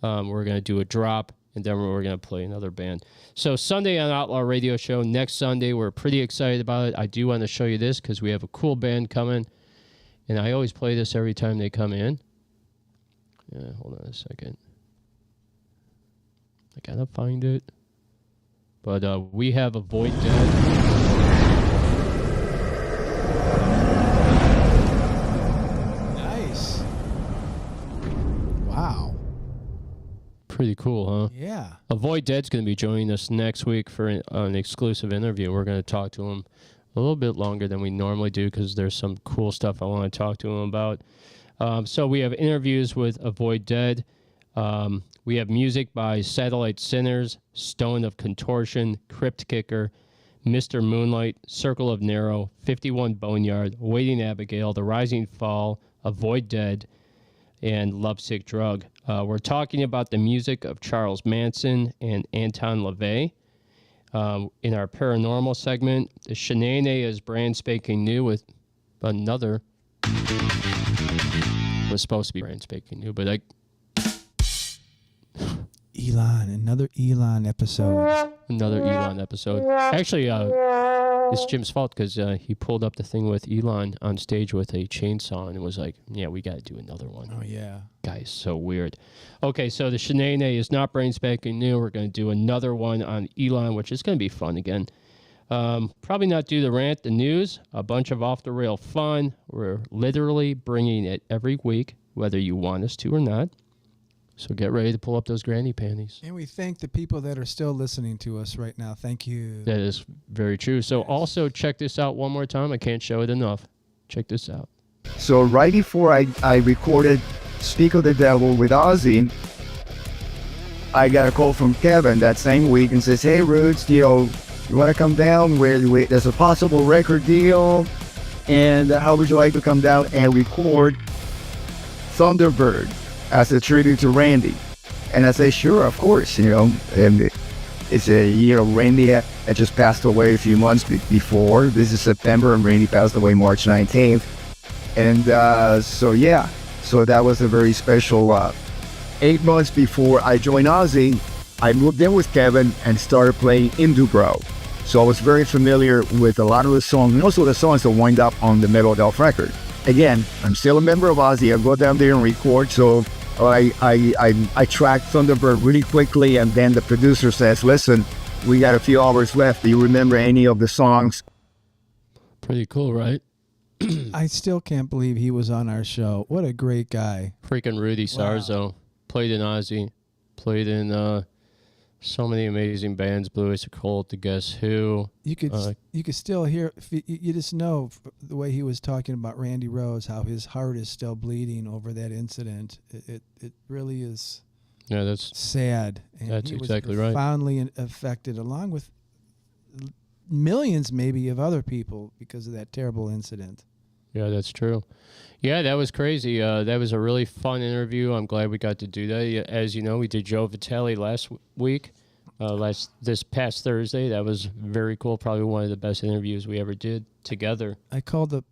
we're going to do a drop, and then we're going to play another band. So Sunday on Outlaw Radio Show, next Sunday, we're pretty excited about it. I do want to show you this because we have a cool band coming, and I always play this every time they come in. Yeah, hold on a second. I gotta find it. But we have Avoid Dead. Nice. Wow. Pretty cool, huh? Yeah. Avoid Dead's going to be joining us next week for an exclusive interview. We're going to talk to him a little bit longer than we normally do because there's some cool stuff I want to talk to him about. So we have interviews with Avoid Dead. We have music by Satellite Sinners, Stone of Contortion, Crypt Kicker, Mr. Moonlight, Circle of Narrow, 51 Boneyard, Waiting Abigail, The Rising Fall, Avoid Dead, and Lovesick Drug. We're talking about the music of Charles Manson and Anton LaVey. In our paranormal segment, the Shenane is brand spanking new with another. Was supposed to be brand spanking new, but Another Elon episode. Another Elon episode. Actually, it's Jim's fault because he pulled up the thing with Elon on stage with a chainsaw and was like, yeah, we got to do another one. Oh, yeah. Guy's so weird. Okay, so the Shenane is not brand spanking new. We're going to do another one on Elon, which is going to be fun again. Probably not do the rant, the news, a bunch of off-the-rail fun. We're literally bringing it every week, whether you want us to or not. So get ready to pull up those granny panties. And we thank the people that are still listening to us right now. Thank you. That is very true. So also check this out one more time. I can't show it enough. Check this out. So right before I recorded Speak of the Devil with Ozzy, I got a call from Kevin that same week and says, "Hey, Roots, you want to come down? There's a possible record deal, and how would you like to come down and record Thunderbird as a tribute to Randy?" And I say, "Sure, of course." And it's Randy had just passed away a few months before. This is September, and Randy passed away March 19th. And so that was a very special. 8 months before I joined Ozzy, I moved in with Kevin and started playing in Dubrow. So I was very familiar with a lot of the songs, and also the songs that wind up on the Metal Delph record. Again, I'm still a member of Ozzy. I go down there and record, so I tracked Thunderbird really quickly, and then the producer says, "Listen, we got a few hours left. Do you remember any of the songs?" Pretty cool, right? I still can't believe he was on our show. What a great guy. Freaking Rudy Sarzo. Played in Ozzy. Played in so many amazing bands. Blue Oyster Cult, The Guess Who. You could still hear, you just know the way he was talking about Randy Rhoads, how his heart is still bleeding over that incident. It really is that's sad. And that's he exactly was right. profoundly affected, along with millions maybe of other people, because of that terrible incident. Yeah, that's true. Yeah, that was crazy. That was a really fun interview. I'm glad we got to do that. As you know, we did Joe Vitale last week, this past Thursday. That was very cool. Probably one of the best interviews we ever did together. I called the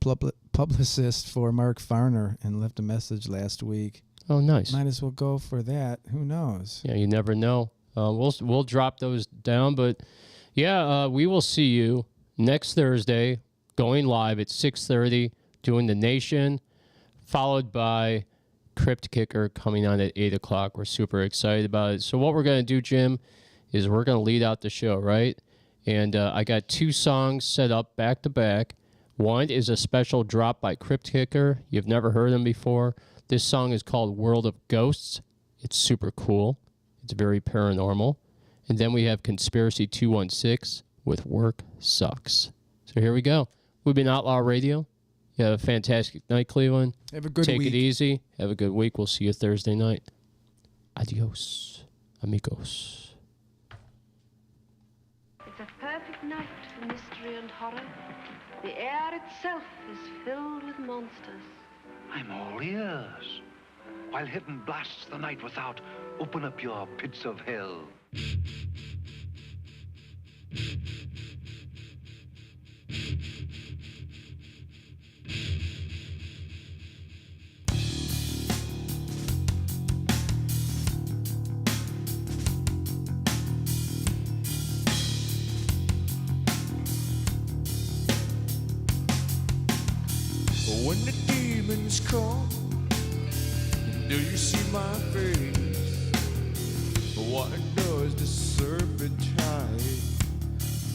publicist for Mark Farner and left a message last week. Oh, nice. Might as well go for that. Who knows? Yeah, you never know. We'll drop those down, but yeah, we will see you next Thursday, going live at 6:30, doing The Nation, followed by Crypt Kicker coming on at 8 o'clock. We're super excited about it. So what we're going to do, Jim, is we're going to lead out the show, right? And I got 2 songs set up back to back. One is a special drop by Crypt Kicker. You've never heard them before. This song is called World of Ghosts. It's super cool. It's very paranormal. And then we have Conspiracy 216 with Work Sucks. So here we go. We've been Outlaw Radio. You have a fantastic night, Cleveland. Have a good Take week. it easy. Have a good week. We'll see you Thursday night. Adios, amigos. It's a perfect night for mystery and horror. The air itself is filled with monsters. I'm all ears. While heaven blasts the night without, open up your pits of hell. When the demons come, do you see my face? What does the serpent hide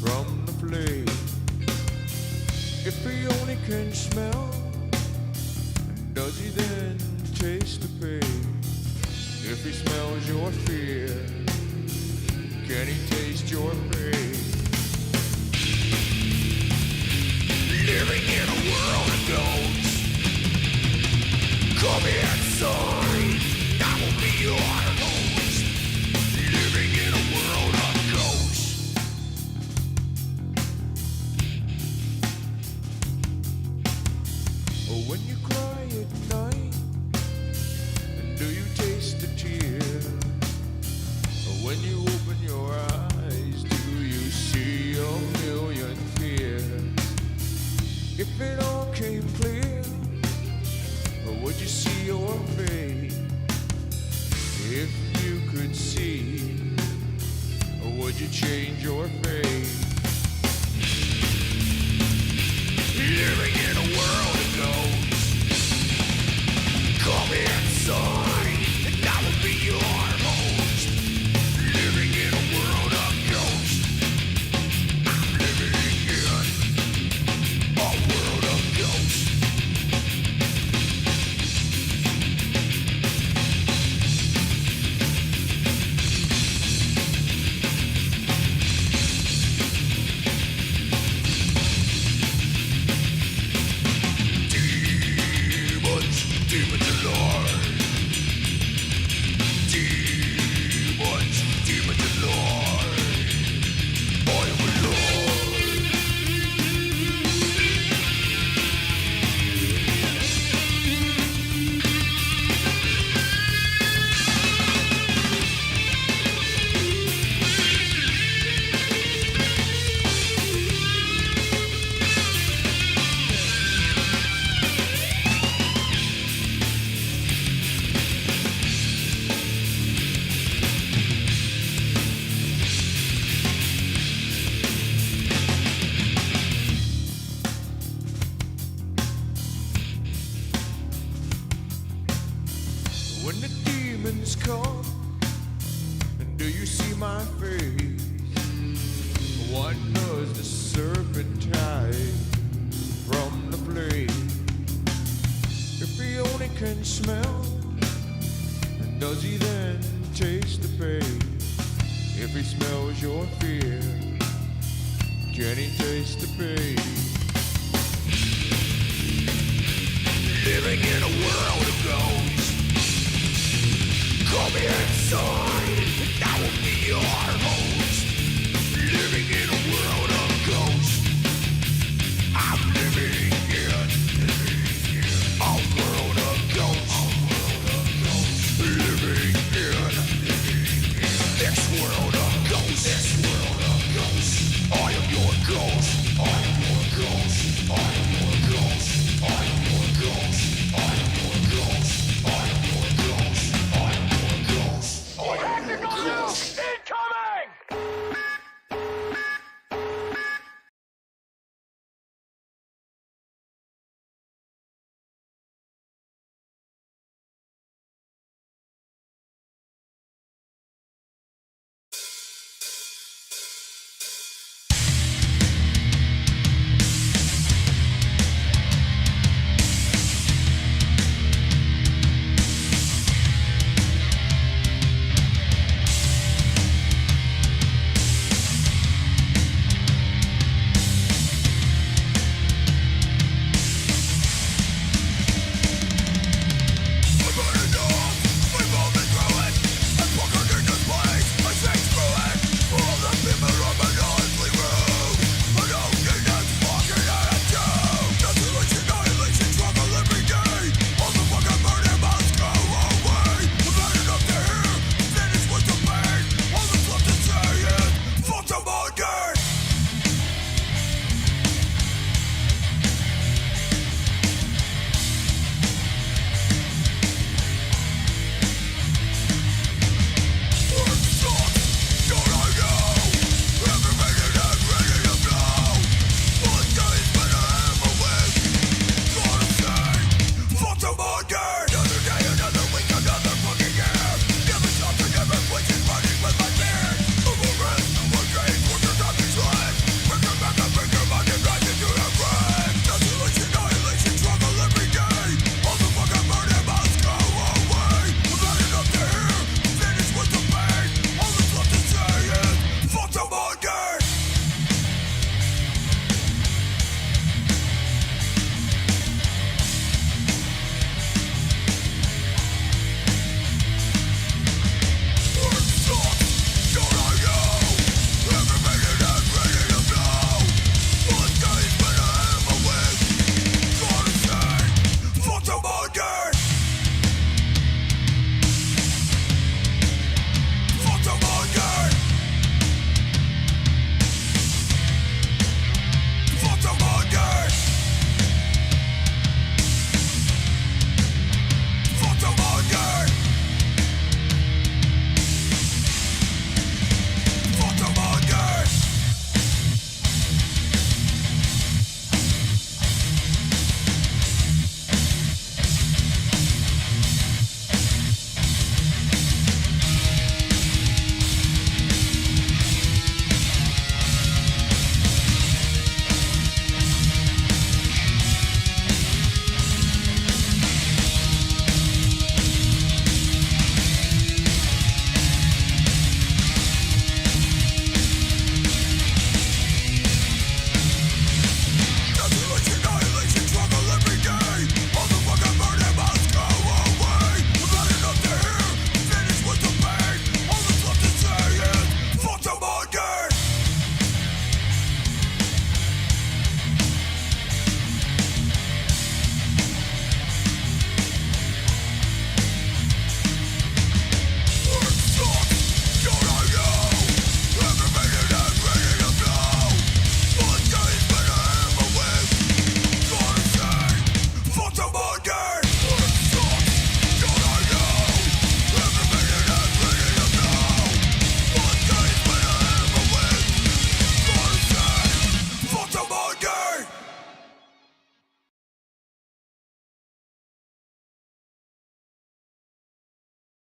from the flame? If he only can smell, does he then taste the pain? If he smells your fear, can he taste your pain? Living in a world of ghosts, come inside, I will be your host. Living in a world of ghosts. When you cry at night, do you taste the tear? When you open your eyes, do you see a million fears? If it all came clear, would you see your fate? If you could see, would you change your fate? Living in a world of ghosts, come inside, and I will be your host. Living in a world of ghosts, I'm living in a world of ghosts. is come, and do you see my face? What does the serpent hide from the flame? If he only can smell, does he then taste the pain? If he smells your fear, can he taste the pain? Living in a world of ghosts, come inside.